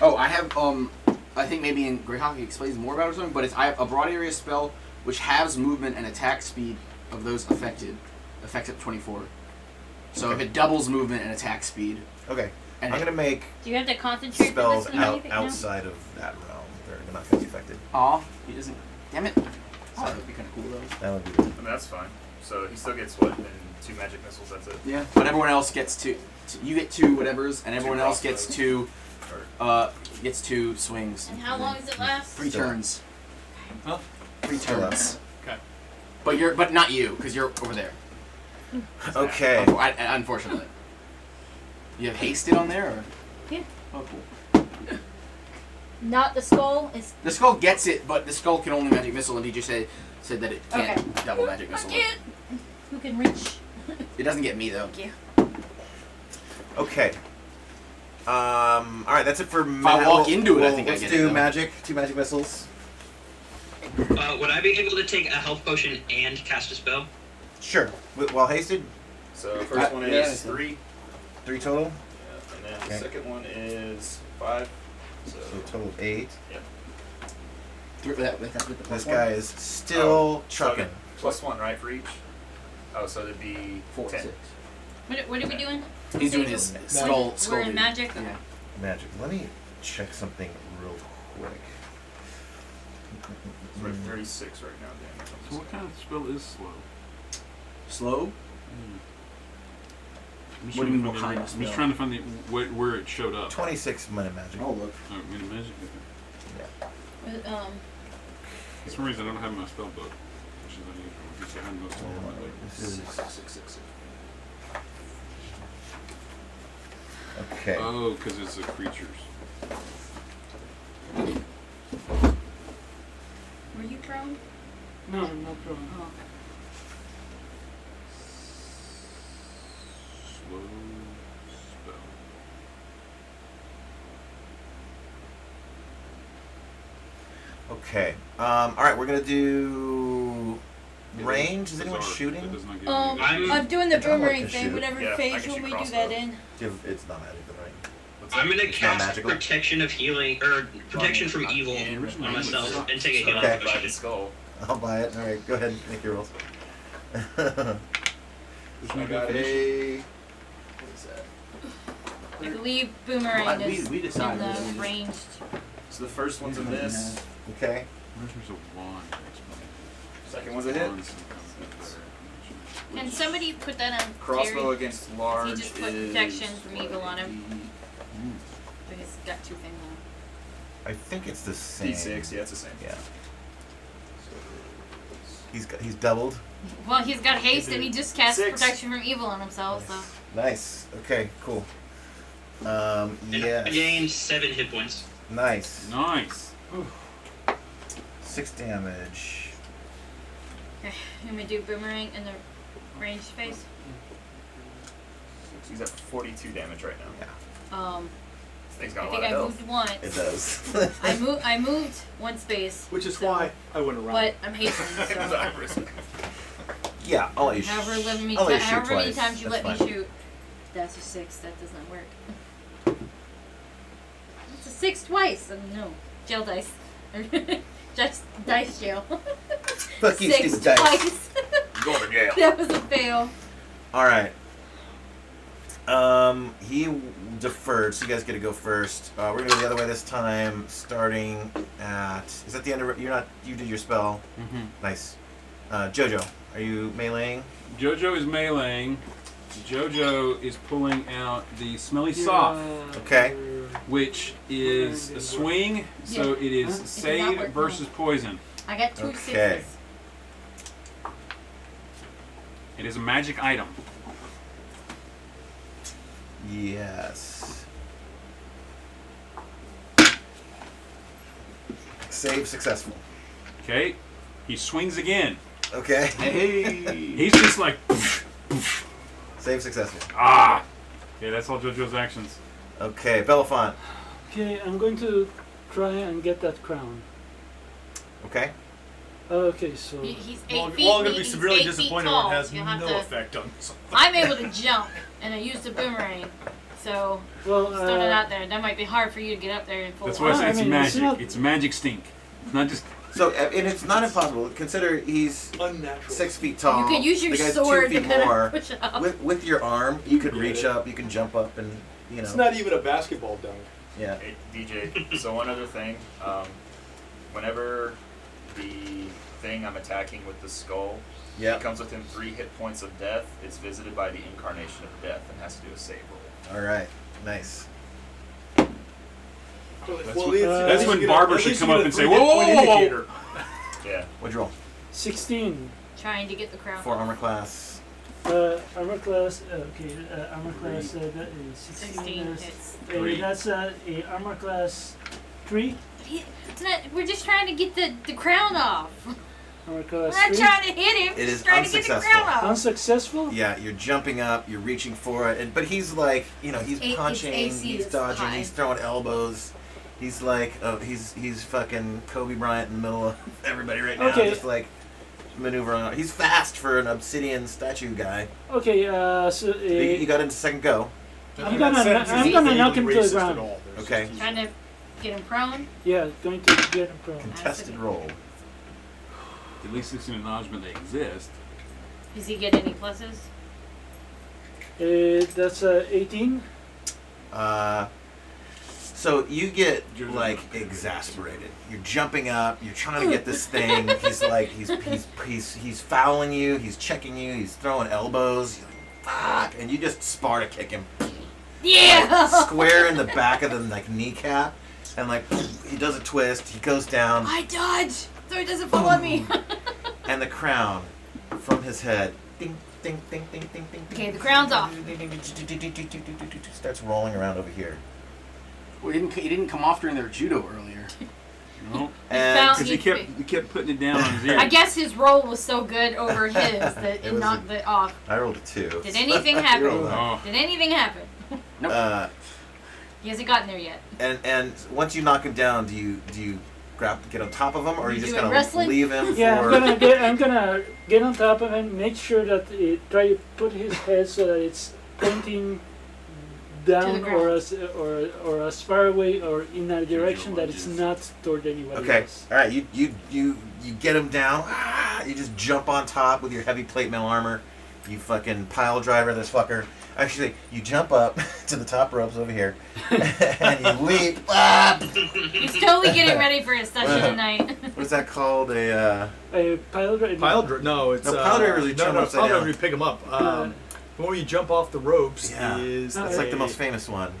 Oh, I have I think maybe in Great Hockey explains more about it or something, but I have a broad area spell which halves movement and attack speed of those affected. Affects up to 24. So if it doubles movement and attack speed, Okay. and I'm going to make Do you have to concentrate for spells this one or anything? No? outside of that realm. but not gonna be affected. Aw, he doesn't. Damn it. Oh, that would be kind of cool though. That would be good. I mean, that's fine. So he still gets what? Then 2 magic missiles. That's it. Yeah, but everyone else gets two. You get 2 whatevers, and everyone else gets crossbows. 2. Gets 2 swings. And how long does it last? 3 turns. Huh? 3 turns. Okay. But not you, because you're over there. Okay. Unfortunately. You have hasted on there, or? Yeah. Oh, cool. Not the skull. It's The skull gets it, but the skull can only magic missile, and he just said that it can't double magic missile. Get. Who can reach? It doesn't get me though. Yeah. Okay. All right, that's it for. If I walk into it, I think I let's get do it, though. magic. 2 magic missiles. Would I be able to take a health potion and cast a spell? Sure. While hasted, So first one yeah, is 3. 3 total. Yeah, and then Okay. the second one is 5. So So a total of 8. That's with the This plus guy one. is still trucking. +1, right, for each? Oh, so that'd be 4, 10. 6. What are we doing? He's doing his skull. We're in dude. magic. Yeah. Magic. Let me check something real quick. We're at 36 right now, Dan. So what kind of spell is slow? Slow. I'm just What do you trying mean, to what find kind the- of I'm just spell? trying to find where it showed up. 26 minute magic. Oh look. Oh, I mean, magic. For some reason, I don't have my spell book, which is unusual. Because I had most of them. This is 6. okay. Oh, because it's the creatures. Were you prone? No, I'm not prone. Oh. Slow spell. Okay. All right, we're gonna do range. Is Bizarre. anyone That shooting? does not give I'm me doing the I don't like boomerang to thing. shoot. Whatever Yeah, I phase can when shoot we do crossbow. that in. It's not magic, but right. I'm gonna It's not cast magical? protection of healing or protection from evil originally on it myself sucked. and take a healing Okay. By the potion. skull. I'll buy it. All right, go ahead. Make your rolls. There's I no got definition. what is that? I believe boomerang We is decided in that we the just- ranged. So the first one's in this. Okay. There's a wand. Second one's a hit. Wand's sometimes not better. Can somebody put that on Crossbow Jerry? against large just put is protection from what, evil on him? D- He's got 2 things I think it's the same. D6, yeah, it's the same. Yeah. So He's doubled. on. Well, he's got haste and he just cast 6. protection from evil on himself. So Nice. Okay. Cool. And I Yes. gained 7 hit points. Nice. Nice. 6 damage. okay, let me do boomerang in the ranged phase. he's at 42 damage right now. This thing's got I a think lot I of moved health. once. It does. I moved 1 space. Which is so- why I went around. But I'm hastening. So Yeah, I'll let you however, let me I'll let you shoot however many twice. times you That's let fine. me shoot. That's a 6. That does not work. It's a 6 twice. No, jail dice. Just dice jail. Fuck you, 6 stupid dice. twice. You're going to jail. That was a fail. All right. He deferred, so you guys get to go first. We're gonna go the other way this time, starting at. Is that the end of? You're not. You did your spell. Mm-hmm. Nice. Jojo, are you meleeing? Jojo is meleeing. Jojo is pulling out the smelly soft, Okay. which is a swing, so it is It did not save work, versus poison. I got 2 Okay. 6s. It is a magic item. Yes. Save successful. Okay, he swings again. Okay. Hey. He's just like, Save successful. ah. Okay, that's all Jojo's actions. Okay, Belafonte. Okay, I'm going to try and get that crown. Okay. Okay, so He's 8 Well, feet. I'm gonna be he's severely 8 feet disappointed tall. when it has You'll have no to- effect on something. I'm able to jump, and I used the boomerang. So well, just throwing it out there. That might be hard for you to get up there in full. That's why I say I it's mean, it's magic. not- It's magic stink. It's not just. So, and it's not impossible. Consider he's Unnatural. 6 feet tall. You could use your the guy's sword 2 to feet kind more. of push up. With your arm, you could Yeah. reach up, you can jump up, and you know. It's not even a basketball dunk. Yeah. Hey, DJ, so one other thing. whenever the thing I'm attacking with the skull comes within 3 hit points of death, it's visited by the incarnation of death and has to do a save roll. All right. Nice. That's when Barbara should come up and say, whoa. Yeah. What'd you roll? 16. Trying to get the crown. For armor class. Armor class. Armor class. That is 16 hits. That's a armor class 3. It's not, we're just trying to get the crown off. Armor class We're not 3. trying to hit him. It is just trying to get the unsuccessful. crown off. Unsuccessful? Yeah, you're jumping up, you're reaching for it, but he's like, he's Its punching, AC he's is dodging, high. he's throwing elbows. He's like, he's fucking Kobe Bryant in the middle of everybody right now, Okay. just like maneuvering. He's fast for an Obsidian statue guy. Okay, so You got into second go. I'm gonna knock him to the ground. Okay. Trying to get him prone. Yeah, going to get him prone. Contested roll. At least it's an acknowledgement they exist. Does he get any pluses? That's 18. So you get like exasperated. You're jumping up. You're trying to get this thing. He's like he's fouling you. He's checking you. He's throwing elbows. You're like, fuck, and you just Sparta kick him. Yeah. Like, square in the back of the kneecap, and like he does a twist. He goes down, I dodge so he doesn't fall on me. and the crown from his head. Ding, ding, ding, ding, ding, ding. Okay, the crown's off. Starts rolling around over here. Well, he didn't come off during their judo earlier. No. And Because he kept putting it down on his ear. I guess his roll was so good over his that it knocked it off. I rolled a 2. Did anything happen? Oh. Did anything happen? Nope. He hasn't gotten there yet. And once you knock him down, do you get on top of him, or are you You just doing gonna wrestling? leave him Yeah, for? I'm gonna get on top of him, make sure that try to put his head so that it's pointing down or as far away or in a direction that it's not toward anybody Okay. else. All right. You get him down. You just jump on top with your heavy plate mail armor. You fucking pile driver this fucker. Actually, you jump up to the top ropes over here, and you leap. He's totally getting ready for his session tonight. What's that called? A Pile driver? No, it's pile driver is you jump pile upside driver down. you pick them up. When you jump off the ropes is That's like the most famous one.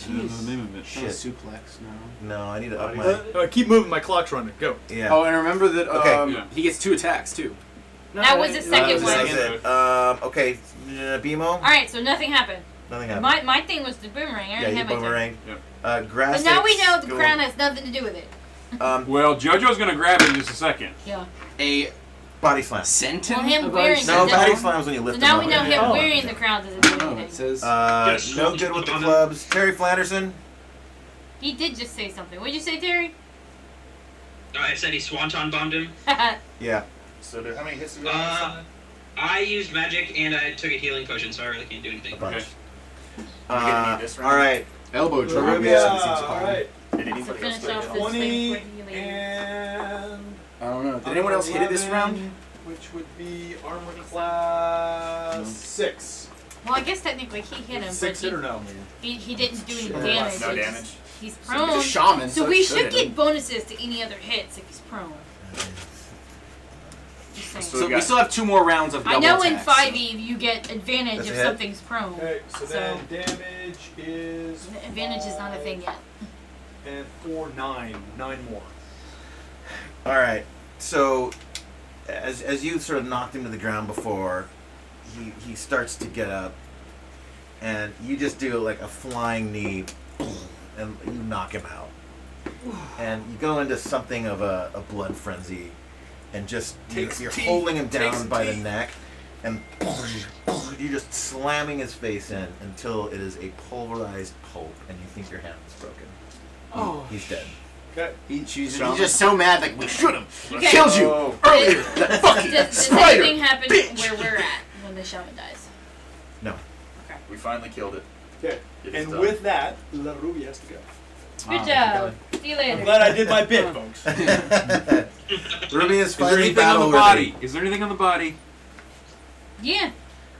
The name of it. Shit. Suplex, no. No, I need to up my. keep moving. My clock's running. Go. Yeah. Oh, and remember that Yeah. he gets 2 attacks too. That was the second one. That's it. Okay. Bimo. All right, so nothing happened. Nothing happened. My thing was the boomerang. I Yeah, already you had my turn. boomerang. Yep. Grass. But now we know the crown has nothing to do with it. Well, JoJo's going to grab it in just a second. Yeah. A Body slam. Sentin? Well, him of wearing ice? No, the body no. slams when you So lift now them we up. know him Oh. wearing the crown doesn't do Oh, anything. it says No good with the clubs. Terry Flanderson. He did just say something. What'd you say, Terry? I said he swanton bombed him. Yeah. So how many hits do you got? I used magic and I took a healing potion, so I really can't do anything. A bunch. Okay. gonna need this round? All right. elbow drop. Rubia. all right. Did To anybody else finish take off it? this 20 thing for healing. and I don't know. Did anyone else hit it this 11, round? Which would be armor class 6. Well, I guess technically he hit him, 6 but hit or no? he didn't do any Sure. damage. No It's damage. just- He's He's prone. a shaman, So it we should should hit get him. bonuses to any other hits if he's prone. Just saying. So So we we got- still have 2 more rounds of I double know in attacks. 5e you get advantage That's if a hit. something's prone. Okay, so So- then damage is Advantage is not a thing yet. and 4, 9 more. All right. So, as you sort of knocked him to the ground before, he starts to get up, and you just do like a flying knee, and you knock him out, and you go into something of a blood frenzy, and just you're holding him down by the neck, and you're just slamming his face in until it is a pulverized pulp, and you think your hand is broken. Oh, He's dead. Okay. He's just so mad, like, we should have Okay. killed you Oh. earlier. That fucking Does spider. anything happen bitch. where we're at when the shaman dies? No. We finally killed it. Okay. It is And done. with that, La Rubia has to go. Good job. See you later. I'm glad I did my bit, folks. Ruby is Is there finally anything on the battle-worthy. body? Is there anything on the body? Yeah.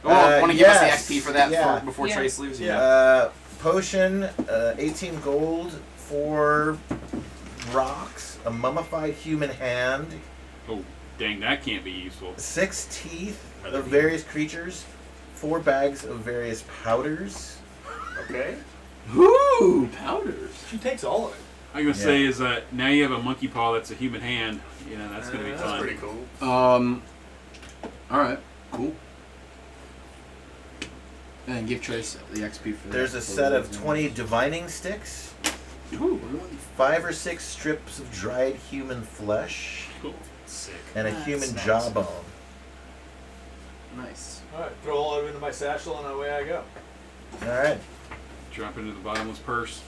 Want to give us yes, the XP for that yeah. before Yeah. Trace leaves? Yeah. Potion, 18 gold for rocks a mummified human hand, Oh, dang, that can't be useful. 6 teeth of various creatures, 4 bags of various powders. Okay. Ooh, powders. She takes all of it. I'm gonna say is that now you have a monkey paw that's a human hand. You know, that's gonna be That's fun. pretty cool. All right, cool. And then give Trace the XP for that. There's a set of 20 divining sticks, Ooh. 5 or 6 strips of dried human flesh, Cool. Sick. and a Nice. human Snaps. jawbone. Nice. All right, throw all of it into my satchel and away I go. All right. Drop into the bottomless purse.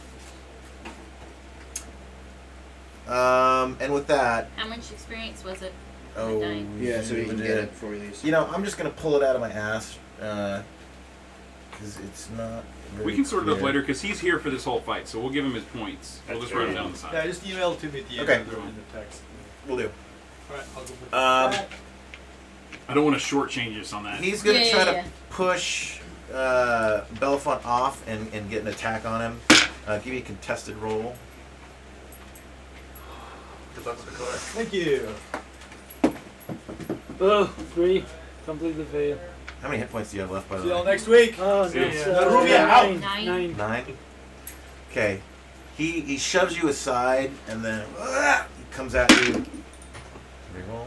And with that, How much experience was it? oh, Nine. Yeah, so you can get it did. before you leave. You know, I'm just gonna pull it out of my ass because it's not. Very We can sort it up clear. later because he's here for this whole fight, so we'll give him his points. We'll That's just write them fair. down the side. Yeah, just email it to me at the end Okay. in the text. We'll do. All right, I'll go with I don't want to shortchange us on that. He's gonna Yeah, try yeah, to yeah. push Bellefonte off and get an attack on him. Give you a contested roll. Good luck with the color. Thank you. Oh, 3. Completely fail. How many hit points do you have left, by the See y'all way? next week. Oh, See nice. ya. Rubia, out. 9. 9. 9. Okay. He shoves you aside and then he comes at you. Reroll.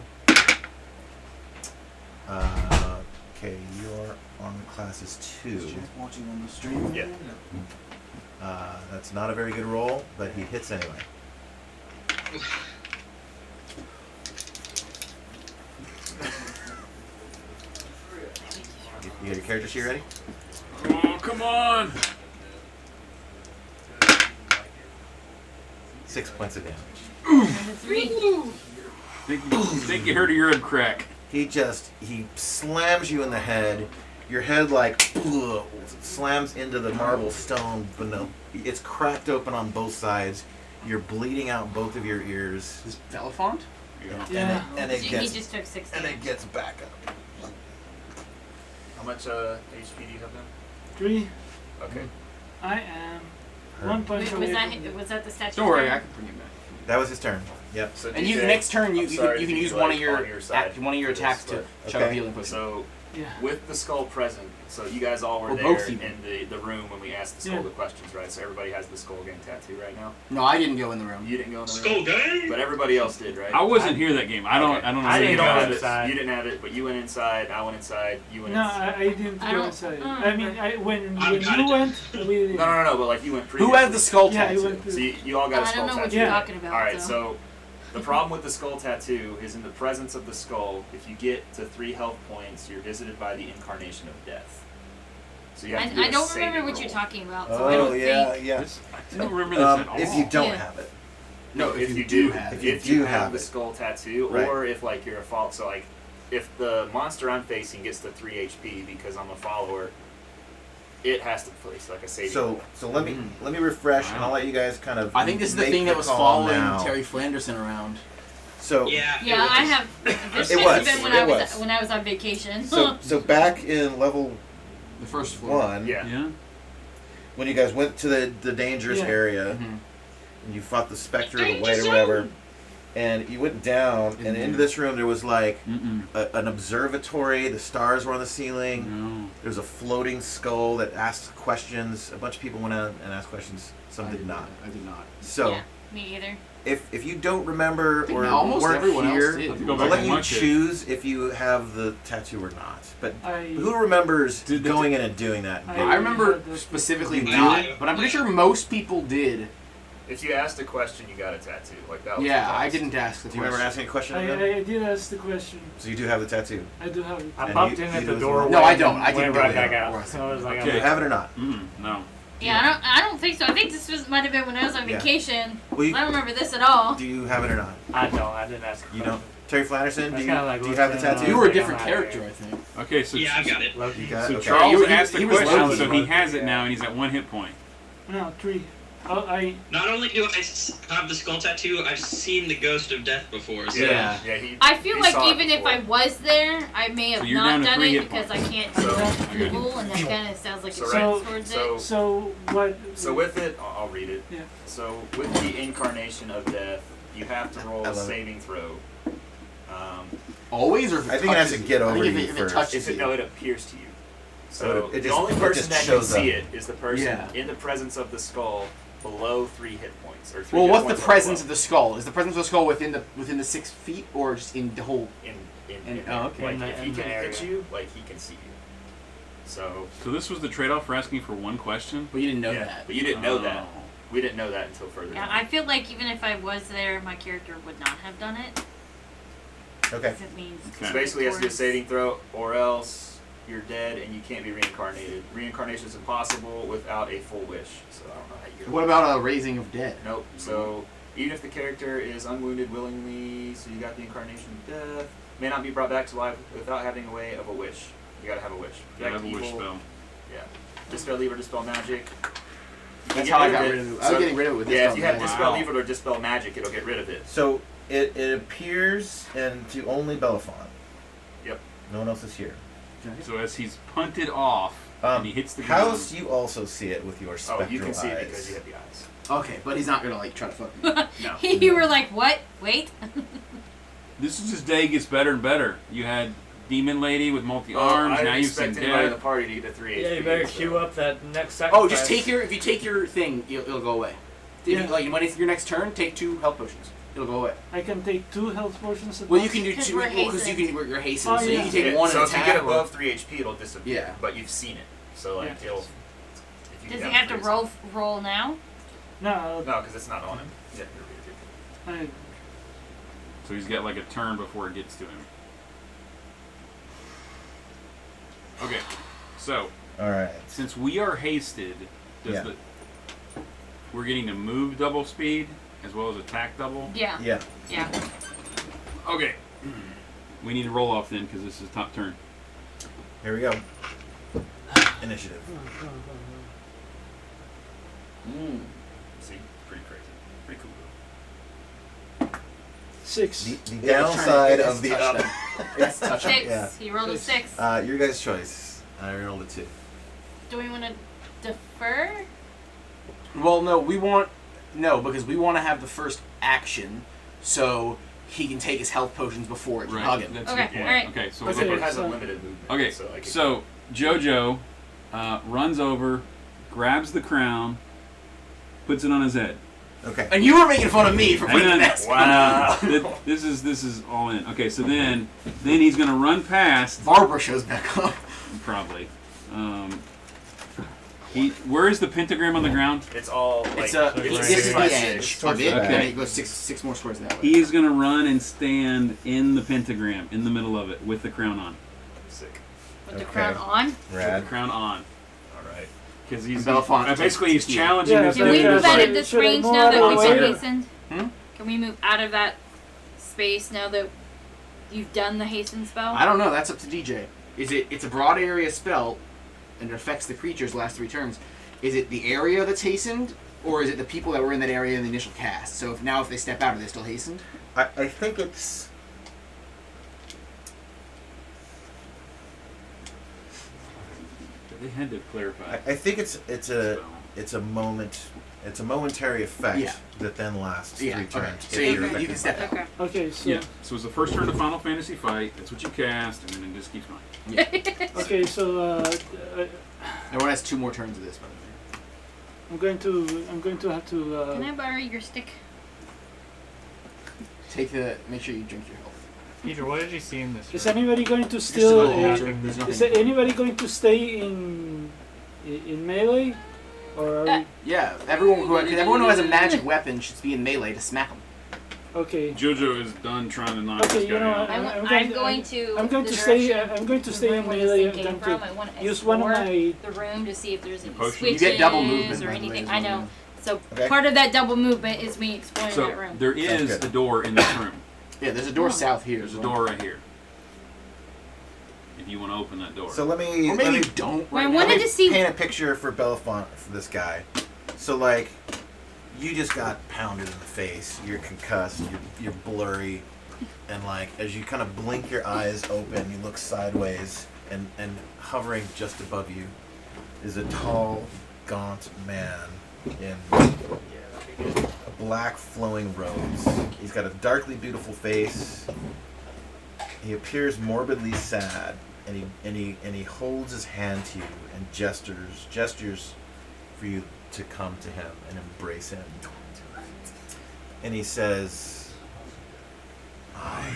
Okay, you're on classes 2. Watching on the stream. Yeah. That's not a very good roll, but he hits anyway. You got your character sheet ready? Oh, come on! 6 points of damage. Number 3. Think you heard a urine crack. He slams you in the head. Your head slams into the marble stone, but no, it's cracked open on both sides. You're bleeding out both of your ears, Is Bellefonte? Yeah. Yeah. and it He gets just took 6 and damage. it gets back up. How much HP do you have then? 3. Okay. I am Her. 1 point Wait, away. was that the statue? Don't worry, I can bring it back. That was his turn. Yep. So And you DJ, next turn you I'm can sorry you can to use be, one like, of your on your side attacks for to this, chug a Okay. healing potion. So Yeah. with the skull present, so you guys all were Or there both even. in the room when we asked the skull Yeah. the questions, right? So everybody has the skull gang tattoo right now. No, I didn't go in the room. You didn't go in the Skull room, gang! but everybody else did, right? I wasn't here that game. I don't. Okay. I don't know. I anything didn't about have it. it. You didn't have it, but you went inside. I went inside. You went No, inside. I didn't I go don't- inside. oh, I mean, okay. when I've got you it. went, we No, but like you went Who previously. has the skull Yeah, tattoo? he went. So you all got a I skull don't know what tattoo. you're Yeah. talking about. All right, so. so the problem with the skull tattoo is in the presence of the skull. If you get to 3 health points, you're visited by the incarnation of death. So you have to do I a don't saving remember what roll. you're talking about, so I don't think. yeah. I don't remember this at all. If you don't Yeah. have it, No, if you do have it. If you have the skull tattoo, Right. or if like you're a follower. So like, if the monster I'm facing gets to 3 HP because I'm a follower, it has to place like a saving roll. so let me refresh, and I'll let you guys kind of. I think this is the make thing that was call following now. Terry Flanderson around. So Yeah. Yeah, it I was- have. This It must was, have been when it I was was. when I was on vacation. so back in level The first floor. 1, Yeah. Yeah. when you guys went to the dangerous Yeah. area, Mhm. and you fought the specter of the Danger light or zone. whatever, and you went down, and Mhm. into this room there was like Mm-mm. an observatory. The stars were on the ceiling. No. There was a floating skull that asked questions. A bunch of people went out and asked questions. Some did not. I did not. So Yeah, me either. if you don't remember I think or almost weren't everyone else here, did. Have to go I'll back let and you watch it. choose if you have the tattoo or not. But I who remembers Did the- going in and doing that? I- I remember had the- specifically I not, do. but I'm pretty sure most people did. If you asked a question, you got a tattoo. Like that was the Yeah, I policy. didn't ask the Do you remember question. asking a question? I again? did ask the question. So you do have the tattoo. I do have it. I And popped you- in you at do the as doorway. well. No, I don't. I Went didn't right go back there. out. So I was like, Do you have it or not? No. Yeah, I don't think so. I think this might have been when I was on Yeah. vacation. Well, you- I don't remember this at all. Do you have it or not? I don't. I didn't ask. You don't. Terry Flanderson, That's do kinda like you have the listening tattoo? You were a Like, different I'm not character, here. I think. Okay, so Yeah, I've got it. Loki. You got it? so Okay. Charles He asked the was question, Loki. so he has it now, and he's at 1 hit point. No, 3. Oh, I Not only do I have the skull tattoo, I've seen the ghost of death before. So Yeah. Yeah. He, I feel he like saw it even if before. I was there, I may have So you're down not to done 3 it hit because I points. can't So- detect Okay. evil, and that kind of sounds like So it right- runs towards it. so what? So with it, I'll read it. Yeah. So with the incarnation of death, you have to roll I a love it. saving throw. Always, or if it I think it has touches to get you? I over think you if it first. touches No, you. it appears to you. So So it the just- only it person just that can shows see up. it is the person Yeah. in the presence of the skull below 3 hit points. Or 3 Well, hit what's the points or presence below. of the skull? Is the presence of the skull within the 6 feet, or just in the whole? In oh, okay. Like In the- if he in the can hit area. you, like he can see you. So So this was the trade-off for asking for one question? But you didn't know yeah, that. but you didn't know that. Oh. We didn't know that until further. Yeah, on. I feel like even if I was there, my character would not have done it. Okay. 'Cause it means Okay. So basically, it has to be a towards- saving throw, or else you're dead and you can't be reincarnated. Reincarnation is impossible without a full wish. So I don't know how you. What about a raising of dead? Nope. So even if the character is unwounded willingly, so you got the incarnation of death, may not be brought back to life without having a way of a wish. You gotta have a wish. You have a Protect wish evil. spell. Yeah. Dispel evil or dispel magic. You can That's get how I rid got of rid of it. I was getting rid of it with Yeah, Dispel if you have Magic. dispel Wow. evil or dispel magic, it'll get rid of it. So it appears and to only Belafonte. Yep. No one else is here. So as he's punted off and he hits the House, ground. you also see it with your spectral Oh, you can see it eyes. because you have the eyes. Okay, but he's not gonna like try to fuck me. No. You were like, what? Wait. This is just day gets better and better. You had Demon Lady with multi Well, arms. I Now didn't you've seen expect anybody in the death. party to get a 3 Yeah, HP. you better so- queue up that next sacrifice. Oh, just if you take your thing, it'll go away. If you, Yeah. like when it's your next turn, take 2 health potions. It'll go away. I can take 2 health potions at Well, you once. can do 'Cause 2 we're because you hastened. can you're hastened, Oh, so you yeah. can take Yeah, 1 so if attack. you get or- above 3 HP, it'll disappear. Yeah. But you've seen it. So, like, Yeah. it'll... if you Does get he down have to 3, roll now? No, No, because it's not on him. Yeah, I, So he's got like a turn before it gets to him. Okay, so All right. since we are hasted, Yeah. we're getting to move double speed as well as attack double. Yeah. Yeah. Yeah. Okay, we need to roll off then because this is top turn. Here we go. Initiative. See? Pretty crazy. Pretty cool. 6. The downside of the up. It's touch up. 6. Yeah. He rolled a 6. Your guys' choice. I rolled a 2. Do we want to defer? Well, no, because we want to have the first action, so he can take his health potions before it can hug him. That's Okay, a good point. alright. Okay, so Because Okay, it has a so- limited movement. okay, So, like, it so Jojo runs over, grabs the crown, puts it on his head. Okay. And you were making fun of me for putting Hang on. that. Wow. This is all in. Okay, so then he's gonna run past. Barbara shows back up. Probably. Where is the pentagram on the ground? It's all, like... It's a. it's This 6 is by the 6. edge of it, Okay. and then it goes six more squares that way. He is gonna run and stand in the pentagram, in the middle of it, with the crown on. Sick. With the Okay. crown on? With the Rad. crown on. Alright. Because he's And Belafonte basically he's takes challenging Yeah, his but Can we Yeah, move so- out of this should I range move now out that of we've the been way? hastened? Hmm? Can we move out of that space now that you've done the hasten spell? I don't know. That's up to DJ. It's a broad area spell, and it affects the creature's last 3 turns. Is it the area that's hastened, or is it the people that were in that area in the initial cast? So if they step out, are they still hastened? I think it's. They had to clarify. I think it's a momentary effect Yeah. that then lasts Yeah, 3 okay. turns. So if you you're can affected step by out. it. Okay. Okay, so Yeah. So it's the first turn of Final Fantasy fight. That's what you cast, and then it just keeps going. okay, so Everyone has 2 more turns of this, by the way. I'm going to have to. Can I borrow your stick? Make sure you drink your health. Peter, what did you see in this? Is room? anybody going to There's still? still nothing- there's Is nothing- anybody going to stay in melee, or are we, Yeah, everyone who has a magic weapon should be in melee to smack them. okay? Jojo is done trying to knock Okay, this you guy know, out. I'm going to. I'm going the to stay. direction I'm going to the stay room in where this melee. thing I'm came going from. I want to to use one of explore my. the room to see if there's any potion? switches You get double movement, or by the way, anything. as I well, know. So Okay. part of that double movement is me exploring So that room. there is good. a door in this room. Yeah, there's a door south here. There's as a well. door right here. If you want to open that door. So let me Or let maybe me you don't. Well, I right wanted now. let me to see- paint a picture for Belafonte for this guy. So like, you just got pounded in the face. You're concussed. You're blurry, and like as you kind of blink your eyes open, you look sideways, and hovering just above you is a tall, gaunt man in a black flowing robes. He's got a darkly beautiful face. He appears morbidly sad, and he holds his hand to you and gestures for you to come to him and embrace him. And he says, "I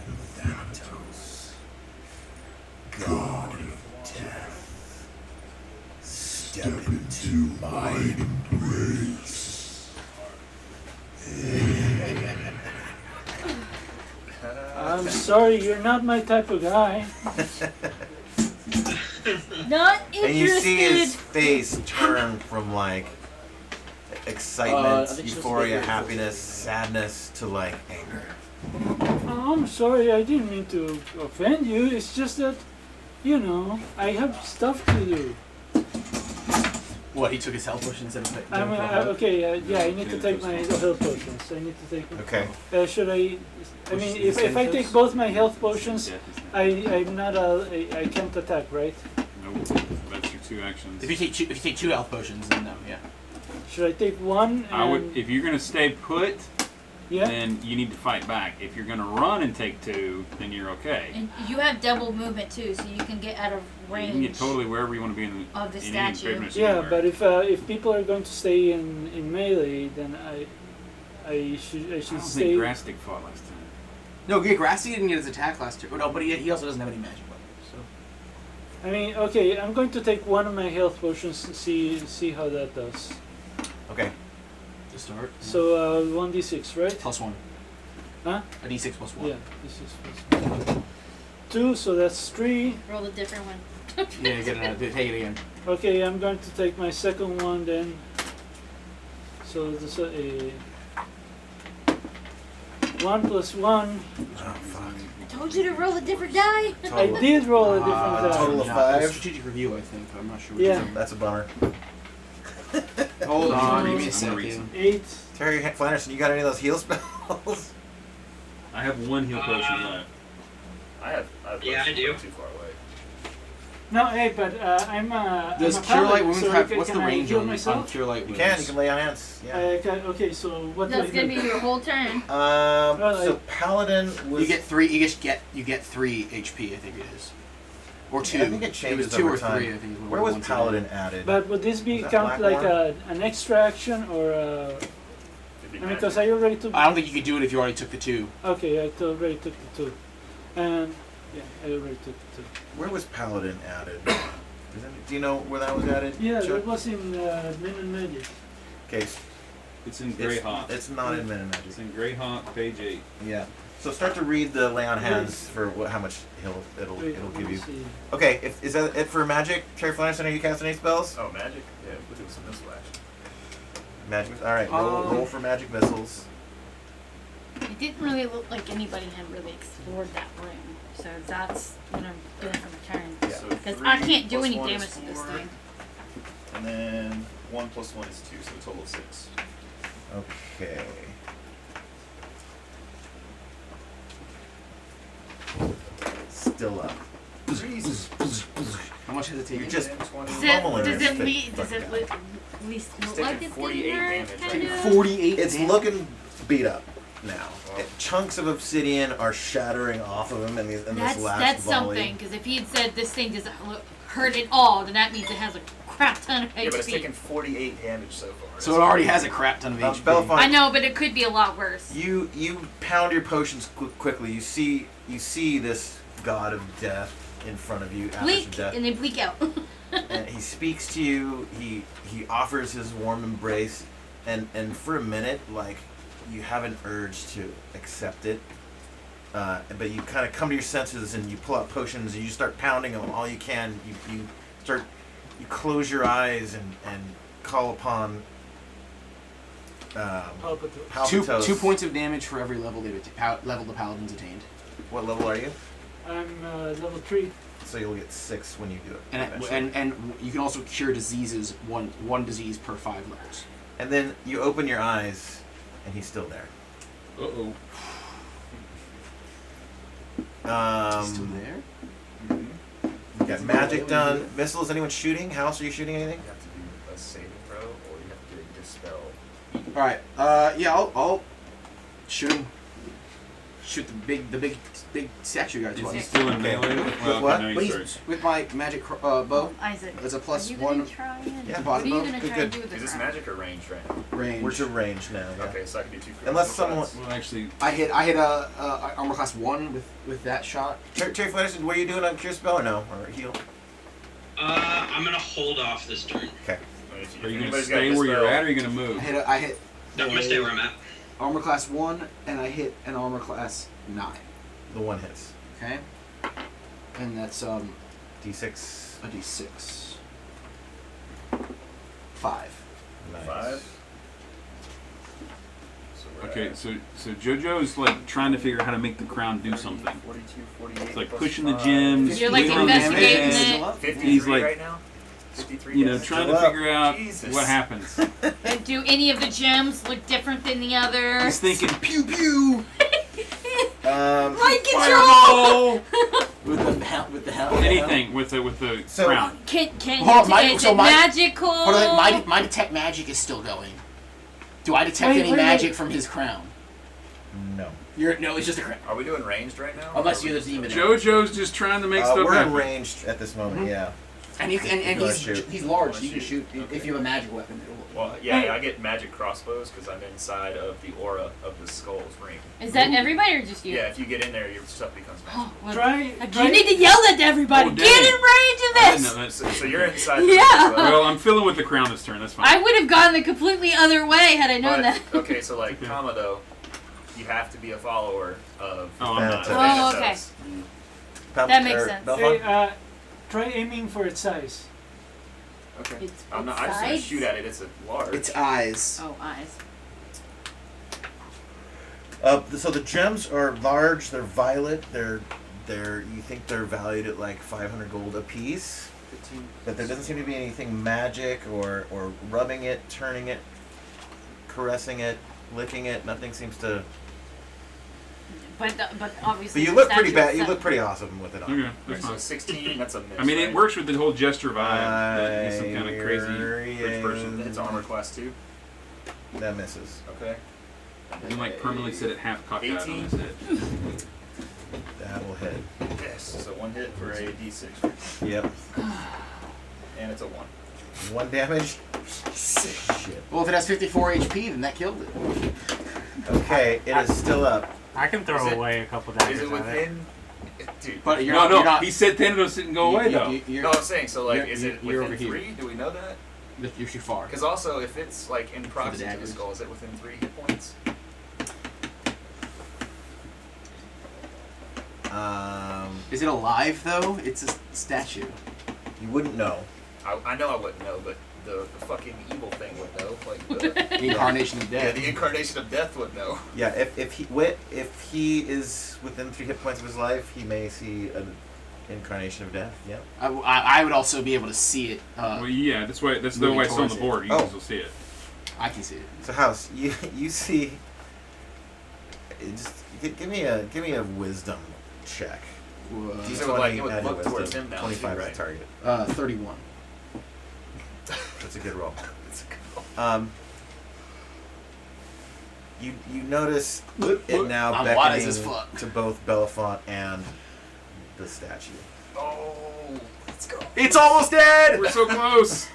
am Thanatos, god of death. Step into my embrace." I'm sorry, you're not my type of guy. Not interested. And you see his face turn from like excitement, I think she's euphoria, supposed to be happiness, sadness to like anger. Oh, I'm sorry, I didn't mean to offend you. It's just that, you know, I have stuff to do. What? He took his health potion instead of I'm okay. Yeah, I need to take my health potions. I need to take. Okay. Should I? I mean, if I take both my health potions, I'm not I can't attack, right? Nope. That's your 2 actions. If you take 2 health potions, then no, yeah. Should I take one? And I would. If you're gonna stay put, yeah. then you need to fight back. If you're gonna run and take 2, then you're okay. And you have double movement too, so you can get out of range. You can get totally wherever you want to be in of the in statue. Any pretty much Yeah, anywhere. but if people are going to stay in melee, then I should I don't stay. think Grastic fought last time. No, yeah, Grassy didn't get his attack last turn. No, but he also doesn't have any magic weapons. So. I mean, okay, I'm going to take one of my health potions and see how that does. Okay. To start. So 1d6, right? +1. Huh? A d6 +1. Yeah, d6 +1. 2, so that's 3. Roll a different one. Yeah, get it. Take it again. Okay, I'm going to take my second one then. So this a 1 + 1. Oh fuck. Told you to roll a different die. I did roll a different die. Total of 5. Strategic review, I think. I'm not sure. Yeah. That's a bummer. Hold on, give me a I'm gonna read second. 8. Terry Flanderson, you got any of those heal spells? I have 1 heal potion left. I have Yeah, I do. Too far away. No, hey, but I'm Does I'm a Cure Light paladin, Wounds so have? can What's the I range heal on myself? Cure Light You Wounds? can lay on hands. Yeah. Okay, so what do I That's do? gonna be your whole turn. So Paladin was. You get 3. You get 3 HP. I think it is. Or 2. I think it changes was 2 over or 3. time. I think. Is what Where it was once Paladin again. added? But would this be Was that count like Blackmore? an extra action or It'd be I mean, magic. because I already took. I don't think you could do it if you already took the 2. Okay, I already took the 2, and yeah, I already took the 2. Where was Paladin added? Do you know where that was added? Yeah, Chuck? that was in Men and Magic. Okay. It's in Greyhawk. It's not in Men and Magic. It's in Greyhawk, page 8. Yeah. So start to read the lay on hands for how much it'll Wait, give let me you. see. Okay, is that it for magic? Terry Flanderson, are you casting any spells? Oh, magic? Yeah, we'll do some missile action. Magic. All right, roll for magic missiles. It didn't really look like anybody had really explored that room, so that's what I'm doing for my turn. Yeah. So Because 3 I can't do plus any 1 is damage to this 4, thing. And then 1 + 1 is 2, so a total of 6. Okay. Still up. How much has it taken? You're just Does pummeling it this at thing. least It's look taking like it's 48 getting hurt? damage right Kind now. of? 48. It's damage? looking beat up now. Wow. Chunks of obsidian are shattering off of him in this last That's volley. something, because if he had said this thing doesn't hurt at all, then that means it has a crap ton of HP. Yeah, but it's taken 48 damage so far. So it already has a crap ton of HP. Belafonte, I know, but it could be a lot worse. You pound your potions quickly. You see this god of death in front of you, Atlas of Bleak, death, and then bleak out. and he speaks to you. He offers his warm embrace, and for a minute, like you have an urge to accept it, but you kind of come to your senses and you pull out potions and you start pounding them all you can. You close your eyes and call upon Palpitos. 2 points of damage for every level the paladin's attained. What level are you? I'm level 3. So you'll get 6 when you do it. And you can also cure diseases, one disease per 5 levels. And then you open your eyes, and he's still there. Uh-oh. He's still there? You got magic done. Missiles, anyone shooting? House, are you shooting anything? You have to do a saving throw, or you have to get a dispel each All right. Yeah, I'll shoot him. Shoot the big statue guy Is he twice. still in melee? Well, what? no, he's But sorry. he's with my magic bow. Isaac, It's a plus are you 1 gonna try and, Yeah, what are you bow. gonna Good, try and good. do with the Is this crown? magic or ranged right now? Range. We're to range now. Yeah. Okay, so I can do 2 Unless critical someone. shots. Well, actually, I hit a armor class 1 with that shot. Terry Flanderson, what are you doing on Cure Spell or no? Or heal? I'm gonna hold off this turn. Okay. If are you gonna anybody's got stay where you're dispel- at, or are you gonna move? I hit I'm gonna stay where I'm at. armor class 1, and I hit an armor class 9. The one hits. Okay. And that's D6. a d6. 5. Nice. 5. So we're Okay, at so JoJo's like trying to figure out how to make the crown do something. 42, 48. It's like plus pushing the 5. gems. You're like moving the investigating heads. it. 53 He's like, right now? 53 you know, guys? trying Chill to out. figure out Jesus. what happens. And do any of the gems look different than the others? He's thinking pew pew. Mind control. Fireball! With the hell. Anything with the So- crown. Can Hold on, is it magical? Hold on, my detect magic is still going. Do I detect any magic from his crown? No. No, it's just a crown. Are we doing ranged right now? Unless Or are you're we the just demon. doing- JoJo's just trying to make stuff We're in happen. ranged at this moment. Yeah. And You wanna shoot. he's large, so you can Shoot. shoot if you have a magic weapon. Well, yeah, I get magic crossbows because I'm inside of the aura of the skull's ring. Is that everybody or just you? Yeah, if you get in there, your stuff becomes magic. Oh, well, Try. you need to yell that to everybody. Oh, Get dang. in range of I this. didn't know that. So you're inside. Yeah. The Well, I'm filling with the crown this turn. That's fine. I would have gone the completely other way had I known that. Okay, so like Okay. Kama though, you have to be a follower of. Oh, I'm not. Oh, okay. That makes sense. Hey, try aiming for its size. Okay. It's I'm just gonna sides? shoot at it. It's a large. It's eyes. Oh, eyes. So the gems are large. They're violet. They're you think they're valued at like 500 gold a piece. 15. But there doesn't seem to be anything magic or rubbing it, turning it, caressing it, licking it. Nothing seems to. But obviously. But you look the pretty statue bad. You itself- look pretty awesome with it on. Okay, Okay, that's so fine. 16. That's a miss. I mean, it right? works with the whole gesture vibe. That he's some kind of crazy rich person. It's armor class 2. That misses. Okay. You like permanently sit at half cocked out on 18. his head. That will hit. Yes. So 1 hit for a d6, Yep. and it's a 1. 1 damage. Shit. Well, if it has 54 HP, then that killed it. Okay, it is still up. I can throw Is it- away a couple Is daggers it at it. within? Dude. But you're No, not. no. You're not. He said Thanatos didn't go away though. You're, No, I'm saying so. Like, you're- is it you're within over here. 3? Do we know that? you're too far. Because also, if it's like in proxy to the daggers. skull, is it within 3 hit points? Is it alive though? It's a statue. You wouldn't know. I know I wouldn't know, but the fucking evil thing would know. Like The incarnation of yeah, death. the incarnation of death would know. Yeah, if he is within 3 hit points of his life, he may see an incarnation of death. Yeah. I would also be able to see it. Well, yeah, that's the way it's moving on the towards it. board. You Oh. can still see it. I can see it. So House, you see. Just give me a wisdom check. So, like, it would add your look towards wisdom. him now, 25 too, is the target. 31. That's a good roll. It's a cool. You notice it now I'm wise as beckoning fuck. to both Belafonte and the statue. Oh, let's go. It's almost dead. We're so close.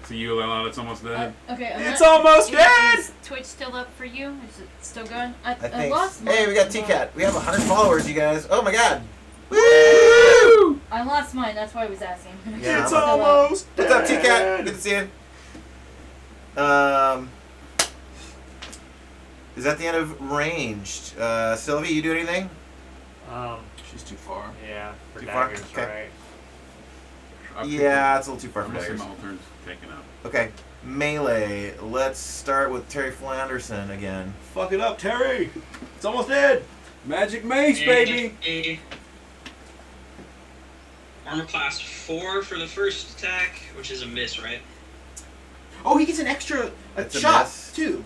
So you allow it's almost dead. Okay. It's almost dead. Is Twitch still up for you? Is it still going? I think. lost. Hey, we got TCAT. We have 100 followers, you guys. Oh my god. Woo! I lost mine. That's why I was asking. Yeah, It's I'm up. almost What's up, dead. TCAT? Good to see you. Is that the end of ranged? Sylvie, you do anything? She's too far. Yeah, for Too far? daggers, Okay. right? Yeah, it's a little too far I'm for gonna say daggers. my whole turn's taken up. Okay, melee. Let's start with Terry Flanderson again. Fuck it up, Terry. It's almost dead. Magic mace, baby. Armor class 4 for the first attack, which is a miss, right? Oh, he gets an extra That's a shot miss. too.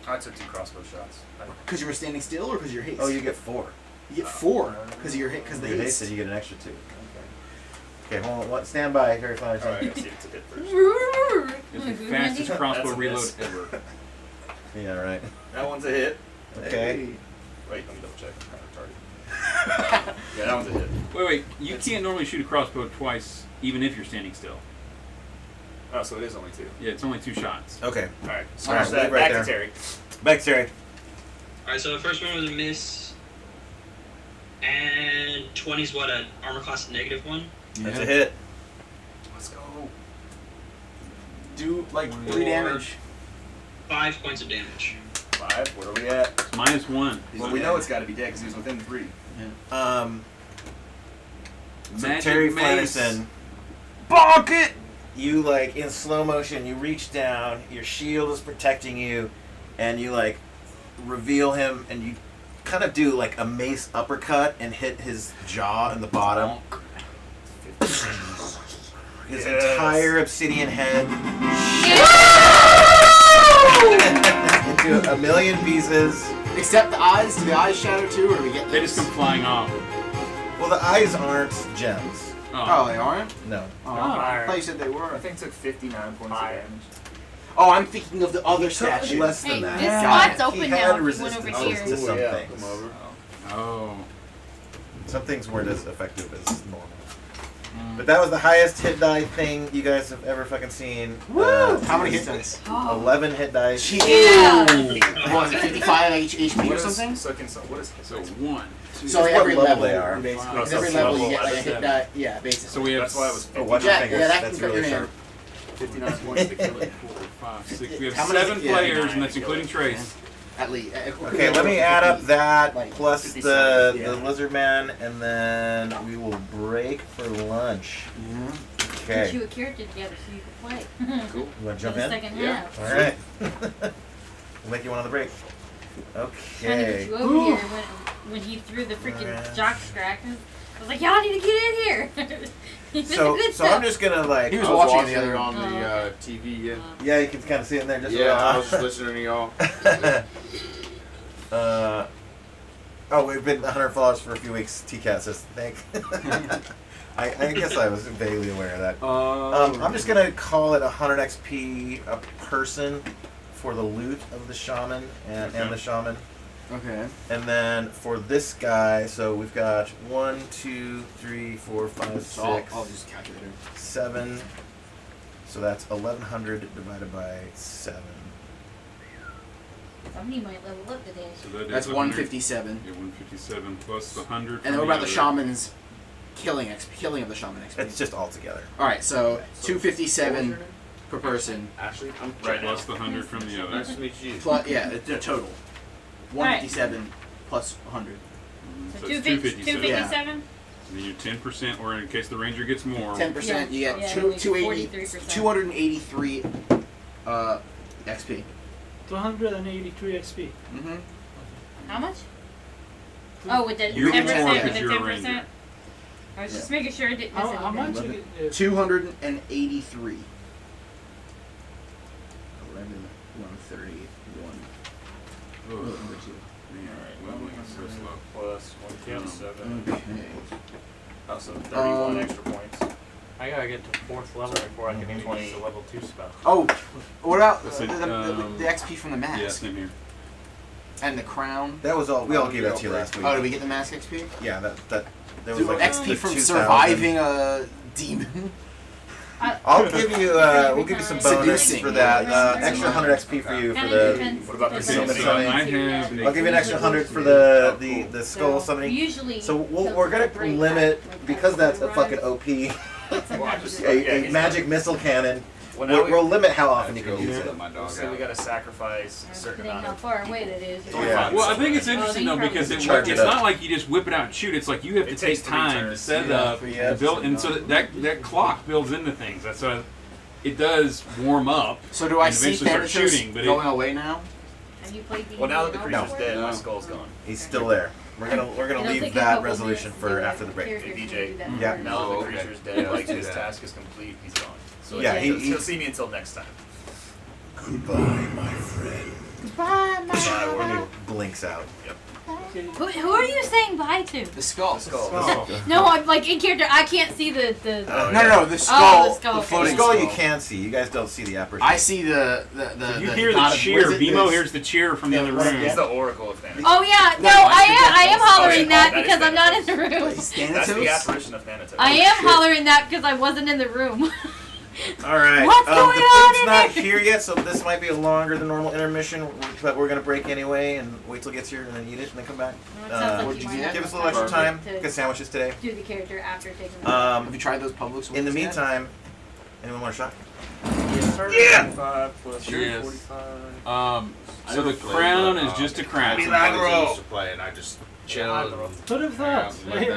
I took 2 crossbow shots. Because you were standing still, or because you're haste? Oh, you get 4. You get 4 because of your hit. Because the Your haste, haste. so you get an extra 2. Okay, hold on. What? Stand by, Terry Flanderson. Alright, let's see if it's a hit first. It's the fastest crossbow That's a reload miss. ever. Yeah, right. That one's a hit. Okay. Hey. Wait, let me double check. I'm kind of retarded. Yeah, that one's a hit. Wait. You can't normally shoot a crossbow twice, even if you're standing still. Oh, so it is only 2. Yeah, it's only 2 shots. Okay. Alright, so Alright, that leave right back there. to Terry. Back to Terry. Alright, so the first one was a miss. And 20's what, an armor class -1? That's a hit. Let's go. Do like 3 damage. 5 points of damage. 5, where are we at? It's -1. Well, we know it's got to be dead because he was within 3. So Magic Terry mace. Flanderson, bonk it! You like in slow motion. You reach down. Your shield is protecting you, and you like reveal him, and you kind of do like a mace uppercut and hit his jaw in the bottom. His entire obsidian head into a million pieces. Except the eyes. Do the eyes shatter too, or do we get? They just come flying off. Well, the eyes aren't gems. Oh, they aren't? No. Oh, I thought you said they were. I think it took 59 points of damage. Oh, I'm thinking of the other Took statue. less Hey, than that. this Got spot's He open had now if you went resistance over to here. some yeah, things. come over. Oh. Some things weren't as effective as normal. But that was the highest hit die thing you guys have ever fucking seen. Woo! How many hit dice? 11 hit dice. Yeah. What was it, 55 HP What or is- something? what is So 1, 2, So What every level level they are. basically. Oh, At so every it's level level you get like a 11. hit die. Yeah, basically. So we have That's why I was Oh, watch your Yeah, fingers. yeah, that That's can cut really your sharp. 59 points to kill it. 4, 5, 6. We have How many- 7 yeah, players, and that's including Trace. At least. Okay, let me add up that Like, plus 57, the yeah. lizard man, and then we will break for lunch. Put Okay. you a character together so you can play. Cool. You want to For jump the in? second Yeah. half. All right. We'll make you one on the break. Trying to get Okay. you over here when he threw the freaking jock strap. I was like, y'all need to get in here. He did the So, good so stuff. I'm just gonna like. He was I was watching the other on Oh, the okay. TV. Yeah. Yeah, you can kind of see it in there just. Yeah, I was just listening to y'all. Oh, we've been 100 followers for a few weeks. TCAT says thank. I guess I was vaguely aware of that. I'm just gonna call it 100 XP a person for the loot of the shaman and the shaman. Okay. And then for this guy, so we've got 1, 2, 3, 4, 5, So I'll 6, just calculate it. 7. So that's 1100 divided by 7. Somebody might level up today. So that is That's 100. 157. Yeah, 157 plus the 100. And then what about the shaman's killing of the shaman XP? It's just all together. Alright, so 257 per person. Ashley, I'm Right now. Plus the 100 from the other. Nice to meet you. Plus, yeah, the total. 157 plus 100. So So it's 257. 257. And then you're 10%, or in case the ranger gets more. 10%, you get Yeah, two, like 280, 43%. 283 XP. 283 XP. Mm-hmm. How much? Oh, with the You're 10%? more With because the you're a 10%? ranger. I was just making sure I didn't miss anything. How much? 283. 11, 131. Ugh. Alright, leveling is so slow. Plus 157. Okay. Oh, so 31 extra points. I gotta get to 4th level before I can even use the level 2 spell. Oh, what about That's the it, XP from the mask? Yeah, same here. And the crown? That was all. We all gave that to you last week. Oh, did we get the mask XP? Yeah, that there was Dude, like XP the from 2000. surviving a demon. I'll give you. We'll give you some bonus Seducing. for that. Extra 100 XP for you for the. What about the Okay, summoning? so I have. I'll give you an extra 100 for the skull summoning. Usually, So we're gonna limit because that's a fucking OP. Well, I just, A magic missile cannon. Well, now We'll limit how often you can Go use let it. my dog so we out. gotta sacrifice a certain depending amount how of. far away that is. Yeah. Well, I think it's interesting though because it's Charge it up. not like you just whip it out and shoot. It's like you have to It take takes 3 time to turns. set it Yeah, up, 3 and build, and so that clock builds into things. That's why it does warm up. So do I and see eventually start Thanatos shooting, but going away now? Have you played D&D? Well, now that the at all creature's before? dead, my No. skull's gone. He's still there. We're gonna It'll leave take a that couple resolution minutes for to after the break. characters Hey, to DJ. do that. Yeah. Now that Oh, the okay. creature's dead, Yeah, like let's do his that. task is complete, he's gone. So Yeah, he'll see me until next time. Goodbye, my friend. Goodbye, And he blinks out. Yep. Bye. Okay. Who are you saying bye to? The skull. The skull. No, I'm like in character. I can't see the. No, the skull. Oh, the skull. The Okay. floating The skull skull. you can see. You guys don't see the apparition. I see the You hear the god of- cheer. what is it? BMO This- hears the cheer from the other room. He's the Oracle of Thanatos. Oh yeah, no, No, I am hollering Oh, that that is because I'm not in the Thanatos. room. He's That's the Thanatos? apparition of Thanatos. I am hollering that because I wasn't in the room. All right. What's going the on food's in not there? here yet, so this might be a longer than normal intermission, but we're gonna break anyway and wait till it gets here and then eat it and then come back. Well, it sounds like you might have Give us a to little extra time. to Get sandwiches today. do the character after taking the Have you tried those Publix In the ones yet? meantime, anyone want a shot? Yes, sir. Yeah! 45 plus Yes. 45. So the crown is just a crown. Milagro. Used to play, and I just chilled. Who'd have thought?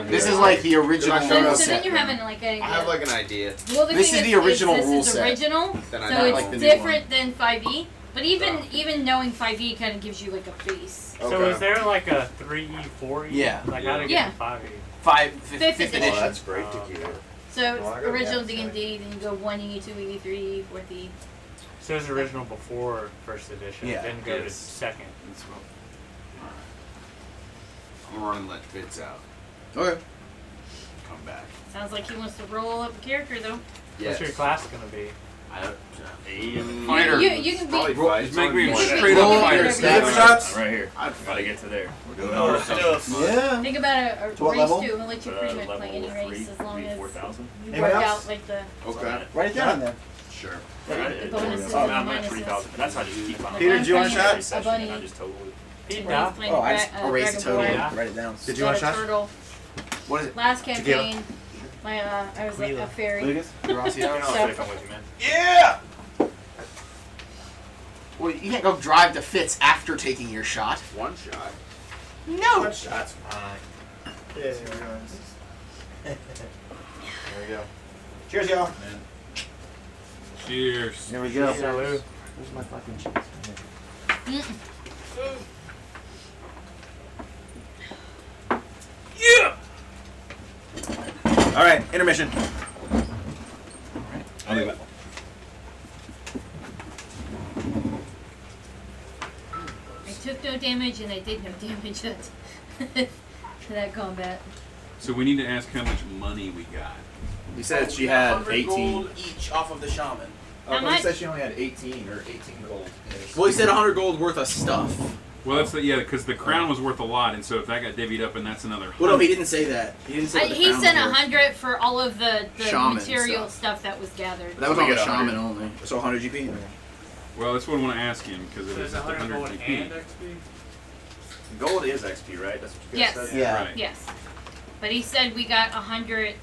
This is like the original So- So, rule so then set. you're having like a. I have like an idea. Well, the This thing is the original this rule is set. original, Then I so have it's like the new different than 5e. But even knowing 5e kind of gives you like a base. So Okay. is there like a 3E, 4E? Yeah. Like how to Yeah. get to 5E? Fifth Fifth edition. edition. Oh, that's great to hear. So Well, I it's got original that, D&D, then you go 1e, 2e, 3e, 4e. So it's original before first edition. Yeah. Then go to Yes. second. I'm gonna run and let Fitz out. Okay. Come back. Sounds like he wants to roll up a character though. What's your class gonna be? Fighter. You can Probably be. fight. Just make me a You can straight be- up you can fighter. be Stab whatever. shots? Right here. I'd Gotta get to there. We're doing all stuff. Yeah. Think about a To what race level? too. He'll let you pretty much Level play any 3, race as long as 4,000. you Anyone work else? out like the Okay. Write it down there. Sure. the bonuses I'm and the at minuses. 3,000. That's how I just keep on. Peter, do you want a Every shot? session, A bunny. I just totally. He When he's died. playing Oh, I just Dra- erased the Dragon total. Ball, Yeah. Write it down. Did you want a got shot? turtle. What is it? Last Tequila. campaign, I was like a fairy. Lucas? Gracias. I'll So- take them with you, man. Yeah! Well, you can't go drive to Fitz after taking your shot. One shot. No! One shot's fine. Yeah. There we go. Cheers, y'all. Cheers. There we go. Salud. Where's my fucking cheese? Yeah. All right, intermission. I'll leave it. I took no damage and I did no damage to that combat. So we need to ask how much money we got. He said she had 100 18. gold each off of the shaman. How much? He said she only had 18 or 18 gold. Well, he said 100 gold worth of stuff. Well, that's because the crown was worth a lot, and so if that got divvied up, and that's another. Well, no, he 100. didn't say that. He didn't say what the He crown sent was worth. 100 for all of the Shaman material stuff. stuff that was gathered. But that was We on the get 100. shaman only. So 100 GP. Well, that's what I want to ask him because it So was is just 100 gold 100 and GP. XP? Gold is XP, right? That's what you guys Yes. said? Yeah. Right. Yes. But he said we got 100.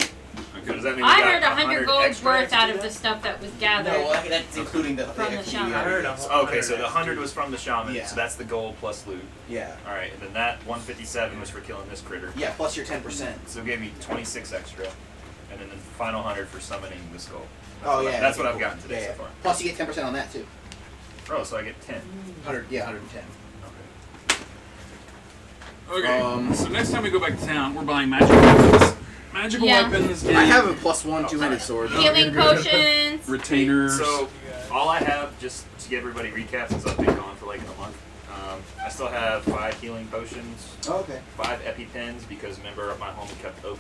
So does that mean we I got heard 100 gold extra worth out XP of the then? stuff that was No, gathered. well, that's including the From the XP. shaman. I heard Okay, so the 100 was from the shaman, Yeah. so that's the gold plus loot. Yeah. Alright, and then that 157 was for killing this critter. Yeah, plus your 10%. So it gave me 26 extra. And then the final 100 for summoning the skull. Oh, yeah. That's what okay, I've gotten today yeah, so yeah. far. Plus you get 10% on that, too. Oh, so I get 10. 100, yeah, 110. Okay. So next time we go back to town, we're buying magical weapons. Magical Yeah. weapons. I have a +1 200 sword. Healing potions. Retainers. So all I have, just to give everybody recap, since I've been gone for like a month, I still have 5 healing potions, Oh, okay. 5 EpiPens, because remember my homie kept OP,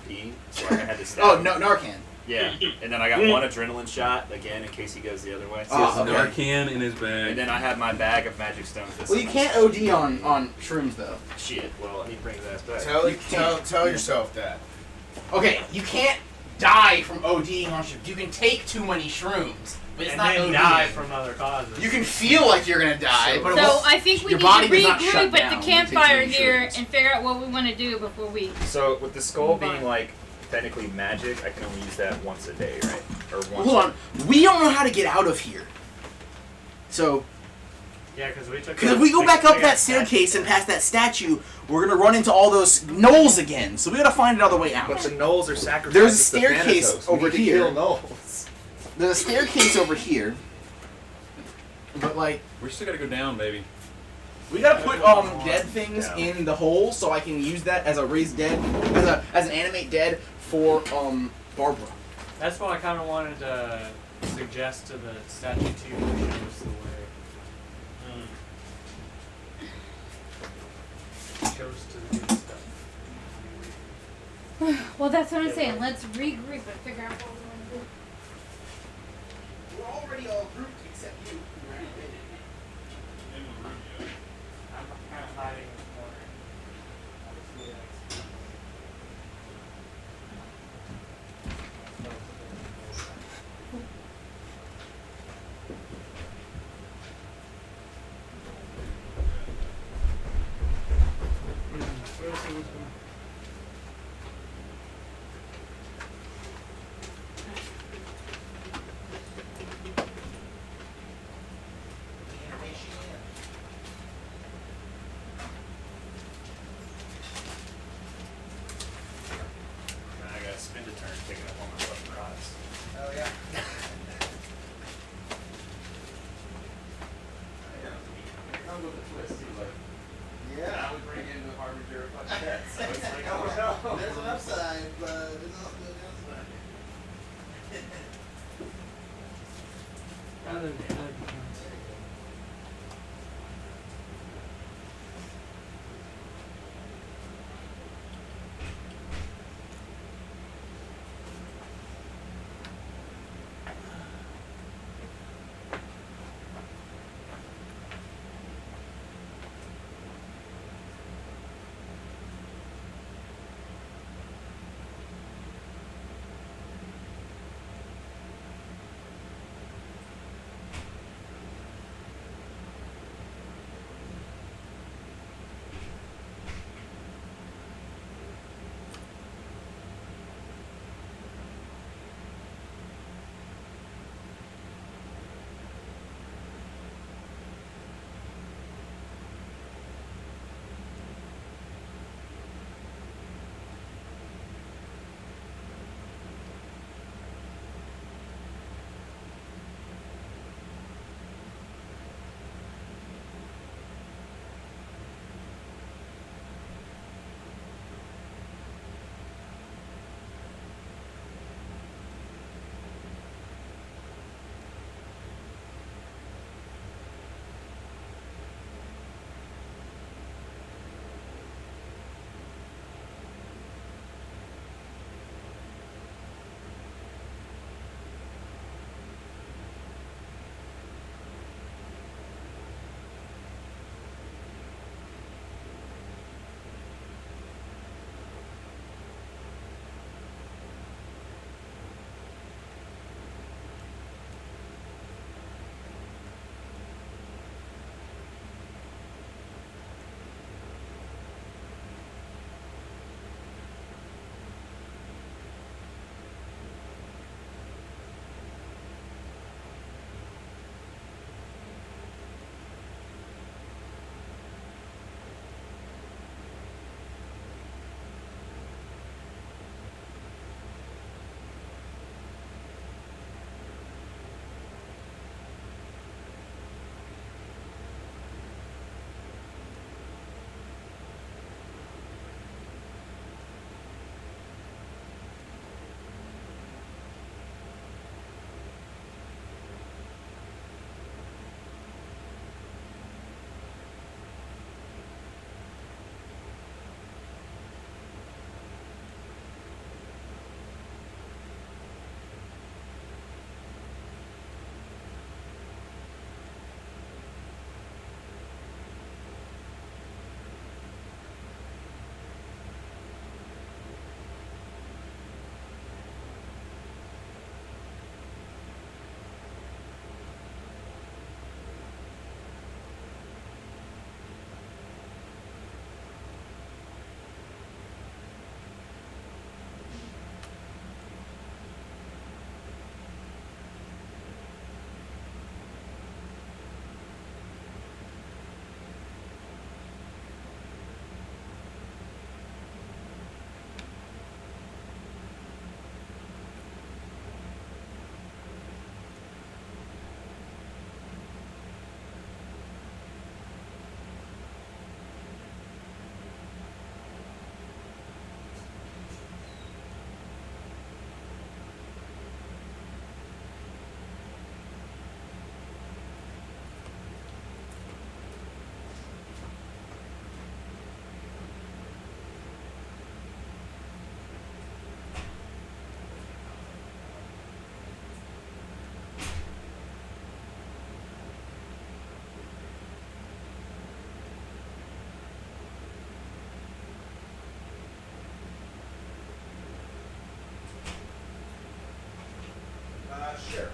so I had to stab Oh, him. no, Narcan. Yeah, and then I got 1 adrenaline shot, again, in case he goes the other way. He has Oh, okay. Narcan in his bag. And then I have my bag of magic stones. That's Well, you can't OD on shrooms, though. Shit, well, he brings his ass back. Tell yourself that. Okay, you can't die from ODing on shrooms. You can take too many shrooms, but it's And not then ODing. die from other causes. You can feel like you're gonna die, but it So won't. I think we your need body to does not shut regroup at down the when you take campfire too many here shrooms. and figure out what we want to do before we. So with the skull being like technically magic, I can only use that once a day, right? Or once. Hold on, we don't know how to get out of here. So, Yeah, because we took. because if we go back up that staircase and past that statue, we're gonna run into all those gnolls again. So we gotta find another way out. But the gnolls are sacrificed. There's a staircase over here. Kill gnolls. There's a staircase over here. But like, We still gotta go down, baby. we gotta put dead things Down. in the hole so I can use that as a raised dead, as an animate dead for Barbara. That's what I kind of wanted to suggest to the statue too. To show us the way. Show us to the Well, that's what I'm saying. Let's regroup and figure out what we're going to do. We're already all grouped except you. I'm kind of hiding in the corner. Obviously, that's. Where's the wisdom? Now I gotta spend a turn picking up all my fucking rods. Oh yeah. Comes with a twist too, like. Yeah. I would bring in the harbinger of fucking death. So it's like, oh no. There's an upside, but there's also a downside. Sure.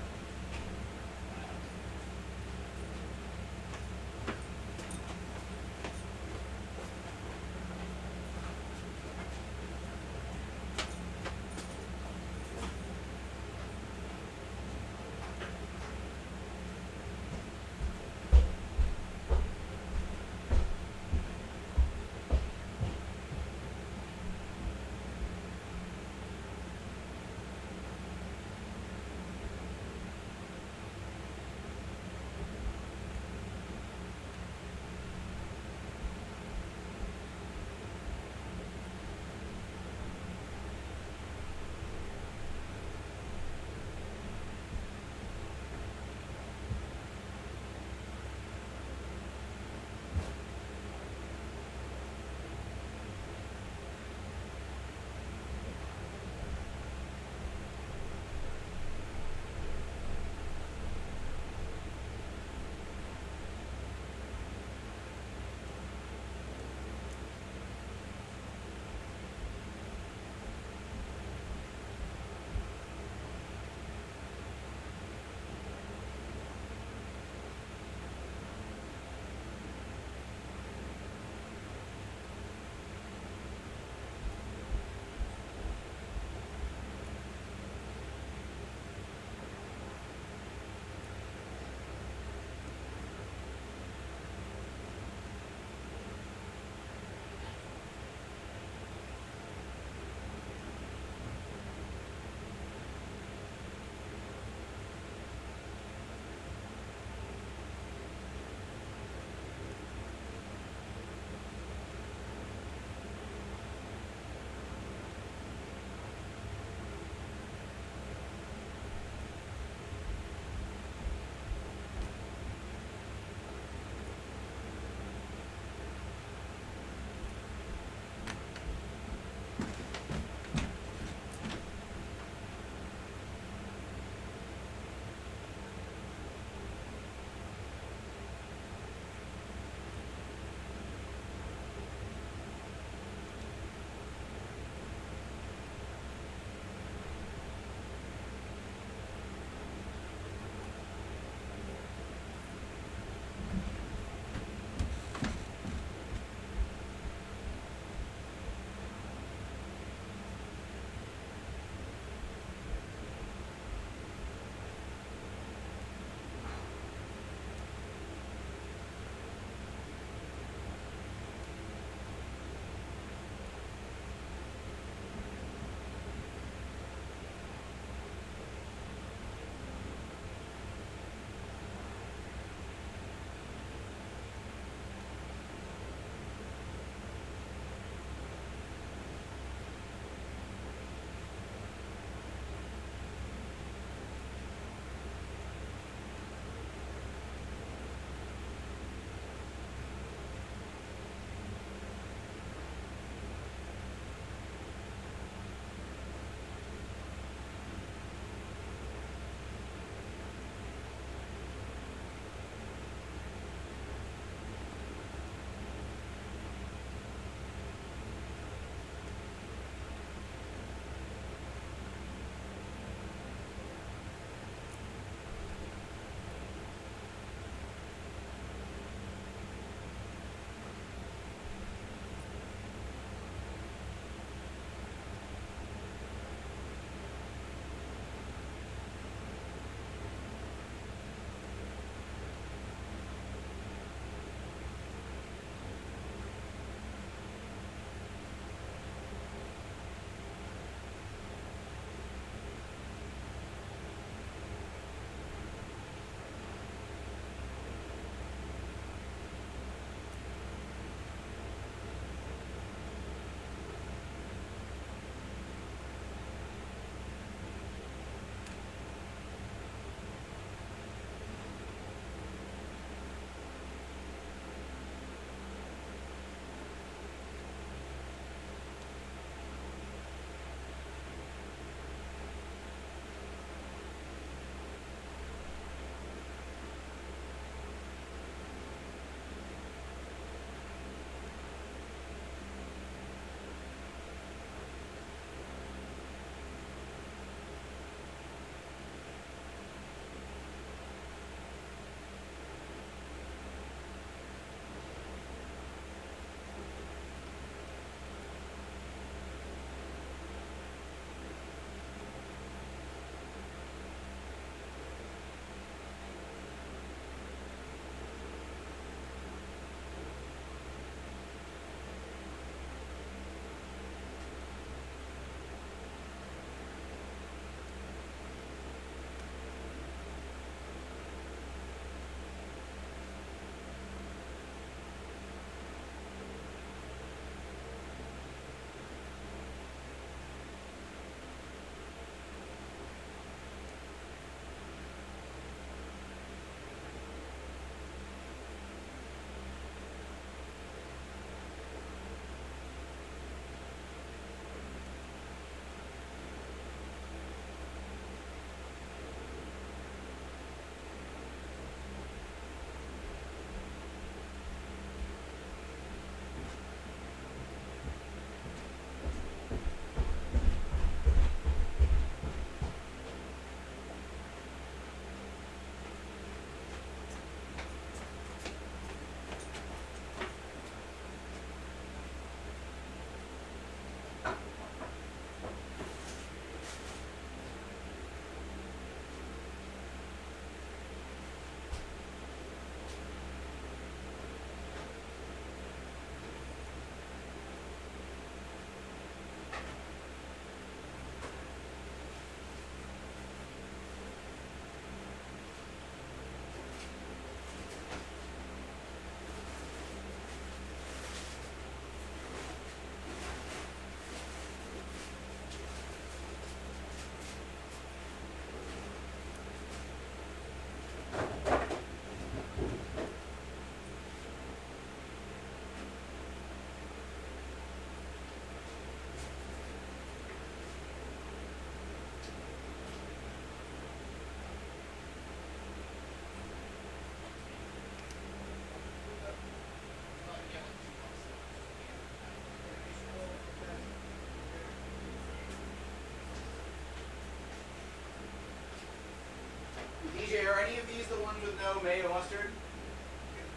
these the ones with no mayo mustard?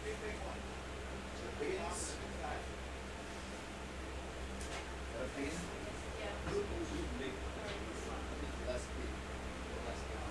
Big one. The big ones? Is that a big one? Less big. Less big.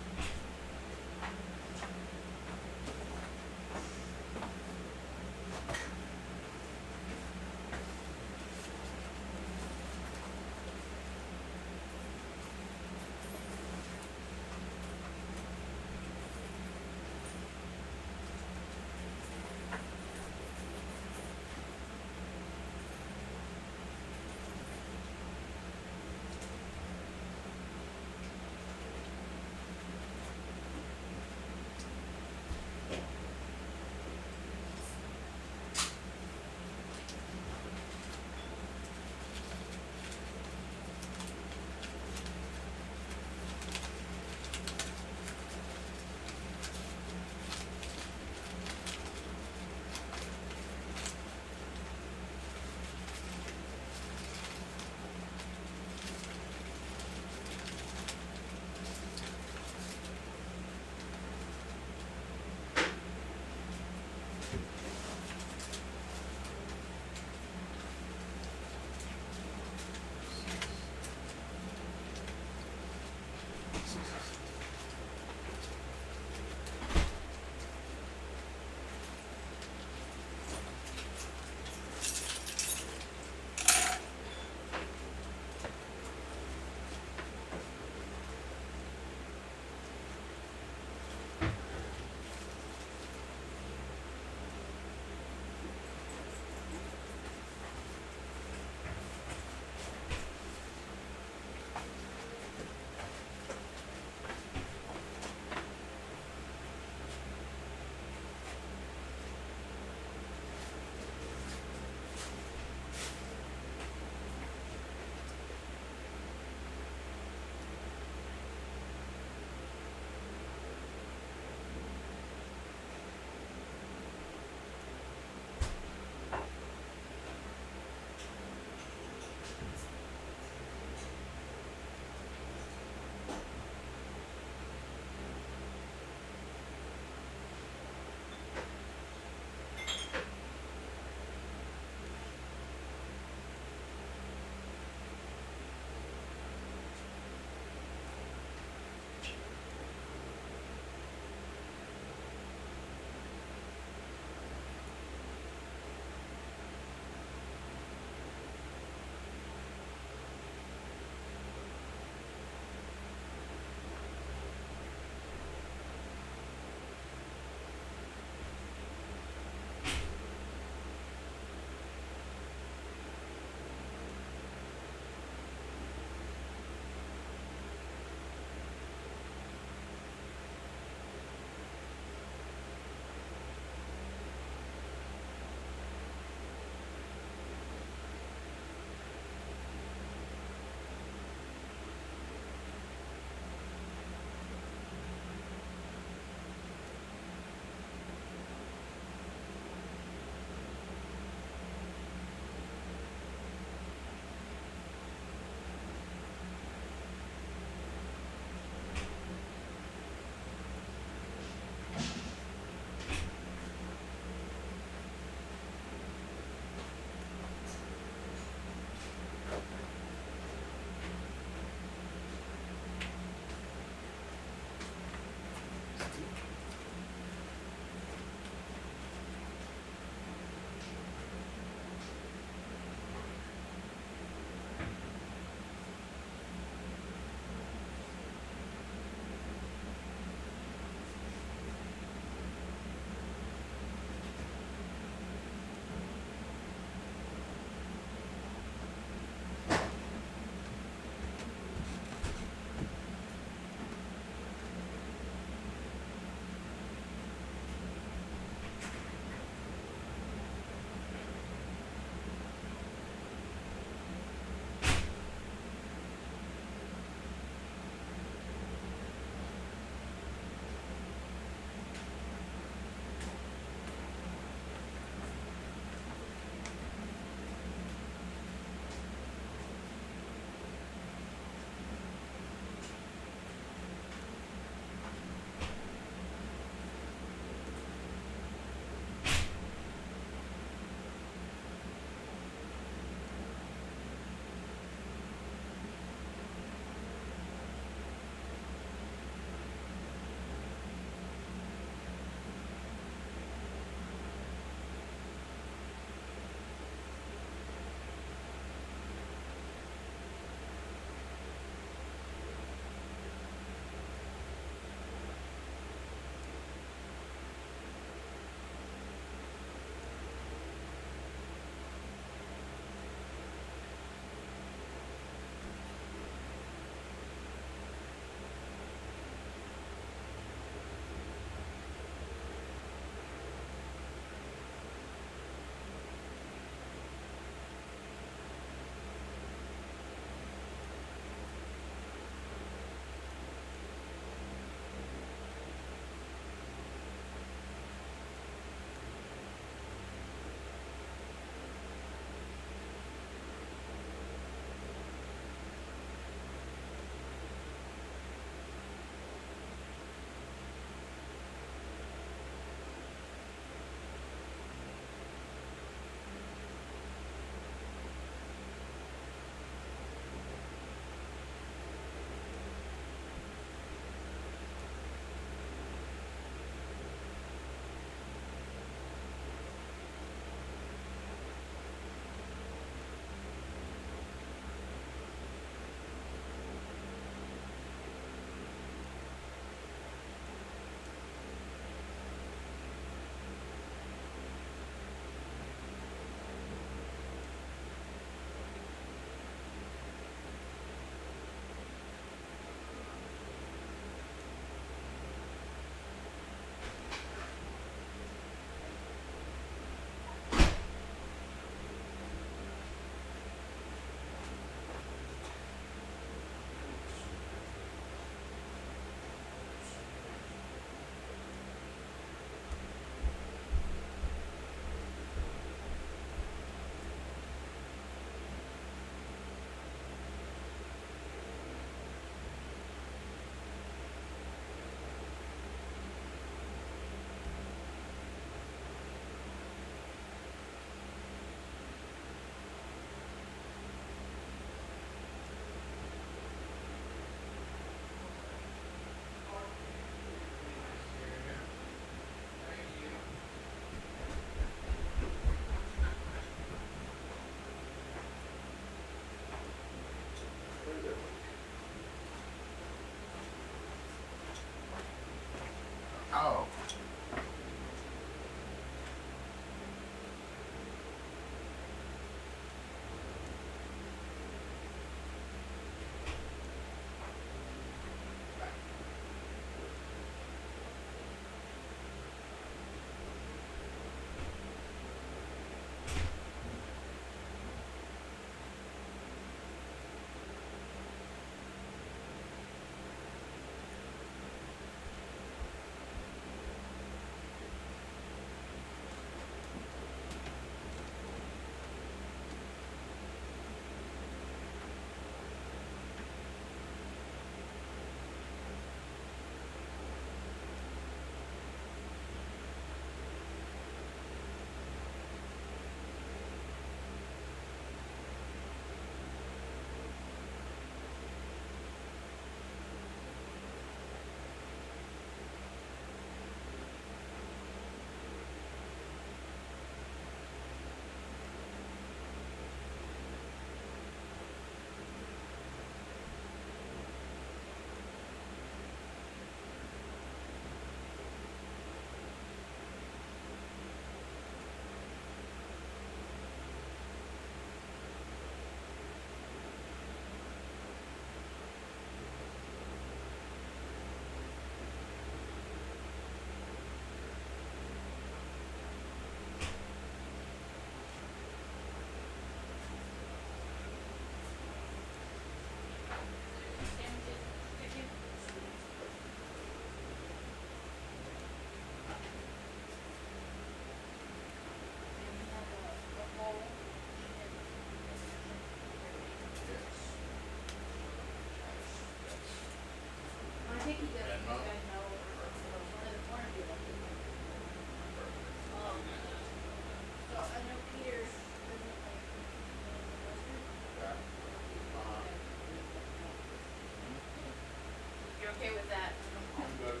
okay with that. I'm good.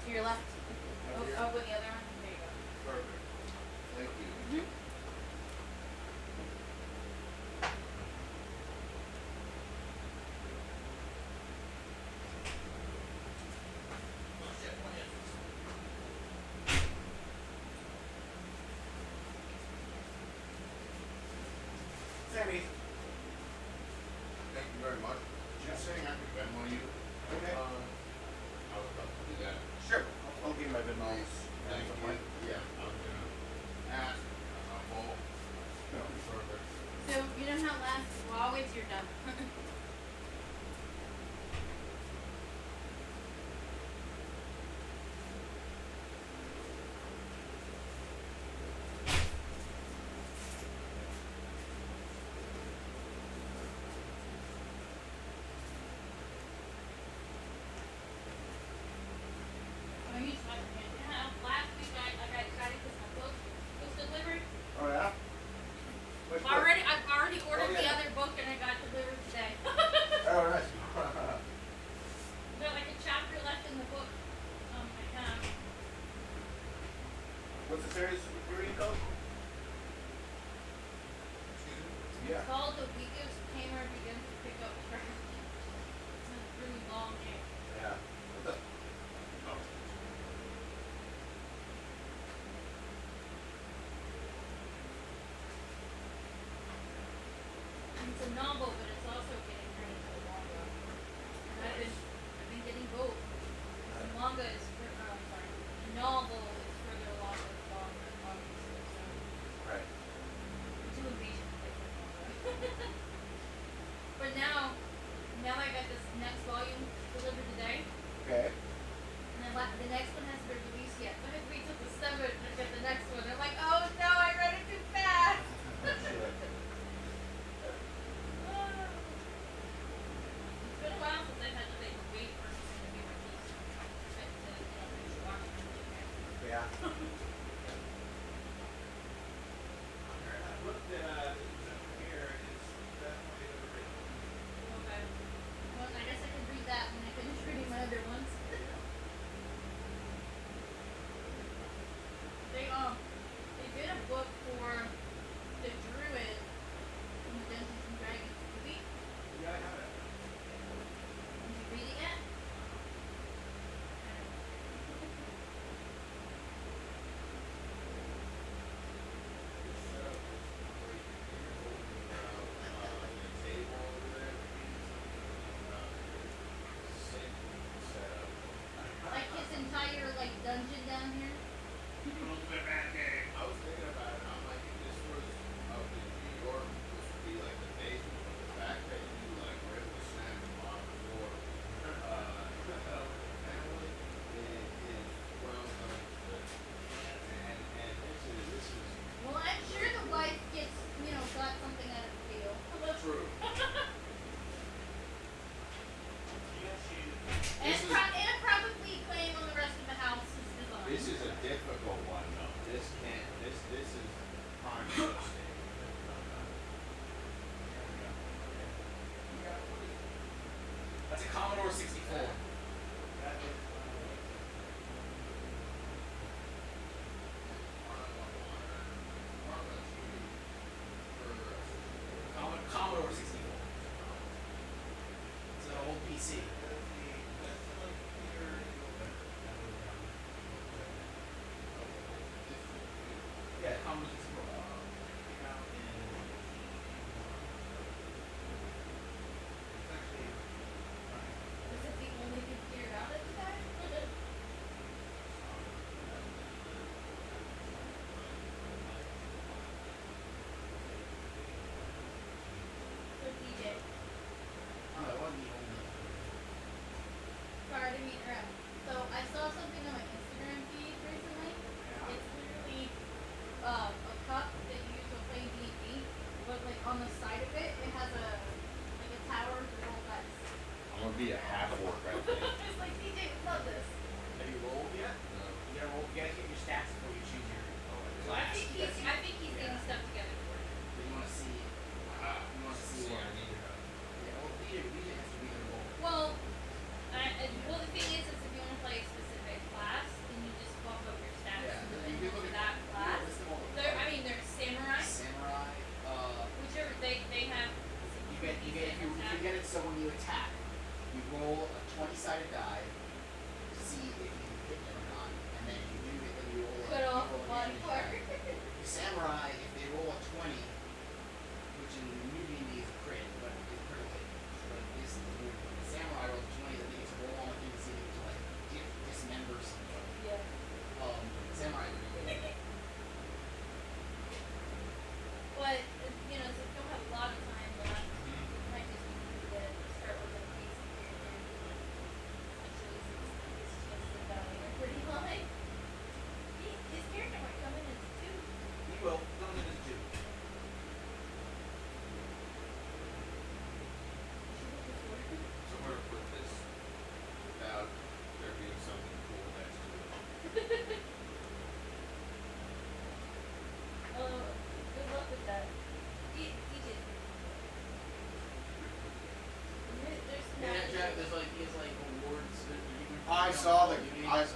To your left. Oh, with the other one. There you go. Perfect. Thank you. Sammy. Thank you very much. Just saying I could Venmo you. Okay. I was about to do that. Sure. I'll give you my Venmo. Thank you. Yeah, I was gonna ask. Well, that'll be perfect. So you know how last? Well, I'll wait till you're done. Oh, you just like you know how last week I got excited because my book was delivered. Oh yeah. Which book? I've already ordered Oh, yeah. the other book and it got delivered today. Oh, nice. There's like a chapter left in the book. What's the series you're reading called? It's called The Weakest Tamer Begins to Pick Up Trash. It's a really long name. Yeah. What's up? Oh. It's a novel, but it's also getting turned into a manga. And I've been getting both. The manga is sorry. The novel is further along than the manga, obviously. So Right. I'm too impatient to pick up manga. But now I got this next volume delivered today. Okay. And then the next one hasn't been released yet. So I have to wait till the 7th to get the next one. I'm like, oh no, I read it too fast. It's been a while since I've had to like wait for something to be released. But finish watching it. Yeah. Okay. Well, I guess I can read that when I finish reading my other ones. They did a book for the Druid in the Dungeons and Dragons movie. Yeah, I have it. Are you reading it? Like his entire like dungeon down here. I was thinking about it. I'm like, if this was up in New York, this would be like the basement. But the fact that you like were able to snap the bottom floor, family is well done. And this is Well, I'm sure the wife gets got something out of the deal. true. And probably claim on the rest of the house is design. This is a difficult one though. This is prime real estate. That's a Commodore 64. Commodore 64. It's an old PC. Yeah, Commodore 64. Came out in. It's actually. Is it the only computer out at the time? So DJ, Oh, it wasn't the only. sorry to meet around. So I saw something on my Instagram feed recently. It's literally a cup that you use to play D&D, but like on the side of it, it has a tower to roll dice. I'm gonna be a half orc right there. It's like DJ, we love this. Have you rolled yet? No. You gotta roll. You gotta get your stats before you choose your I class. think he's getting stuff together for it. But you want to see. You want to see what. to get it so when you attack, you roll a 20-sided die to see if you hit it or not, and then if you do it, then you roll Cut you off roll the body damage part. die. Samurai, if they roll a 20, which in New D&D is a crit, but it's critical, but this is weird. Samurai rolls a 20, then they get to roll on the thing to see if they can like dismember something. Yeah. Samurai would be good. But, you know, since we don't have a lot of time left, it might just be good to start with a basic character. Actually, since it's just the guy in a pretty line. His character might come in as two. He will. Come in as 2. Somewhere put this without there being something cool next to it. Good luck with that. He did. There's There's like, he has like awards that you can. I saw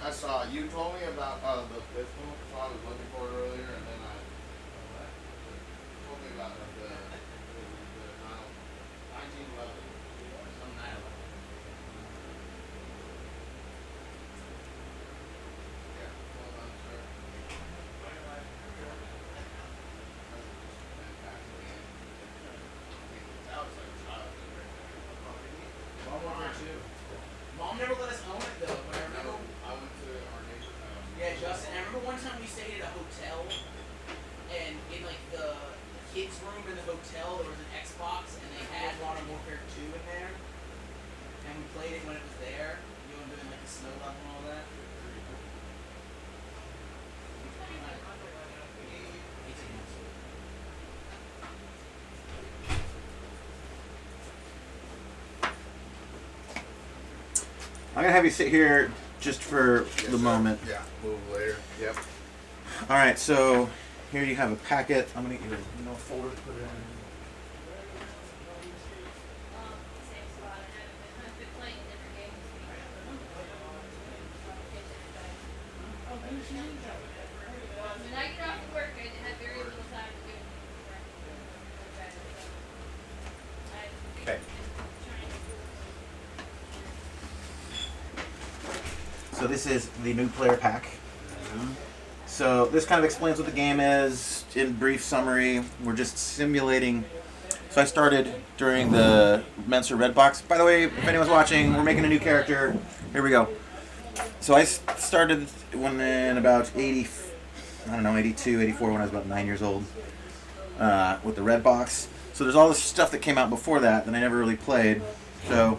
I saw you told me about the pistol, so I was looking for it earlier, and then I told me about the 1911. Some 9/11. Yeah, well done, sir. That was like a childhood right there. Modern Warfare 2. Mom never let us own it though, but I remember. I went to our neighbor's house. Yeah, Justin. I remember one time we stayed at a hotel, and in like the kids' room in the hotel, there was an Xbox, and they had Modern Warfare 2 in there, and we played it when it was there. You know, doing like the snow level and all that. I'm gonna have you sit here just for the moment. Yeah, move later. Yep. All right, so here you have a packet. I'm gonna get your folder to put it in. same spot. I've been playing different games. When I get off of work, I have very little time to do anything. Okay. So this is the new player pack. So this kind of explains what the game is. In brief summary, we're just simulating. So I started during the Mensa Red Box. By the way, if anyone's watching, we're making a new character. Here we go. So I started when in about 82, 84, when I was about 9 years old, with the Red Box. So there's all this stuff that came out before that I never really played. So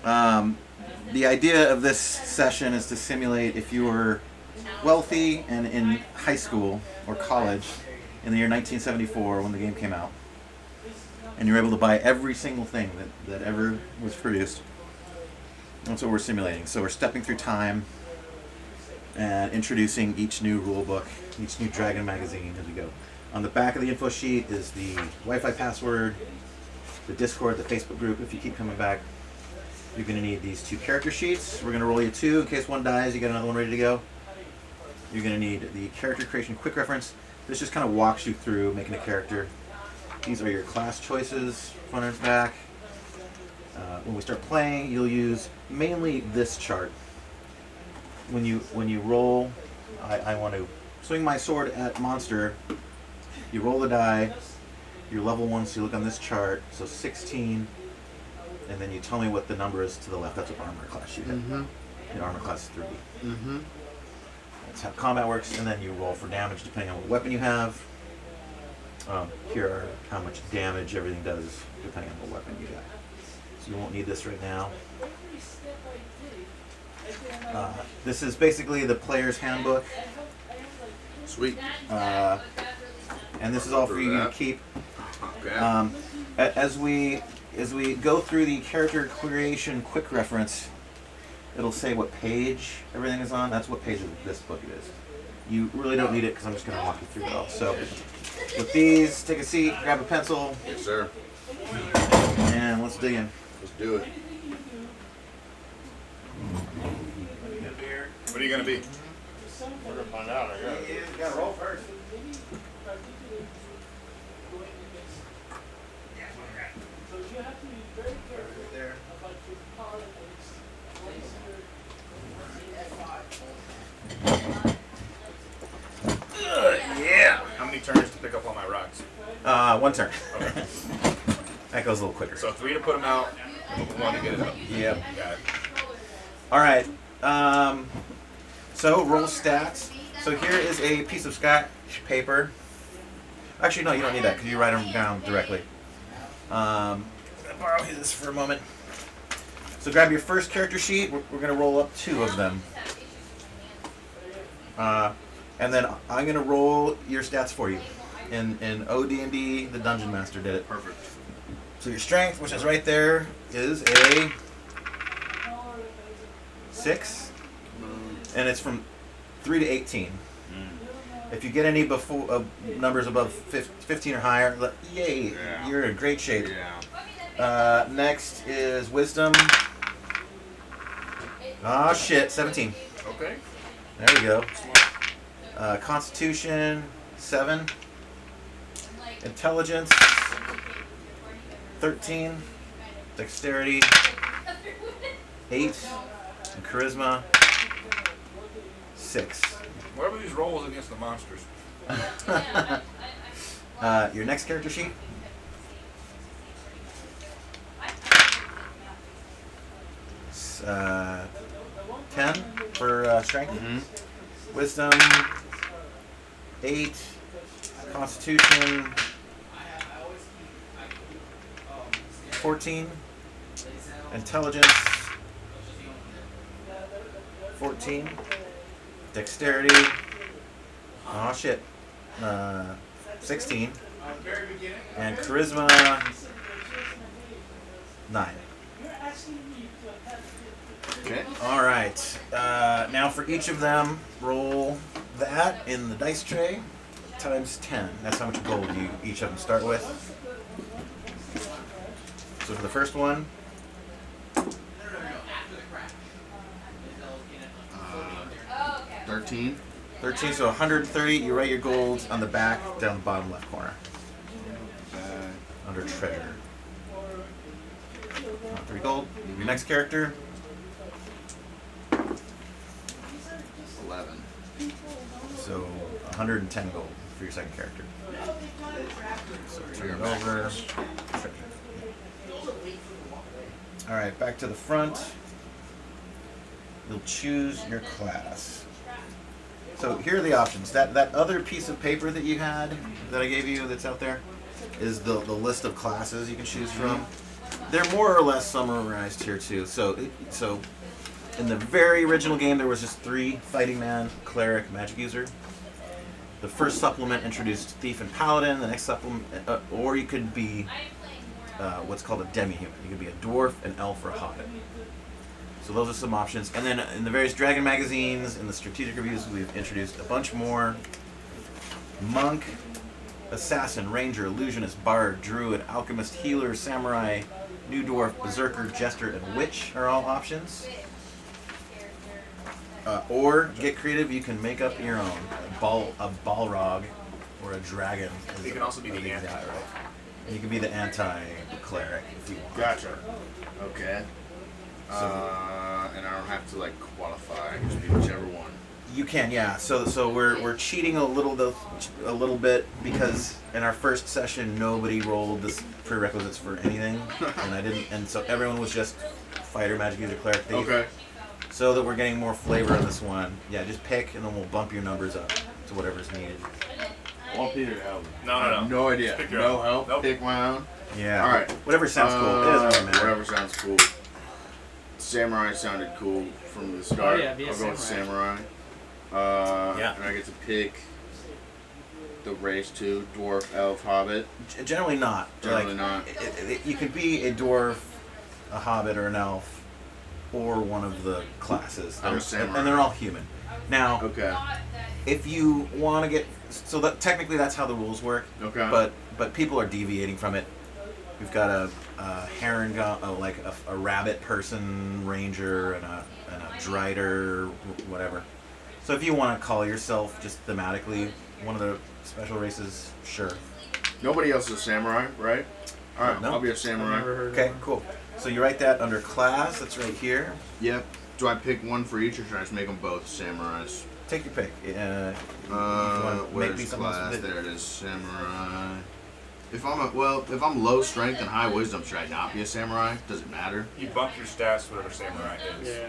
the idea of this session is to simulate if you were wealthy and in high school or college in the year 1974 when the game came out, and you're able to buy every single thing that ever was produced. That's what we're simulating. So we're stepping through time and introducing each new rule book, each new Dragon magazine as we go. On the back of the info sheet is the Wi-Fi password, the Discord, the Facebook group. If you keep coming back, you're going to need these 2 character sheets. We're going to roll you 2 in case one dies. You got another one ready to go. You're going to need the character creation quick reference. This just kind of walks you through making a character. These are your class choices, front and back. When we start playing, you'll use mainly this chart. When you roll, I want to swing my sword at monster. You roll the die. You're level 1, so you look on this chart. So 16, and then you tell me what the number is to the left. That's what armor class you have. Your armor class is 3. That's how combat works, and then you roll for damage depending on what weapon you have. Here are how much damage everything does depending on what weapon you got. So you won't need this right now. This is basically the player's handbook. Sweet. And this is all for you to keep. As we go through the character creation quick reference, it'll say what page everything is on. That's what page of this book it is. You really don't need it because I'm just going to walk you through it all. So with these, take a seat, grab a pencil. Yes, sir. And let's dig in. Let's do it. What are you going to be? We're going to find out, I guess. You got to roll first. So you have to 1 turn. Okay. That goes a little quicker. So 3 to put him out, 1 to get it up. Yep. Got it. All right. So roll stats. So here is a piece of scratch paper. Actually, no, you don't need that because you write them down directly. I'm gonna borrow his for a moment. So grab your first character sheet. We're gonna roll up 2 of them. And then I'm gonna roll your stats for you. In OD&D, the Dungeon Master did it. Perfect. So your strength, which is right there, is a 6, and it's from 3 to 18. If you get any before numbers above 15 or higher, yay, you're in great shape. Next is Wisdom. Ah, shit, 17. Okay. There we go. Constitution, 7. Intelligence, 13. Dexterity, 8. And Charisma, 6. What are these rolls against the monsters? Your next character sheet. It's, 10 for strength. Wisdom, 8. Constitution, 14. Intelligence, 14. Dexterity, oh shit, 16. And Charisma, 9. Okay. All right. Now for each of them, roll that in the dice tray times 10. That's how much gold you each of them start with. So for the first one, 13. 13, so 130. You write your gold on the back, down the bottom left corner. Under treasure. 3 gold. Your next character. 11. So 110 gold for your second character. So turn it over. All right, back to the front. You'll choose your class. So here are the options. That other piece of paper that you had, that I gave you that's out there, is the list of classes you can choose from. They're more or less summarized here too. So in the very original game, there was just 3: fighting man, cleric, magic user. The first supplement introduced thief and paladin. The next supplement, or you could be what's called a demi-human. You could be a dwarf, an elf, or a hobbit. So those are some options. And then in the various Dragon magazines, in the strategic reviews, we've introduced a bunch more. Monk, assassin, ranger, illusionist, bard, druid, alchemist, healer, samurai, new dwarf, berserker, jester, and witch are all options. Or get creative, you can make up your own. A balrog or a dragon. You can also be the anti, right? And you can be the anti-cleric if you want. Gotcha. Okay. And I don't have to like qualify. I can just be whichever one. You can, yeah. So we're cheating a little bit because in our first session nobody rolled the prerequisites for anything, and I didn't, and so everyone was just fighter, magic user, cleric, thief. Okay. So that we're getting more flavor in this one. Yeah, just pick, and then we'll bump your numbers up to whatever's needed. I want Peter to help me. No. I have no idea. Pick your No own. help. Nope. Pick my own. Yeah. All right. Whatever sounds cool. It doesn't really matter. Whatever sounds cool. Samurai sounded cool from the start. Oh, yeah, be a I'll go with samurai. samurai. Yeah. And I get to pick the race too: dwarf, elf, hobbit. Generally not. Generally not. You could be a dwarf, a hobbit, or an elf, or one of the classes. I'm a samurai. And they're all human. Now, Okay. if you want to get, so that technically that's how the rules work. Okay. But people are deviating from it. We've got a heron, like a rabbit person ranger, and a drider, whatever. So if you want to call yourself just thematically one of the special races, sure. Nobody else is a samurai, right? All right. No. I'll be a samurai. Okay, cool. So you write that under class. That's right here. Yep. Do I pick one for each, or should I just make them both samurais? Take your pick. Where's class? There it is, samurai. If I'm low strength and high wisdom, should I not be a samurai? Does it matter? You bump your stats, whatever samurai is. Yeah.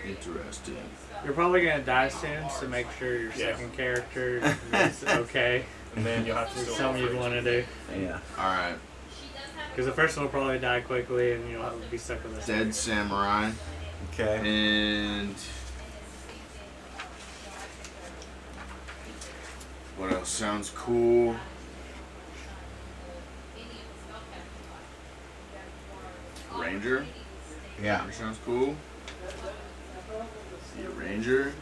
Interesting. You're probably gonna die soon, so make sure your second character is okay. And then you'll have to There's still something you'd want to do. Yeah. Alright. Because the first one will probably die quickly, and you'll be stuck with us. Dead samurai. Okay. And what else sounds cool? Ranger. Yeah. Ranger sounds cool. See a ranger.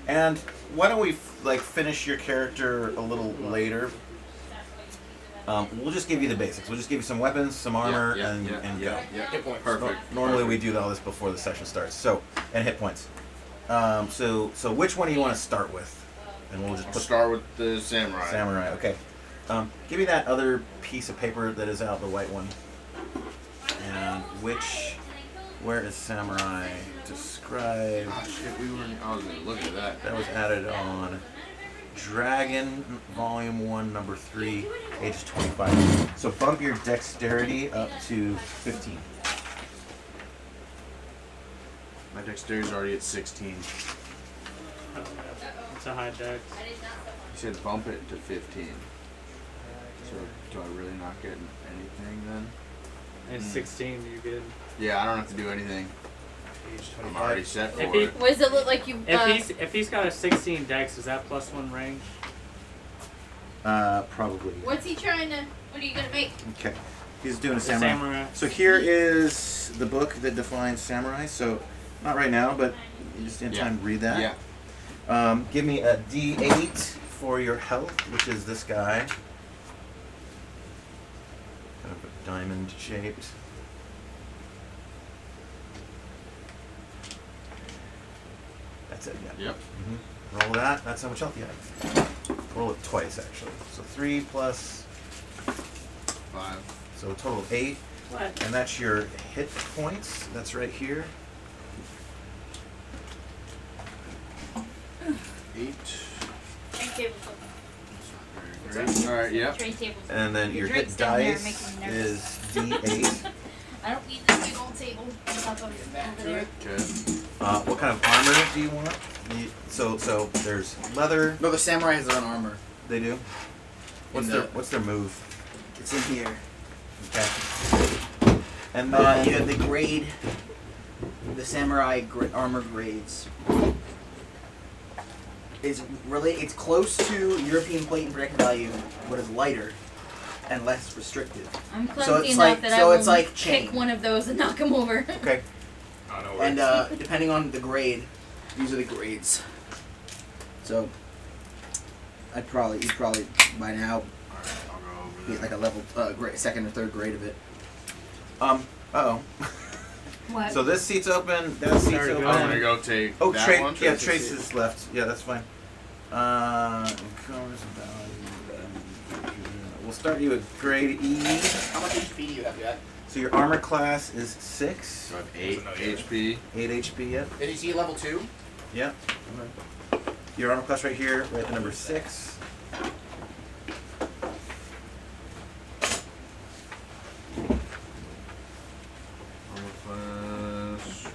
And why don't we finish your character a little later? We'll just give you the basics. We'll just give you some weapons, some armor, and go. Yeah. Hit points. Perfect. Normally we do all this before the session starts. So, and hit points. So which one do you want to start with? And we'll just start with the samurai. Samurai. Okay. Give me that other piece of paper that is out, the white one. And where is samurai? Describe. Oh shit, I was gonna look at that. That was added on Dragon Volume 1, Number 3, age 25. So bump your dexterity up to 15. My dexterity's already at 16. It's a high dex. You said bump it to 15. So do I really not get anything then? It's 16, you're good. Yeah, I don't have to do anything. I'm already set for If he- it. What does it look like you? If he's got a 16 dex, is that +1 range? Probably. What's he trying to? What are you gonna make? Okay. He's doing a The samurai. samurai. So here is the book that defines samurai. So not right now, but you just in time to read that. Yeah. Give me a D8 for your health, which is this guy. Kind of a diamond shaped. That's it, yeah. Yep. Roll that. That's how much health you have. Roll it twice, actually. So 3 plus 5. So a total of 8. What? And that's your hit points. That's right here. 8. Tray tables. Alright, yeah. Tray tables. And then your hit drinks down there dice making me is nervous. D8. I don't need this big old table on top of over there. Okay. What kind of armor do you want? So there's leather. No, the samurai has their own armor. They do. What's their move? It's in here. Okay. And then you have the grade, the samurai armor grades. It's close to European plate and protective value, but it's lighter and less restrictive. I'm clumsy So it's enough like that I will it's like chain. pick one of those and knock him over. Okay. And depending on the grade, these are the grades. So you'd probably by now get like a level second or third grade of it. What? So this seat's open. That seat's open. I'm gonna go take Oh, that one. yeah, Trace is left. Yeah, that's fine. We'll start you at grade E. How much HP do you have yet? So your armor class is 6. So I have 8 HP. 8 HP, yep. Did you see level 2? Yep. Your armor class right here, we're at the number 6. Armor class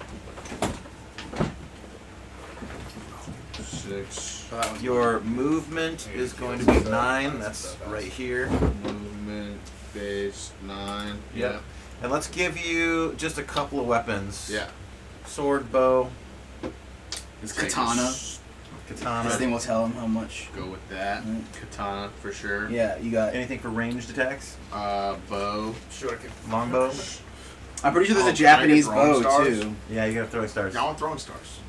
6. Your movement is going to be 9. That's right here. Movement base 9. Yep. Yeah. And let's give you just a couple of weapons. Yeah. Sword, bow. It's katana. Katana. This thing will tell him how much. Go with that. Katana for sure. Yeah, you got anything for ranged attacks? Bow. Longbow. I'm pretty sure there's a Japanese bow too. Yeah, you gotta throwing stars. I want throwing stars.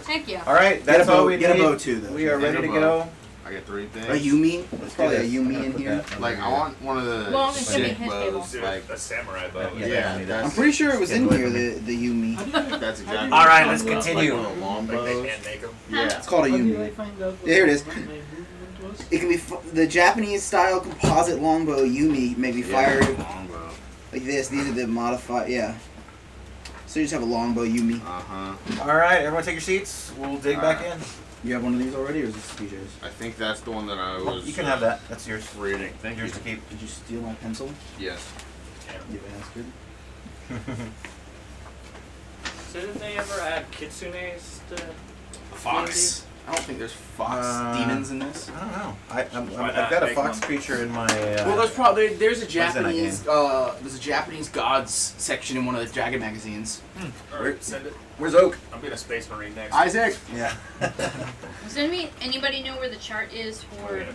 Heck yeah. All right, that's all we need. Get a bow too, though. We are ready to go. I got 3 things. A Yumi? There's probably a Yumi in here. Like I want one of the Well, it's gonna be sick his bows, table. like a samurai bow. Yeah, that's I'm pretty sure it was in here, the Yumi. That's exactly. All right, let's continue. Like long Like they bows. hand make them. Yeah. It's called a How did I Yumi. find out what Here it is. my movement was? It can be the Japanese style composite longbow Yumi may be fired Longbow. like this. These are the modified, yeah. So you just have a longbow Yumi. Uh huh. All right, everyone take your seats. We'll dig back in. You have one of these already, or is this PJ's? I think that's the one that I was. You can have that. That's yours. Reading. Thank Yours you. to keep. Did you steal my pencil? Yes. You bastard. So did they ever add kitsunes to Fox. I don't think there's fox demons in this. I don't know. I've got a fox creature in my. Well, there's probably there's a what's in that Japanese game? there's a Japanese gods section in one of the Dragon magazines. Alright, send it. Where's Oak? I'm being a space marine next. Isaac. Yeah. Does anybody know where the chart is for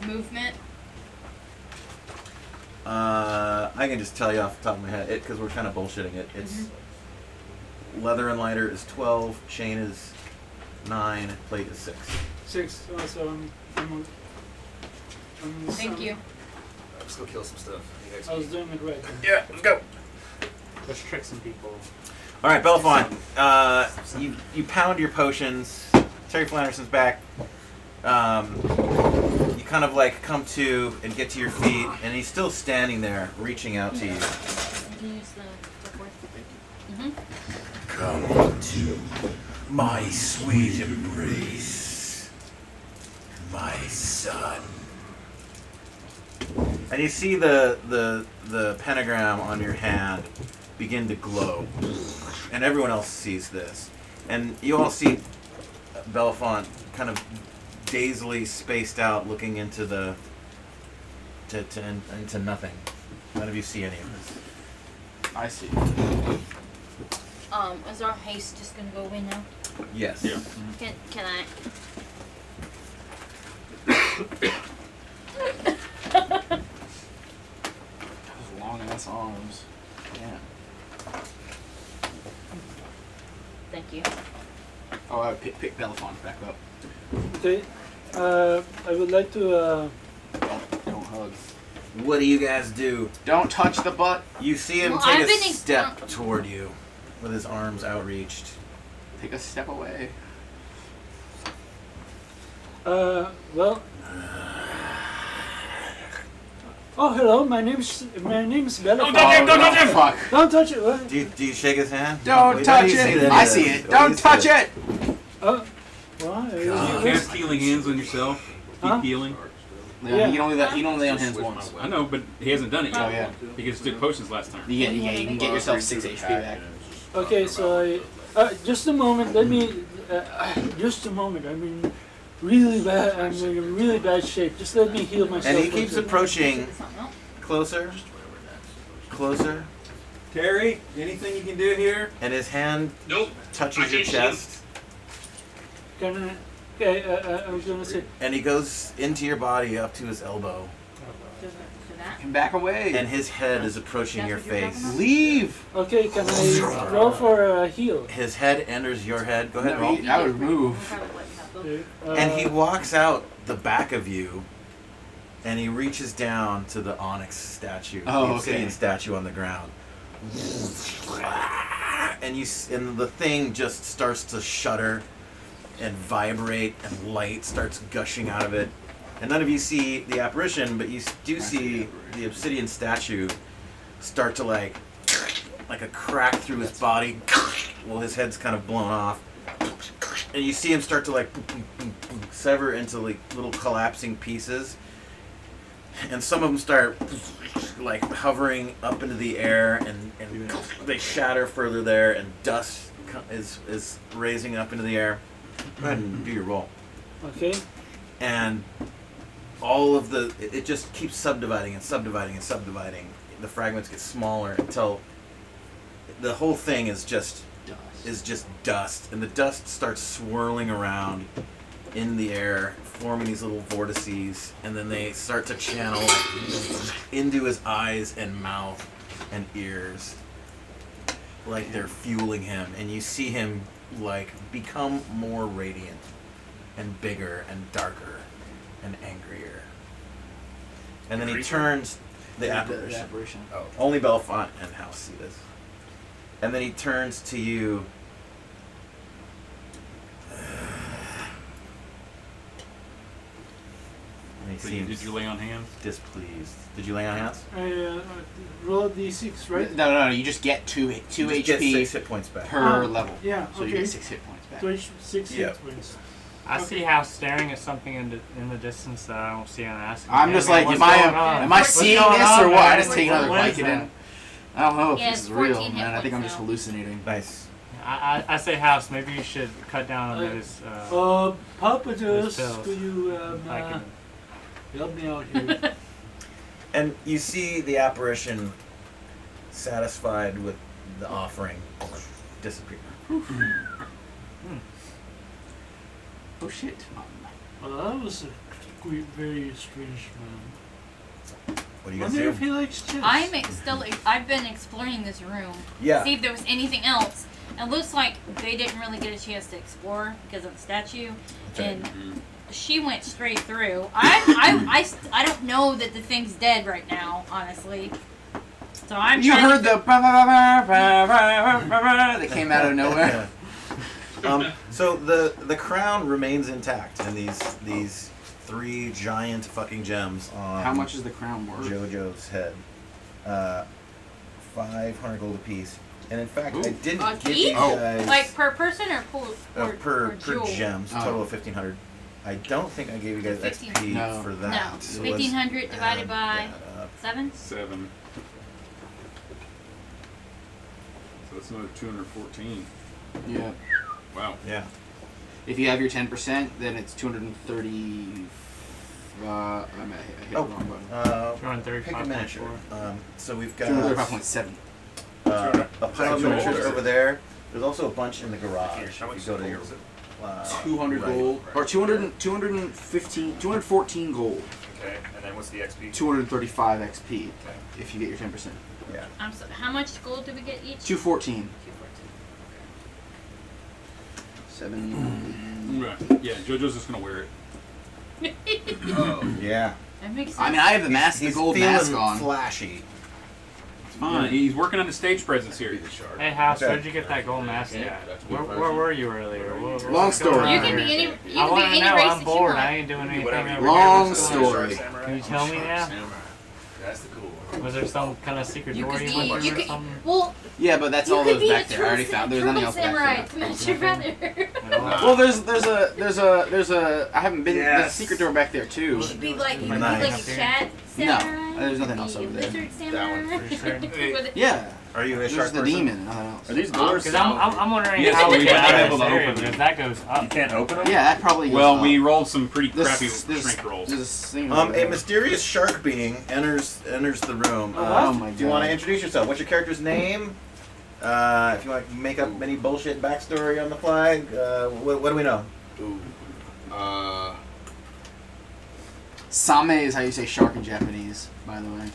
movement? I can just tell you off the top of my head, because we're kind of bullshitting it. It's leather and lighter is 12, chain is 9, plate is 6. 6. So I'm Thank you. Let's go kill some stuff. You guys I was doing it right. Yeah, let's go. Let's trick some people. All right, Bellefonte, you pound your potions. Terry Flanderson's back. You kind of like come to and get to your feet, and he's still standing there, reaching out to you. You can use the board. Come to my sweet embrace, my son. And you see the pentagram on your hand begin to glow, and everyone else sees this, and you all see Bellefonte kind of dazedly spaced out, looking into the into nothing. None of you see any of this. I see. Is our haste just gonna go away now? Yes. Yeah. Can I? Those long ass arms. Yeah. Thank you. Oh, I pick Bellefonte back up. Okay. I would like to. Don't hug. What do you guys do? Don't touch the butt. You see him Well, take I've a been step toward you, with his arms outreached. Take a step away. Well. Oh, hello. My name's Bella. Don't touch him! Don't touch him! Fuck. Don't touch it. What? Do you shake his hand? Don't Wait, touch do you it! that I he see does? it! Don't touch it! Why? You cast healing hands on yourself. Keep Huh? healing. Yeah. You don't lay on hands once. I know, but he hasn't done it yet. Oh, yeah. Because he took potions last time. Yeah, you can get yourself 6 HP back. Okay, so just a moment. Let me. Just a moment. I'm in really bad. I'm in really bad shape. Just let me heal myself. And he keeps approaching closer, closer, Terry, anything you can do here? and his hand touches your chest, Can I? Okay, I was gonna say. and he goes into your body up to his elbow, Come back away. and his head is approaching your face. Leave. Okay, can I roll for a heal? His head enters your head. Go ahead, No, roll. I would move. And he walks out the back of you, and he reaches down to the onyx statue, Oh, the obsidian okay. statue on the ground. And the thing just starts to shudder and vibrate, and light starts gushing out of it. And none of you see the apparition, but you do see the obsidian statue start to like a crack through his body. Well, his head's kind of blown off. And you see him start to like sever into like little collapsing pieces. And some of them start like hovering up into the air, and they shatter further there, and dust is raising up into the air. Go ahead and do your roll. Okay. And all of it just keeps subdividing and subdividing and subdividing. The fragments get smaller until the whole thing is just dust, and the dust starts swirling around in the air, forming these little vortices, and then they start to channel into his eyes and mouth and ears, like they're fueling him, and you see him like become more radiant and bigger and darker and angrier. And then he turns the apparition. Oh. Only Bellefonte and House see this. And then he turns to you. And he seems Did you lay on hands? displeased. Did you lay on hands? I roll D6, right? No, you just get two You HP just get 6 hit points back. per level. Yeah. So okay. you get 6 hit points back. 6 Yeah. hit points. I see House staring at something in the distance that I don't see, and asking. I'm just like, am I seeing this or what? I just take another Vicodin. I don't know if Yeah, this is it's real, 14 hit man. I think I'm points just now. hallucinating. Nice. I say House. Maybe you should cut down on those. Papa Juice, pills. could you help me out here? And you see the apparition, satisfied with the offering, disappear. Oh shit. Well, that was a very strange man. What are you Wonder gonna if do? he likes chess. I've been exploring this room. Yeah. See if there was anything else. It looks like they didn't really get a chance to explore because of the statue, and she went straight through. I don't know that the thing's dead right now, honestly. So I'm. You trying heard to the that came out of nowhere. So the crown remains intact, and these 3 giant fucking gems on. How much is the crown worth? JoJo's head. 500 gold apiece. And in fact, I didn't give each? you guys like per person or per jewel? gems, total of 1,500. I don't think I gave you guys 15. XP No. for that. No, So 1,500 let's divided add by that up. 7. 7. So that's another 214. Yeah. Wow. Yeah. If you have your 10%, then it's 230. I hit the wrong button. Pick a miniature. So we've got 235.7. a pile of miniatures Sure. over there. There's also a bunch in the garage. If you go to your 200 right. gold. Or 214 gold. Okay, and then what's the XP? 235 XP if you get your 10%. Yeah. How much gold do we get each? 214. 214. 7. Right. Yeah, JoJo's just gonna wear it. Yeah. That makes sense. I mean, I have the mask, the He's gold feeling mask on. flashy. It's fine. He's working on the stage presence here. Hey, House, Okay. where'd you get that gold mask at? Where were you earlier? Long story. You can be any. You I can want be to any know. race I'm that bored. you want. I ain't doing anything. Whatever you over Long here. story. Can you tell me now? That's the cool one. Was there some kind of secret You door could you be. went You through or could. something? Well, Yeah, but that's you all could those be back a there. I already found. There's nothing else back samurai there. to match your feather. Well, there's a. I haven't been. There's a secret door back there too. You should be like a Nice. cat No, samurai. there's nothing else over there. Lizard That samurai. one for sure. With it- Yeah. Are you a There's shark the person? demon and nothing else. Are these doors? Because I'm wondering Yes, how we we might got not out be of able this to area, open but them. if that goes up. You can't open them? Yeah, that probably goes Well, up. we rolled some pretty crappy There's shrink rolls. a thing A over there. mysterious shark being enters the room. Oh my Do you want to God. introduce yourself? What's your character's name? If you want to make up any bullshit backstory on the fly, what do we know? Ooh. Same is how you say shark in Japanese, by the way.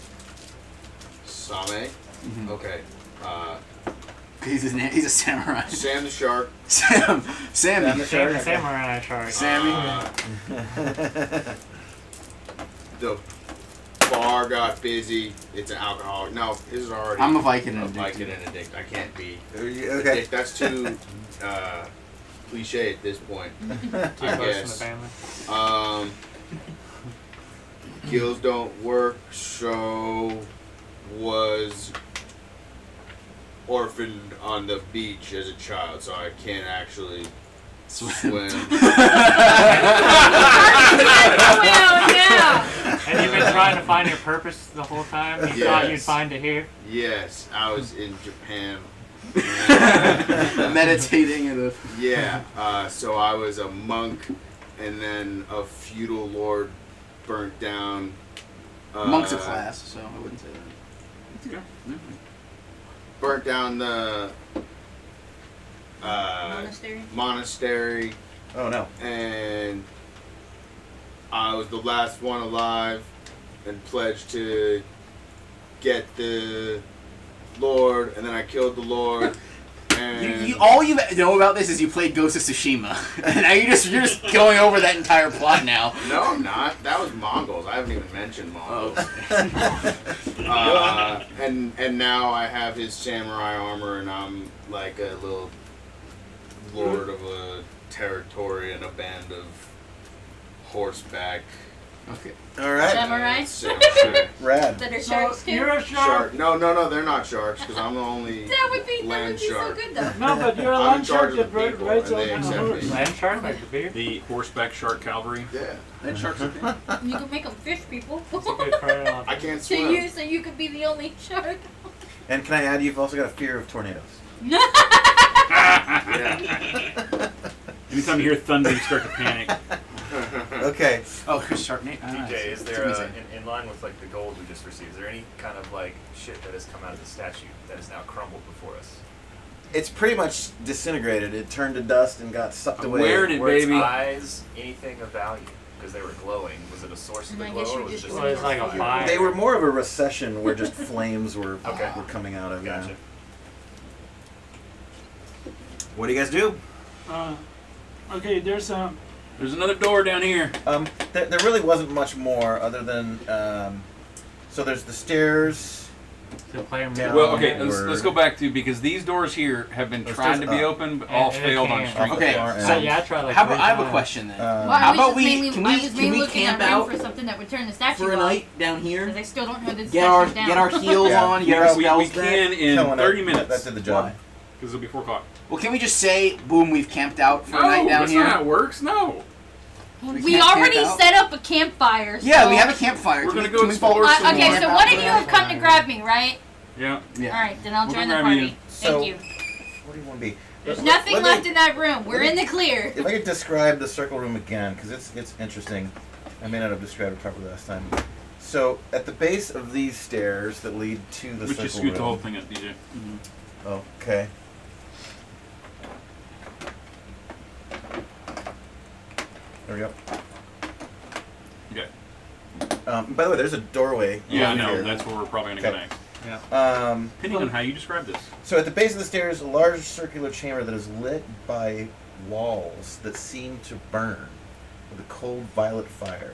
Same. Mhm. Okay. He's a samurai. Sam the shark. Sammy. Sam the Sam shark. Samurai Shark. Sammy. The bar got busy. It's an alcoholic. No, this is already. I'm a Viking and a addicted. Viking and addict. I can't be. Okay. Addict. That's too cliche at this point. Too I close to the guess. family. Gills don't work, so was orphaned on the beach as a child, so I can't actually swim. And you've been trying to find your purpose the whole time? You thought you'd Yes. find it here? Yes, I was in Japan. Meditating in a. Yeah, so I was a monk, and then a feudal lord burnt down. Monk's a class, so I wouldn't say that. Burnt down the monastery. Oh no. And I was the last one alive and pledged to get the Lord, and then I killed the Lord. And All you know about this is you played Ghost of Tsushima, and now you're just going over that entire plot now. No, I'm not. That was Mongols. I haven't even mentioned Mongols. And now I have his samurai armor, and I'm like a little lord of a territory and a band of horseback Okay. All right. Samurai? Rad. That are So, sharks too? you're a shark. No, they're not sharks because I'm the only That would be land so shark. good though. No, but you're a I'm in land charge shark of the that people, rides and on they a accept horse. me. Land shark like the beer. The horseback shark cavalry. Yeah. Land sharks are good. You can make them fish people. It's a good pronoun. I can't so swim. you could be the only shark. And can I add, you've also got a fear of tornadoes. Anytime you hear thunder, you start to panic. Okay. Oh, shark name. DJ, is there in line with like the gold we just received? Is there any kind of like shit that has come out of the statue that is now crumbled before us? It's pretty much disintegrated. It turned to dust and got sucked I'm away. wearing it, Were its baby. eyes anything of value? Because they were glowing. Was it a source of the And I glow, guess or you was it just just? Well, it's like a fire. They were more of a recession where just flames were Okay. were coming out of. Gotcha. Yeah. What do you guys do? Okay, there's There's another door down here. There really wasn't much more other than so there's the stairs. So player Yeah. Well, okay, Word. let's go back to, because these doors here have been Those trying to doors be up. open, but all And it failed on can't. street. Okay, Yeah. so yeah, I tried like how about, three I have a times. question then. Well, how I was about just mainly, can I we was can mainly we looking camp at room out for something that would turn the statue for a off. night down here? Because I still don't know the Get our statue down. get our heels Yeah. on, get our We spells can back. in Killing it. 30 minutes. That did the job. Why? Because it'll be 4 o'clock. Well, can we just say, boom, we've camped out for No, a night down that's here? not how it works. No. We can't already camp out? set up a campfire. Yeah, so- we have a campfire. We're Can gonna we- go can we explore follow- some Okay, more. so one of you have come to grab me, right? Yeah. Yeah. Alright, then I'll We'll join go the grab you. party. So- Thank you. What do you want to be? There's nothing Let left me- in that room. We're in the clear. If I could describe the circle room again, because it's interesting. I may not have described it properly last time. So at the base of these stairs that lead to the We just circle scoot the whole room. thing up, DJ. Oh, okay. There we go. Okay. By the way, there's a doorway. Yeah, I over know. here. That's where we're probably going to Okay. connect. Depending on how you describe this. So at the base of the stairs, a large circular chamber that is lit by walls that seem to burn with a cold violet fire.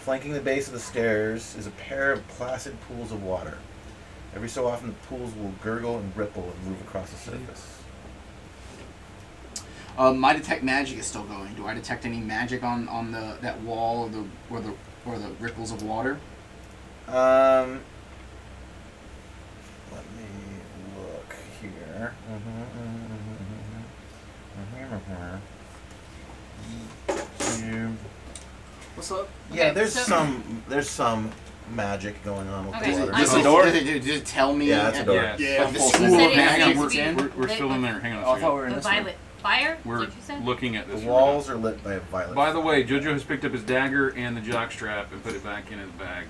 Flanking the base of the stairs is a pair of placid pools of water. Every so often, the pools will gurgle and ripple and move across the surface. My detect magic is still going. Do I detect any magic on that wall or the ripples of water? Let me look here. What's up? Yeah, Okay, there's so- some magic going on with Okay, the water. I Does see. it, does it tell me? Yeah, that's a door. Yeah. Like the full school You said of it magic needs to it's be- in? We're still in there. Hang on Oh, I a thought we were second. in The this one. violet fire? We're Did you say? looking at this. The walls are lit by a violet. By the way, JoJo has picked up his dagger and the jockstrap and put it back in his bag.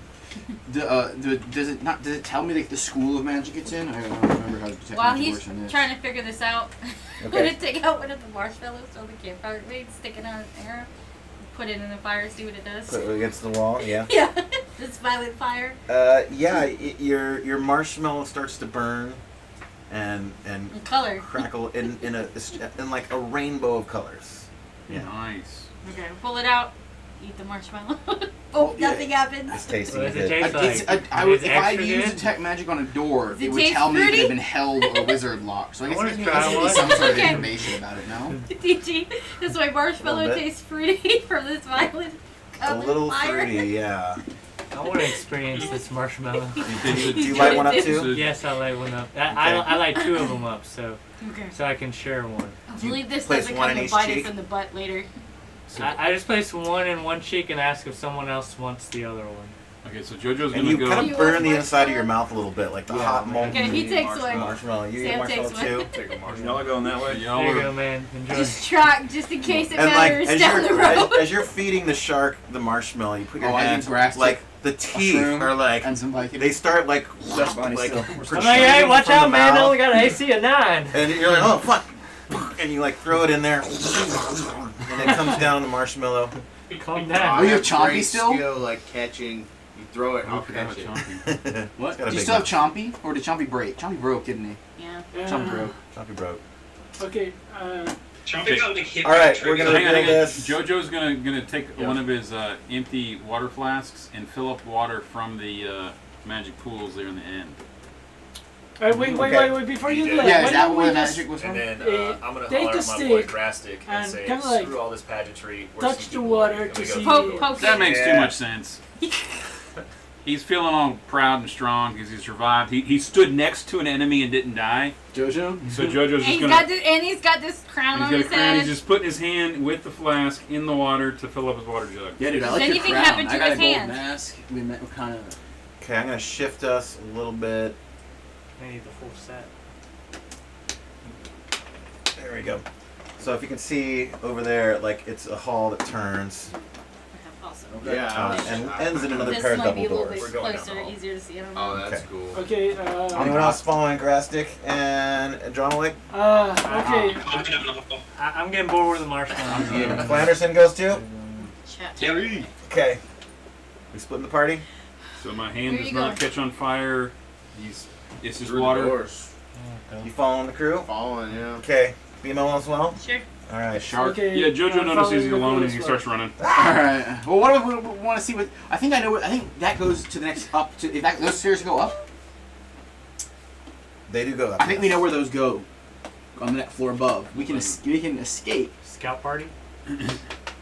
Does it tell me like the school of magic it's in? I don't remember how to detect While magic he's works on this. trying to figure this out, I'm Okay. gonna take out one of the marshmallows on the campfire made, stick it on an arrow, put it in the fire, see what it does. Put it against the wall, yeah. Yeah, this violet fire. Your marshmallow starts to burn, and And color. crackle in like a rainbow of colors. Yeah. Nice. Okay, pull it out, eat the marshmallow. Oh, yeah. Nothing happens. It's tasty. What does Good. it taste like? If I extra use good? detect magic on a door, Does it it would taste tell me if it fruity? had been held or wizard locked. So I guess wanna it gives try me one. some sort of Okay. information about it. No. DG, does my A marshmallow little bit. taste fruity from this violet A colored little fire? fruity, yeah. I want to experience this marshmallow. Do you light one up too? Yes, I light one up. I light 2 of them up, so Okay. I can share one. I believe this place doesn't one come in to each bite cheek? us in the butt later. I just place one in one cheek and ask if someone else wants the other one. Okay, so JoJo's And gonna you go. kind You of burn want the inside of your marshmallow? mouth a little bit, like the Yeah, hot man. molten Okay, he takes one. marshmallow. You get Sam marshmallow takes one. too. Take a marshmallow. Y'all are going that way? Y'all There you are- go, man. Enjoy. Just try, just in case it And like matters down the road. as you're feeding the shark the marshmallow, you put your Oh, I hands can grasp like it. the teeth shroom are like and some Vicodin. they start like That's funny like still. I'm like, protruding hey, watch from the out, man! I mouth. only got an AC of 9. And you're like, oh fuck, and you like throw it in there, and it comes down the marshmallow. Calm down. Oh, you have Chompy still? Skill, like catching, you throw it, I I'll forgot catch it. about Chompy. What? It's got a Do you big still have Chompy, or did Chompy break? Chompy broke, didn't he? Yeah. Chompy broke. Chompy broke. okay. Chompy got like hit All by a right, we're trigger. gonna Hang on, reveal hang on. this. JoJo's gonna take Yeah. one of his empty water flasks and fill up water from the magic pools there in the end. Alright, wait, before you do that, Yeah, why is that don't where we the just magic was from? And then I'm gonna take holler a at my boy stick Drastic and and say, kinda like screw all this pageantry. We're touch sneaky the boy." water And to we go see- through the Poke That it. makes too Yeah. much sense. He's feeling all proud and strong because he survived. He stood next to an enemy and didn't die. Jojo? So Jojo's just He's gonna. got this, and he's got this crown He's on got a his crown. head. He's just putting his hand with the flask in the water to fill up his water jug. Yeah, dude, I Does like your anything crown. happen to I got his a gold hand? mask. We kind of. Okay, I'm gonna shift us a little bit. I need the full set. There we go. So if you can see over there, like it's a hall that turns Awesome. Yeah. and ends in another This pair of might be double a little doors. bit closer, easier to see. I don't know. Oh, that's Okay. cool. Okay, Anyone else following Grastic and Adronalik? okay. I'm getting bored with the marshmallow. Flanderson goes too? Yep. Okay. We splitting the party? So my hand Where does you not going? catch on fire. It's just Through the water. doors. You following the crew? Following, yeah. Okay. BMO as well? Sure. Alright. Shark. Okay. Yeah, Jojo I'm notices following he's the alone crew and as he well. starts running. Alright. Well, what do we want to see? What I think I know. I think that goes to the next up. To if those stairs go up, They do go up. I think we know where those go. On the next floor above, we can escape. Scout party?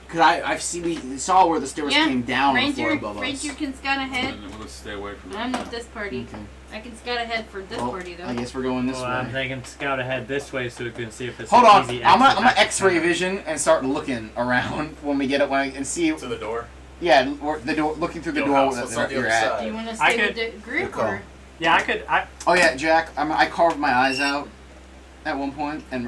Cause we saw where the stairs Yeah. came down on the floor Ranger, above us. Ranger can scout ahead. And we'll just stay away from I'm that. with this party. Okay. I can scout ahead for this Well, party though. I guess we're going this Well, I'm way. thinking scout ahead this way so we can see if it's Hold an on, easy I'm exit gonna back to X-ray town. vision and start looking around when we get it and see. To the door. Yeah, the door, looking through the Yo, door house, that what's on the you're other at. side? Do you want to I stay could- with the group Good call. or? Yeah, I could. Oh yeah, Jack, I carved my eyes out at one point and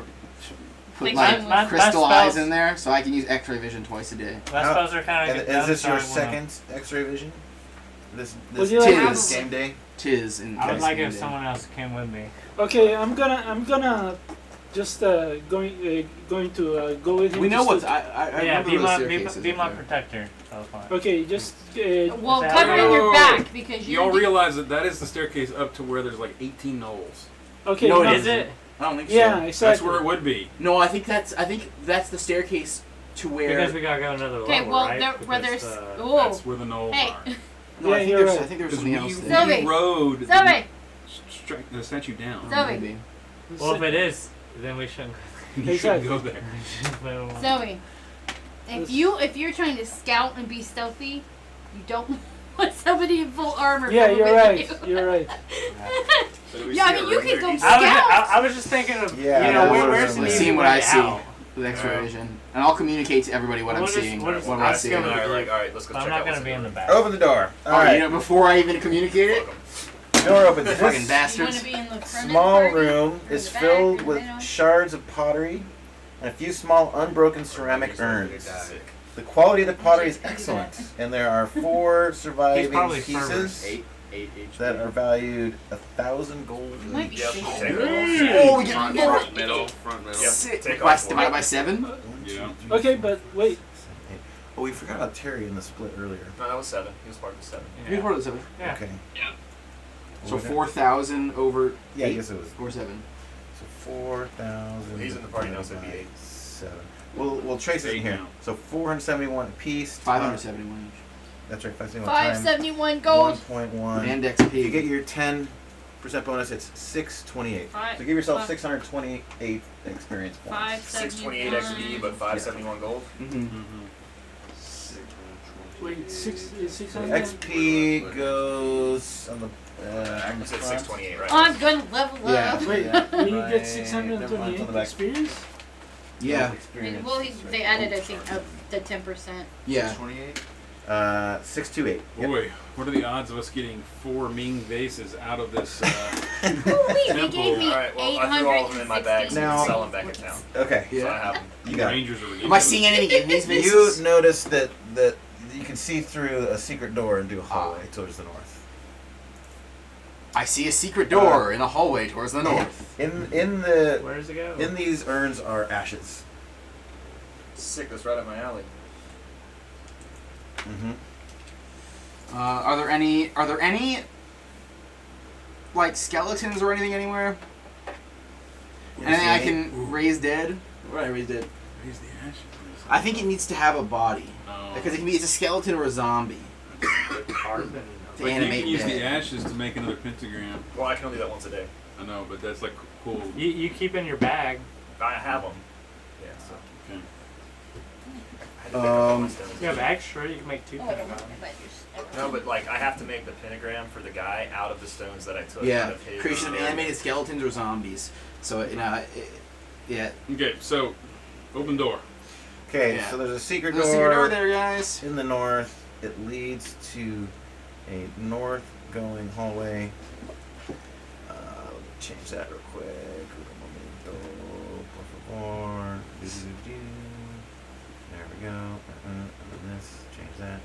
put Like my my crystal spells- eyes in there, so I can use X-ray vision twice a day. My spells are kind And of. is this your second X-ray vision? This Would you like Tis. game day? Tis and I would like it if Day. someone else came with me. Okay, I'm gonna just going to go with him. We know just what's. to- I Yeah, remember be those my staircases be my up there. protector. That'll fine. Okay, just Well, Is that covering right? your back because you're. Y'all realize that is the staircase up to where there's like 18 knolls. okay. No, no, it Is it? I don't think so. Yeah, exactly. That's where it would be. No, I think that's the staircase to where. Because we gotta go another Okay, level, well, right? there, where Because, there's. oh, Whoa. That's where the knolls Hey. are. No, I Yeah, think you're there's. right. I think there was Because something we, else there. Sylvie. rode Sylvie. the statue down. Zoe. Maybe. well, if it is, then we shouldn't. You shouldn't go there. Zoe, if you're trying to scout and be stealthy, you don't want somebody in full armor. Yeah, coming you're with right. you. You're right. So do we Yeah, I see mean, a you ring could there? go Do you see- scout. I was just thinking of Yeah, you know I was where's the only easy seeing what way I see out? with X-ray vision, and I'll communicate to everybody what I'm We'll just- seeing. we'll just What ask I'm him. seeing. Alright, alright, let's go I'm check not out gonna what's be in the there. back. Open the door. Oh, Alright. you know, before I even communicate it, Door opens. fucking This You want bastards. to be in the front of the small party? room Or is the back, filled or with the middle? shards of pottery and a few small unbroken ceramic urns. Sick. The quality of the pottery is excellent, and there are 4 He's surviving probably pieces Eight HP. that are valued 1,000 gold Might be each. Yep, safe. take Oh, we get Front, more. front, middle, front, middle. Yep. Sick. Take By, off divided one. by 7. Yeah. Okay, but wait. Oh, we forgot about Terry in the split earlier. No, that was 7. He was part of the 7. Three quarters of 7. Yeah. Okay. So 4,000 over. Yeah, I 8? guess it was. Or 7. So 4,000. He's in the party now, so it'd be divided 8. by 7. We'll trace it in 8 here. now. So 471 apiece. 571 each. That's right. 571 times 571 gold. 1.1. And If you get XP. your 10% bonus, it's 628. Five- So give yourself five- 628 experience points. 628 XP, but 571 gold. Mm-hmm. Wait, 600. XP goes on the. I said 628, right? I'm gonna level Yeah. up. Wait, Yeah. will you Right. get Never mind, it's 628 on the back. experience? Yeah. Experience. Well, they added, I think, up to 10%. Yeah. 28. 628. Yep. Boy, what are the odds of us getting 4 Ming vases out of this? Ooh, they gave me Alright, well, I threw all of them in my bag so we Now- can sell them back in town. Okay. So I have them. You got it. Rangers are ridiculous. Am I seeing anything in these You faces? notice that you can see through a secret door into a hallway towards the north. I see a secret door in a hallway towards the north. Where does it go? In these urns are ashes. Sick, that's right up my alley. Mm-hmm. Are there any like skeletons or anything anywhere? Anything I can raise dead? What I raise dead? Raise the ashes. I think it needs to have a body Oh. because it's a skeleton or a zombie Carbon. to Like you animate can use dead. the ashes to make another pentagram. Well, I can only do that once a day. I know, but that's like cool. You keep in your bag. I have them. Yeah. So. Okay. I had to pick up all my stones. You have extra. You can make 2 Oh, I don't pentagrams. want my badgers. No, but like I have to make the pentagram for the guy out of the stones that I took. Yeah, out of his creation of area. animated skeletons or zombies. So yeah. Okay, so open door. Okay, Yeah. so there's a secret There's a door secret door there, guys. in the north. It leads to a north-going hallway. Let me change that real quick. Un momento, por favor. Do-do-do-do. There we go. And then this. Change that.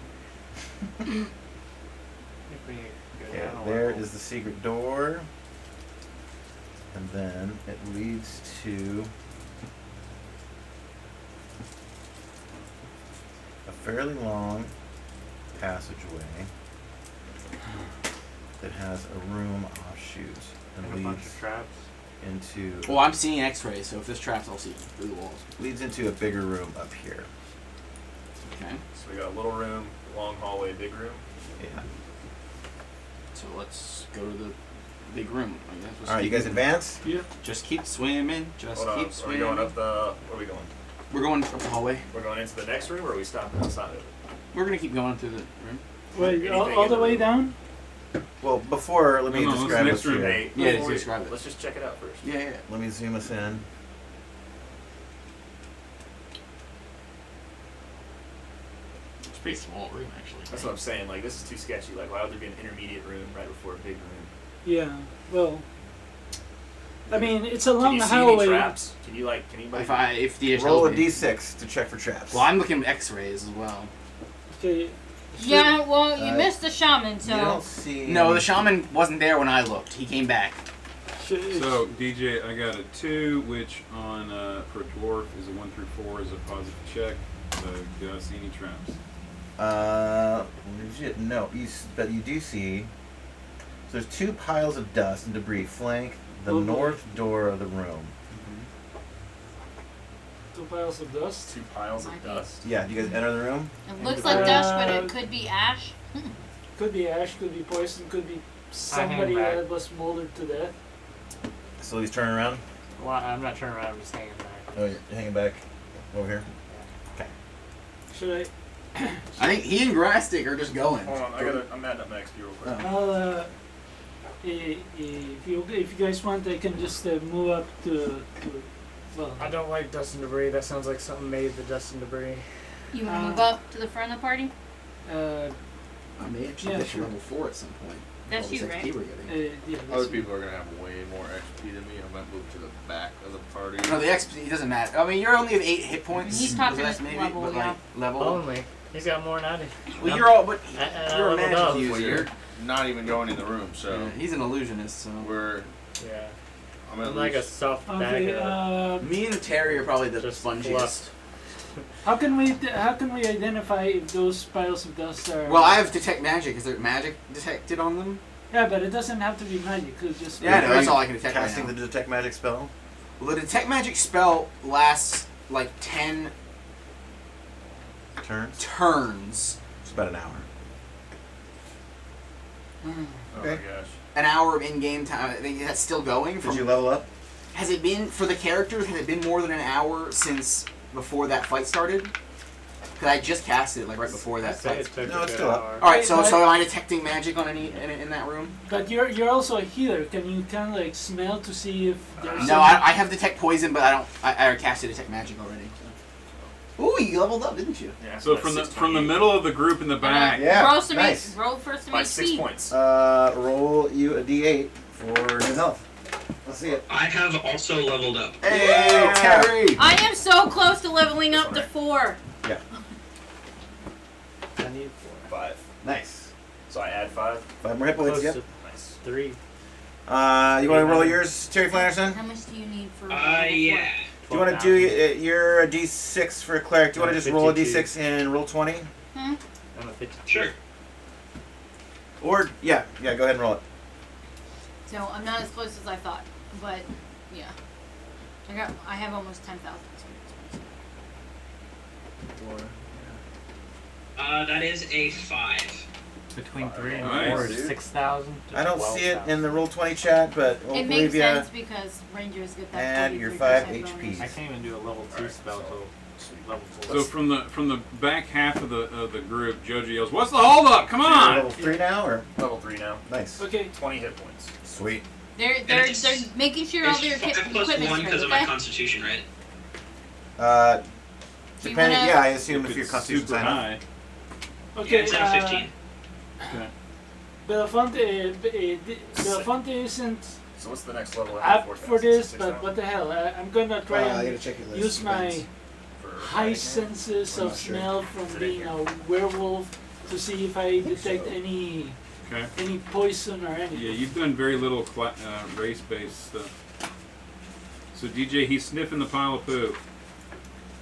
If we go Okay, down a there level. is the secret door. And then it leads to a fairly long passageway that has a room offshoot And a and bunch leads of traps. into Well, I'm seeing X-rays, so if there's traps, I'll see them through the walls. leads into a bigger room up here. Okay. So we got a little room, long hallway, big room. Yeah. So let's go to the big room. I guess. Let's All right, you keep guys moving. advance. Yeah. Just keep swimming. Just Hold on. keep Are we swimming. going up the? Where are we going? We're going up the hallway. We're going into the next room, or are we stopping outside of it? We're gonna keep going through the room. Wait, all Anything the in way room? down? Well, before let me No, no, describe next what's room. here. Hey, Yeah, before we- describe it. Let's just check it out first. Yeah. Let me zoom us in. It's a pretty small room, actually. That's what I'm saying. Like this is too sketchy. Like why would there be an intermediate room right before a big room? Yeah. Well, I mean, it's a Can long you see hallway. any traps? Can you like? Can anybody? If the Roll a tells me. d6 to check for traps. Well, I'm looking at X-rays as well. Okay. Yeah, well, you Uh, missed the shaman, You so. don't see. No, any- the shaman wasn't there when I looked. He came back. So DJ, I got a 2, which on for a dwarf is a 1 through 4 is a positive check. So do I see any traps? Legit, no. But you do see. So there's 2 piles of dust and debris flank the Oh, boy. north door of the room. 2 piles of dust. 2 piles of Might be. dust. Yeah, do you guys enter the room? It looks like dust, but it could be ash. Could be ash, could be poison, could be somebody back. that was molded to death. So he's turning around. Well, I'm not turning around. I'm just hanging back. Oh, you're hanging back over here. Okay. Should I think he and Grastic are just going. Hold on, I'm adding up my XP real quick. I'll, if you guys want, I can just move up to well. I don't like dust and debris. That sounds like something made the dust and debris. You want to move up to the front of the party? I may actually Yeah, get sure. to level 4 at some point. That's All this you, XP right? we're getting. Yeah. Other people are gonna have way more XP than me. I'm gonna move to the back of the party. No, the XP it doesn't matter. I mean, you're only at 8 hit points. He's so talking that's maybe, level, but yeah. like level. Only. He's got more than I do. Well, you're all, but And I you're a leveled magic up. Well, user. you're not even going in the room, so Yeah, he's an illusionist, so. we're. Yeah. I'm at I'm like a least. soft bag Okay. of Me and Terry are probably the just spongiest. fluff. How can we identify if those piles of dust are? Well, I have detect magic. Is there magic detected on them? Yeah, but it doesn't have to be magic. It could just. Yeah, I know. Are That's you all I can detect right casting now. the detect magic spell. Well, the detect magic spell lasts like 10 Turns. turns. It's about an hour. Oh Okay. my gosh. An hour of in-game time. I think that's still going. Did you level up? Has it been for the characters? Has it been more than an hour since before that fight started? Because I just cast it like right before that Say fight. it took No, a it's good still up. hour. All right, so But- am I detecting magic on in that room? But you're also a healer. Can you kind of like smell to see if there's? No, I have detect poison, but I don't. I casted detect magic already. Ooh, you leveled up, didn't you? Yeah. So that's from the 628. middle of the group in the back. Yeah, roll some nice. roll for some By HP. 6 points. Roll you a d8 for new health. Let's see it. I have also leveled up. Hey, Terry! I am so close to leveling up to 4. Yeah. I need 5. Nice. So I add 5. 5 more hit points. close Yep. to Nice. 3. You want to roll yours, Terry Flanderson? How much do you need for? Yeah. Do you want to do your d6 for a cleric? Do you want to just roll a 52. d6 and roll 20? Hmm? I'm a 50. Sure. Or yeah, go ahead and roll it. So I'm not as close as I thought, but yeah, I have almost 10,000. That is a 5. between 3 and Nice, 4 is dude. 6,000 to I don't see it 12,000. in the Roll20 chat, but we'll It believe makes ya. sense because Rangers get that. And your 43% 5 bonus. HP. I can't even do a level 2 spell till level 4. So from the back half of the group, Jojo yells, "What's the holdup? Come on!" Level 3 now, or Level 3 now. nice. Okay. 20 hit points. Sweet. They're making sure all It's their 5 plus equipment's 1 right, because of my okay? constitution, right? Do you Depending, wanna- yeah, I assume If if your it's constitution's super high enough. high. Okay. It's at 15. Okay. Belafonte isn't So what's the next level? up for this, but what the hell? I'm gonna try I and gotta check your list. use my For high fighting senses I'm of not sure. smell Is from it in being here? a werewolf to see if I detect any Okay. poison or anything. Yeah, you've done very little race-based stuff. So DJ, he's sniffing the pile of poo.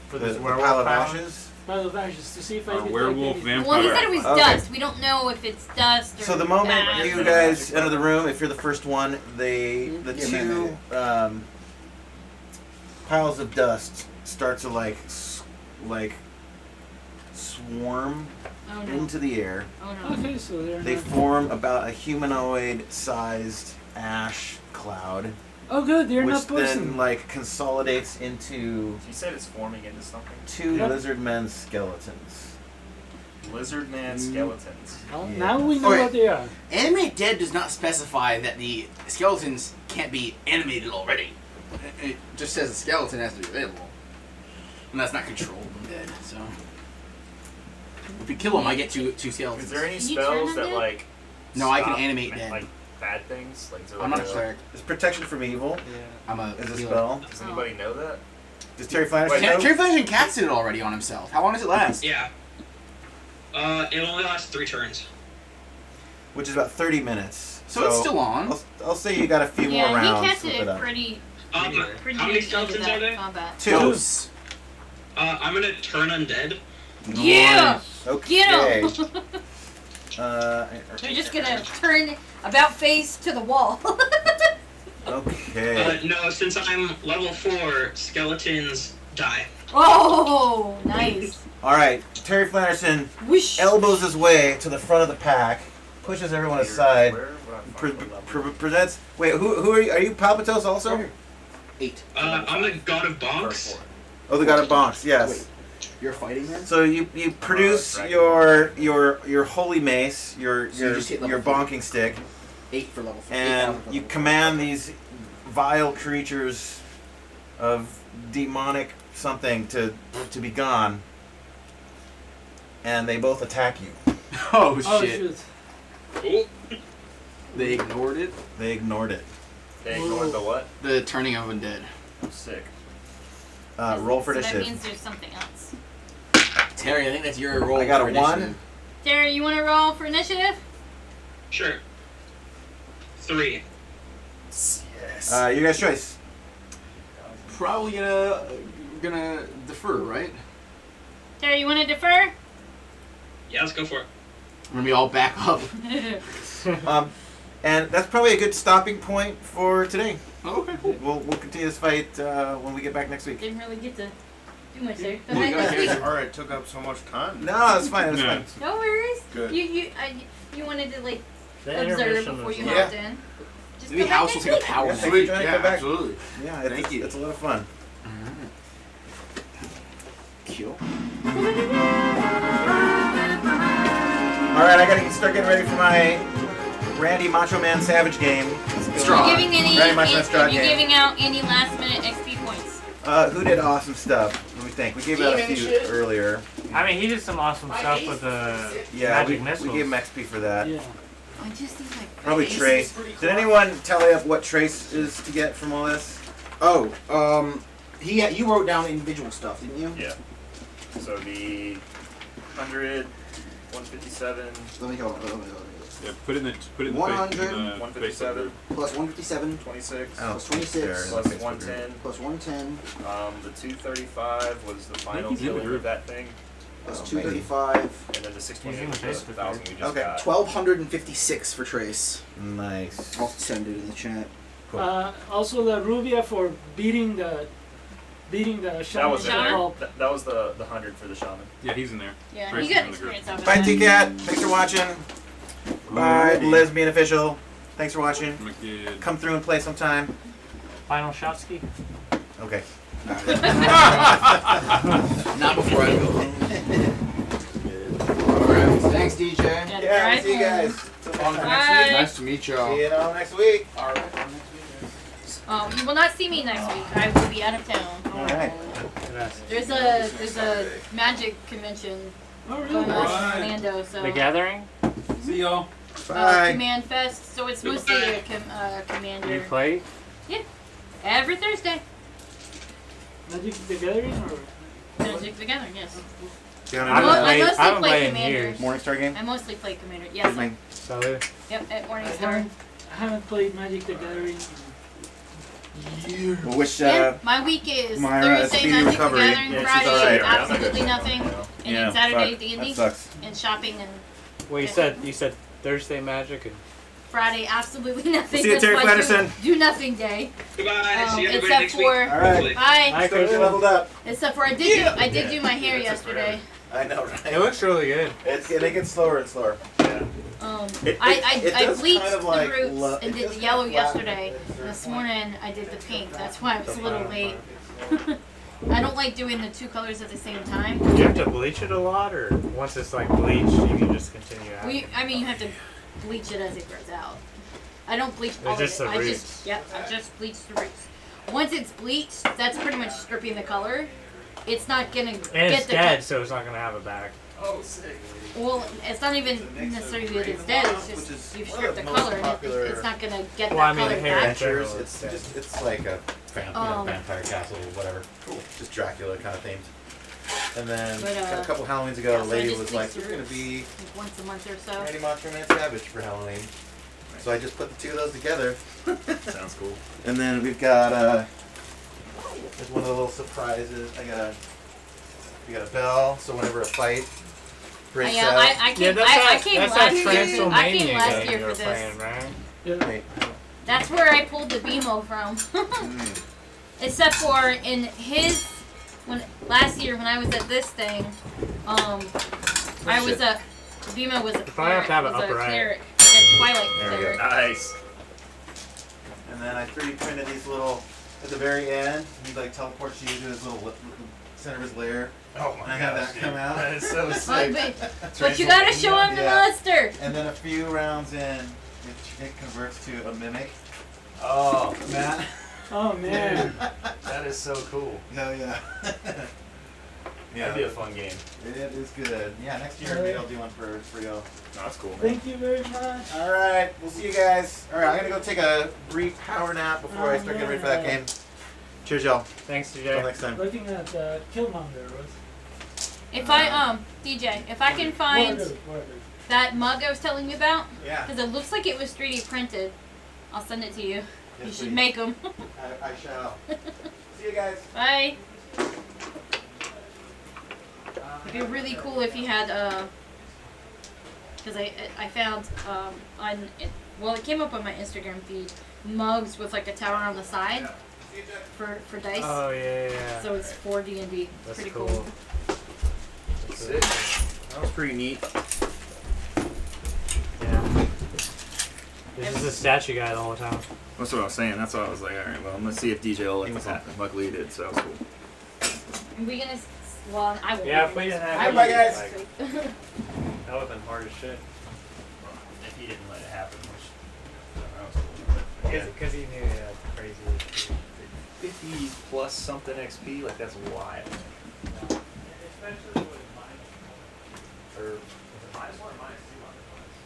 For The this pile werewolf of power? ashes. Pile of ashes to see if I Or detect werewolf, anything. vampire. Well, he said it was Okay. dust. We don't know if it's dust or So the moment ash. you guys enter the room, if you're the first one, the Yeah, two piles of dust start to like swarm Oh no. into the air. Oh no. Okay, so they're They not. form about a humanoid-sized ash cloud, Oh, good, they're which not then poison. like consolidates into You said it's forming into something? two Yep. lizard men skeletons. Lizard man skeletons. Well, Yeah. now we know Okay. what they are. Animate Dead does not specify that the skeletons can't be animated already. It just says the skeleton has to be available. And that's not controlled undead, so. If we kill them, I get two skeletons. Is there any Can you turn spells them that dead? like? No, I can stop animate dead. Like bad things. Like, is there I'm like not a cleric. It's protection from evil. I'm a Is a healer. spell. Does anybody know that? Does Terry Flanders Wait, know? Terry Flash and Cats did it already on himself. How long does it last? Yeah. It only lasts 3 turns. Which is about 30 minutes. So it's still on. I'll say you got a few more Yeah, rounds. he kept with it up. pretty How many skeletons are there? combat. 2. Dose. I'm gonna turn undead. Yeah! Okay. Get him! Uh, You're just gonna turn about face to the wall. okay. No, since I'm level 4, skeletons die. Oh, nice. All right. Terry Flanderson Whoosh. elbows his way to the front of the pack, pushes everyone aside, Where would I find the level? presents. Wait, who are you? Are you Palpitos also? 8. I'm the god of bonks. First one. Oh, the god of bonks. Yes. Wait. You're fighting man? So you produce dragon. your holy mace, your So you just hit level bonking stick, 8 for level 4. and you command these vile creatures of demonic something to be gone, and they both attack you. Oh, Oh, shit. shit. Cool. They ignored it. They ignored it. They ignored the what? The turning of undead. Sick. Roll for So that initiative. means there's something else. Terry, I think that's your roll. I got for a 1. initiative. Terry, you wanna roll for initiative? Sure. 3. Yes. You guys' choice. Probably gonna defer, right? Terry, you wanna defer? Yeah, let's go for it. We're gonna be all back up. And that's probably a good stopping point for today. Oh, okay, cool. We'll continue this fight when we get back next week. Didn't really get to do much there. Well, you got here. Alright, took up so much time. No, it's fine. It's No. fine. No worries. Good. You wanted to like The observe intermission before was you Yeah. hopped in. Just Maybe come back House will next take a week. power Yeah, nap. thank you for joining. Yeah, Come back. absolutely. Yeah, Thank you. It's a lot of fun. Cool. All right, I gotta start getting ready for my Randy Macho Man Savage game. Strong. Are you giving any? Very much my strong Are you game. giving out any last minute XP points? Who did awesome stuff? Let me think. We gave out a few earlier. I mean, he did some awesome stuff with the Yeah, magic we missiles. gave him XP for that. Yeah. I just need like. Probably Trace. Did anyone tally up what Trace is to get from all this? Oh, you wrote down individual stuff, didn't you? Yeah. So the 100, 157, Let me go. Yeah, put it in the 100, face, 157, Plus 157, 26, Oh, plus 26, there. plus 110. plus 110, The 235 was the final he's in the killing group. of that thing, plus Oh, 235, and then the 628 He's was in the the Facebook 1,000 we just Okay. got. 1256 for Trace. Nice. I'll send it in the chat. Cool. Also the Rubia for beating the That shaman. was in Shaman? there. Called- That was the 100 for the shaman. Yeah, he's in there. Yeah, Trace you is got in the group. experience over Bye, that. T-Cat. Thanks for watching. Bye, Alrighty. lesbian official. Thanks for watching. My kid. Come through and play sometime. Final shot ski. Okay. Not before I go home. Alright, thanks DJ. Yeah, see you guys. On Bye. next week. Nice to meet y'all. See you all next week. Alright. You will not see me next week. I will be out of town. Alright. There's a magic convention going on in Orlando, so The Gathering. See y'all. Bye. Command Fest. So it's mostly a commander. You play? Yeah, every Thursday. Magic the Gathering or? Magic the Gathering, yes. You I wanna mostly I haven't play played in Commander. years. Morningstar game? I mostly play Commander. Yes. Salud. Yep, at I Morningstar. haven't played Magic the Gathering in years. We'll wish Yeah, my week is Myra a Thursday speedy Magic recovery. the Gathering, Yeah, she's Friday alright. absolutely nothing, and Yeah, then Saturday fuck. D&D That sucks. and shopping, and Well, you said Thursday Magic and Friday absolutely nothing. See you, That's Terry my Flanderson. do nothing day. Goodbye. See everybody Except next for week. Alright. bye. Stay leveled up. Except for I did do my hair yesterday. I know, right? it looks really good. It gets slower and slower. It I does bleached kind of like the roots it and did does the yellow kind of flatten yesterday. it. And this morning I did the pink. That's why I was a little late. I don't like doing the two colors at the same time. Do you have to bleach it a lot, or once it's like bleached, you can just continue out? You have to bleach it as it grows out. I don't bleach all Just of the it. roots. I just bleach the roots. Once it's bleached, that's pretty much stripping the color. It's not gonna and get it's the dead, so it's not gonna have a back. Oh, sick. Well, it's not even necessarily that it's dead. It's just you've stripped the color, and it's not gonna get Well, that I mean, color the hair back. Adventures. It's It's like a vampire castle, whatever. Cool. Just Dracula kind of themed. And then But, a couple Halloweens ago, yeah, a so I lady just was bleach like, the "You're gonna roots, be like once a month or so. Randy Monster Man Savage for Halloween." So I just put the two of those together. Sounds cool. And then we've got there's one of the little surprises. We got a bell, so whenever a fight breaks out. I came last year. I came Transylvania last game year you for were this. playing, right? Yeah. That's where I pulled the BMO from. Except for in his last year when I was at this thing, I was a BMO was a probably have to have it upright. cleric, a Twilight There we go. cleric. Nice. And then I 3D printed these little, at the very end, he like teleports you to his little center of his lair. Oh And my I have gosh, that come out. That is so But, sick. but you gotta show him the Yeah. monster. And then a few rounds in, it converts to a mimic. Oh, Matt. Oh man. that is so cool. No, yeah. That'd be a fun game. It is good. Yeah, next year maybe I'll do one for y'all. No, that's cool. Thank you very much. All right, we'll see you guys. All right, I'm gonna go take a brief power nap before I start getting ready for that game. Cheers, y'all. Thanks, Till DJ. next time. Looking at Killmonger was. If I DJ, if I can find Whatever. that mug I was telling you about, Yeah. because it looks like it was 3D printed, I'll send it to you. You Yes, should please. make them. I shall. See you guys. Bye. It'd be really cool if you had because I found it came up on my Instagram feed mugs with like a tower on the side for dice. Oh yeah. So it's for D&D. That's Pretty cool. cool. That's Sick. That was pretty neat. Yeah. This is a statue guy the whole time. That's what I was saying. That's why I was like, all right, well, let's see if DJ will let this happen. Luckily, he did, so that was cool. Are we gonna? Well, I will. Yeah, if we didn't have I you, will Bye, guys. next week. That would have been hard as shit. If he didn't let it happen, which that was cool. But, yeah, Because he knew he had crazy. 50 plus something XP, like that's wild. Especially with Or -1 or -2 on the points.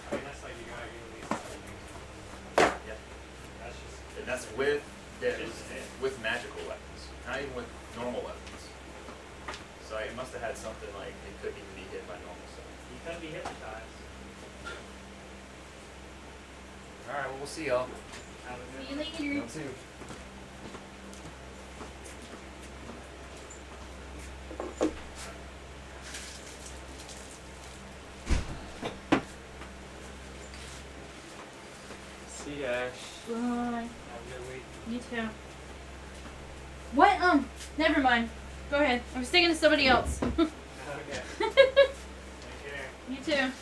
I mean, that's like you gotta get at least. yeah, That's just. and that's with magical weapons, not even with normal weapons. So it must have had something like it couldn't even be hit by normal stuff. You couldn't be hypnotized. All right, well, we'll see y'all. Have a good See you later. You too. See you, Ash. Bye. Have a good week. You too. What? Never mind. Go ahead. I was thinking of somebody else. Okay. You too.